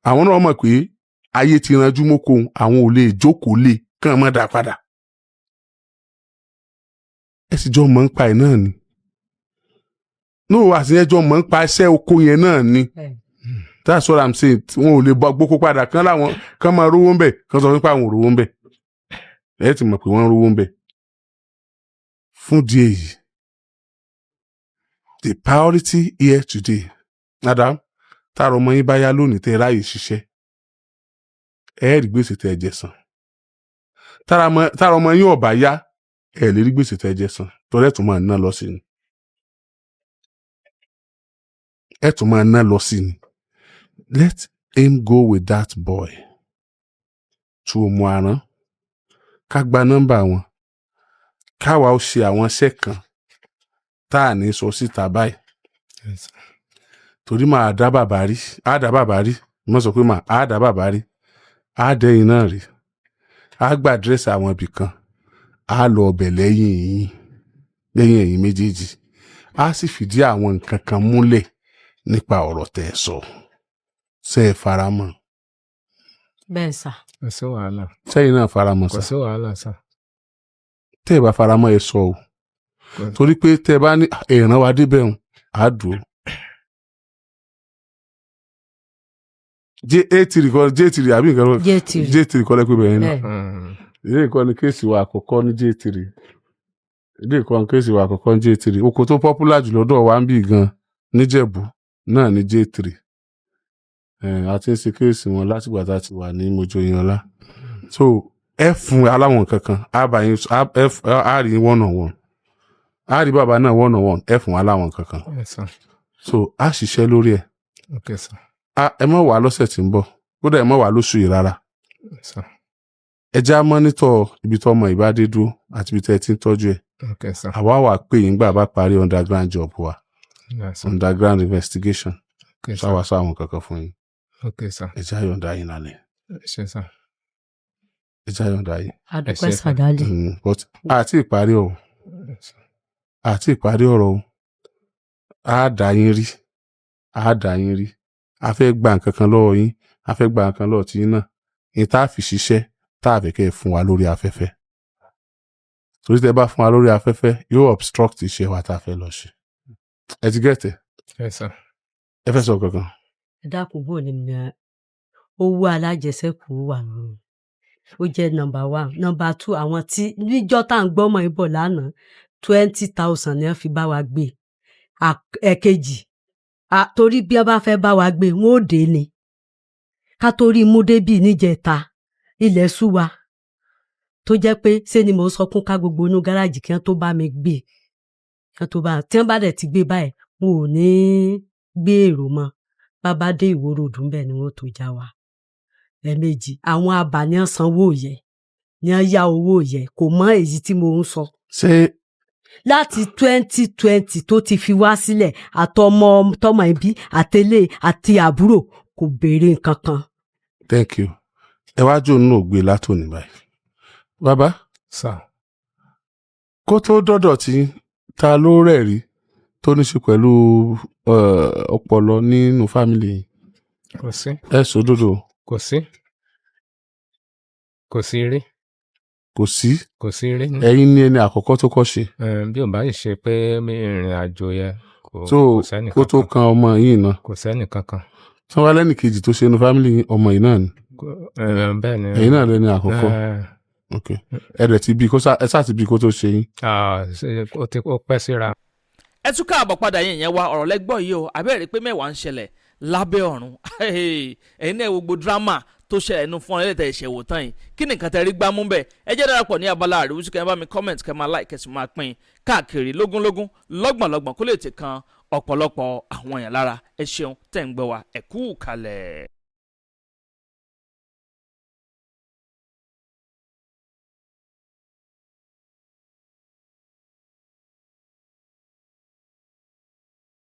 Speaker 1: àwọn náà mọ̀ pé ayé ti ranjú mọ́kò àwọn ò lè jókòó lé kàn mọ́ dá padà ẹ sì jọ mọ̀ ń pa ẹ̀ náà ni àti ẹjọ́ mọ̀ ń pa iṣẹ́ oko yẹn náà ni that's what I'm saying wọn ò lè bọ́ gboko padà kán láwọn kán máa rówó ń bẹ̀ kán sọ pé àwọn ò rówó ń bẹ̀ ẹ ti mọ̀ pé wọ́n ń rówó ń bẹ̀ fún díẹ̀ yìí the priority here today madam tára ọmọ yín bá yá lónìí tẹ́ ráyè ṣiṣẹ́ ẹ rí gbèsè tẹ́ jẹ san tára ọmọ yín ò bá yá ẹ lè rí gbèsè tẹ́ jẹ san torí ẹ tún máa ná lọ sí ni ẹ tún máa ná lọ sí ni let him go with that boy tu òmù àrán ká gba nọ́mbà wọn káwa ó ṣe àwọn iṣẹ́ kan tá à ní sọ síta báyìí torí máa dá bàbá rí mo sọ pé máa dá bàbá rí á dẹ́yìn náà rí á gba àdírẹ́sì àwọn ibì kan á lọ ọbẹ̀ lẹ́yìn ẹ̀yìn méjèèjì á sì fìdí àwọn nǹkan kan múlẹ̀ nípa ọ̀rọ̀ tẹ́ ẹ sọ ṣé ẹ faramọ́.
Speaker 2: bẹ́ẹ̀ sà.
Speaker 5: kò sí wàhálà.
Speaker 1: sẹ́yìn náà faramọ́ sà.
Speaker 5: kò sí wàhálà sà.
Speaker 1: tẹ́ ẹ bá faramọ́ ẹ sọ o torí pé tẹ́ ẹ bá ní ìran wa débẹ̀ ń á dùn. J3 àbí nǹkan J3 kọ́lẹ́ pé bẹ̀rẹ̀ náà ilé ìkọ́ ni kéèsì wa àkọ́kọ́ ní J3 ilé ìkọ́ ni kéèsì wa àkọ́kọ́ ní J3 oko tó popular jù lọ́dọ̀ wa ń bì gan níjẹ̀bú náà ní J3 àti ń ṣe kéèsì wọn látìgbà tá a ti wà ní Mojoyinlọ́lá so ẹ fún aláwọn kankan á rí one on one á rí bàbá náà one on one ẹ fún aláwọn kankan so á ṣiṣẹ́ lórí ẹ̀.
Speaker 5: Okay, sir.
Speaker 1: Ẹ má wá lọ́sẹ̀ tí ń bọ̀ kódà ẹ má wá lóṣù yìí rárá ẹ já mọ́nítọ̀ ibi tó ọmọ ìbádé dúró àti ibi tẹ́ ẹ ti ń tọ́jú ẹ̀ àwa wà pé yín gbà bá parí underground job wa underground investigation ṣáwa sọ àwọn kankan fún yín ẹ já yọ̀ǹda yín lálẹ́ ẹ já yọ̀ǹda yín.
Speaker 2: àdúpẹ́ sàdálì.
Speaker 1: But àti ìparí ọ̀rọ̀ o á dá yín rí a fẹ́ gba nǹkan kan lọ́wọ́ yín a fẹ́ gba nǹkan lọ́wọ́ tí yín náà ní tá a fi ṣiṣẹ́ tá a fẹ́ kẹ́ ẹ fún wa lórí afẹ́fẹ́ torí tẹ́ bá fún wa lórí afẹ́fẹ́ yóò obstruct iṣẹ́ wa tá a fẹ́ lọ ṣe ẹ ti gẹ̀tẹ̀ ẹ fẹ́ sọ kankan.
Speaker 2: ẹ dákun bò ní owó alájẹsẹ́kù wà nù ó jẹ́ number 1 number 2 àwọn tí níjọ́ tá à ń gbọ́mọ ibò lánàá 20,000 ni wọ́n fi bá wa gbé ẹ̀kejì torí bí a bá fẹ́ bá wa gbé wọn ò dé ni ká torí mú débì níjẹta ilẹ̀ sú wa tó jẹ́ pé ṣé ni mò ń sọkún ká gbogbo inú gáràjì kí wọ́n tó bá mi gbé tí wọ́n bá dẹ̀ ti gbé báyìí wọn ò ní gbé èrò mọ́ bàbá dé ìwòrò òdùn bẹ́ẹ̀ ni wọ́n tó já wa ẹ̀ẹ̀mejì àwọn abàníyàn sanwó yẹ ni wọ́n yá owó yẹ kò mọ èyí tí mo ń sọ.
Speaker 1: ṣé
Speaker 2: láti 2020 tó ti fi wá sílẹ̀ tọmọ ẹbí àtẹlé àti àbúrò kò béèrè nǹkan kan.
Speaker 1: Thank you. ẹ wá jò nínú ògbé látòní báyìí. bàbá kó tó dọ́dọ̀ tí ta ló rẹ̀ rí tó ní ṣe pẹ̀lú ọpọlọ nínú fámìlì yìí.
Speaker 5: kò sí.
Speaker 1: ẹ sòdodo.
Speaker 5: kò sí rí.
Speaker 1: kò sí rí. ẹ̀yin ni ẹni àkọ́kọ́ tó kọ́ ṣe.
Speaker 5: bí ò bá yìí ṣe pé ìrìn àjò yẹ kò sẹ́nì kankan.
Speaker 1: kó tó kan ọmọ yìí náà.
Speaker 5: kò sẹ́nì kankan.
Speaker 1: tí wọ́n wá lẹ́nì kejì tó ṣe inú fámìlì ọmọ yìí náà ni.
Speaker 5: bẹ́ẹ̀ ni.
Speaker 1: ẹ̀yin náà lẹ́ni àkọ́kọ́. ok ẹ dẹ̀ ti bí ẹ sáà ti bí kó tó ṣe yín.
Speaker 5: ó pẹ́ síra.
Speaker 3: ẹ tún káàbọ̀ padà yẹn wá ọ̀rọ̀ lẹ́gbọ́ yìí o àbẹ́rẹ́ pé mẹ́wàá ń ṣẹlẹ̀ lábẹ́ ọ̀run ẹ̀yin náà gbogbo dírámà tó ṣẹlẹ̀ nínú fún ẹlẹ́tẹ̀ ìṣẹ̀wò tán yìí kí ni nǹkan tẹ́ rí gbámú bẹ́ẹ̀ ẹ jẹ́ darapọ̀ ní abala àríwísí kẹ́ ẹ bá mi comment kẹ́ ẹ máa like kẹ́ ẹ sì máa pín káàkiri lógúnlógún lọ́gbọ̀nlọ́gbọ̀n kó lè ti kan ọ̀pọ̀lọpọ̀ àwọn èèyàn lára ẹ ṣeun tẹ́ ń gbọ́ wa ẹ kú kalẹ̀.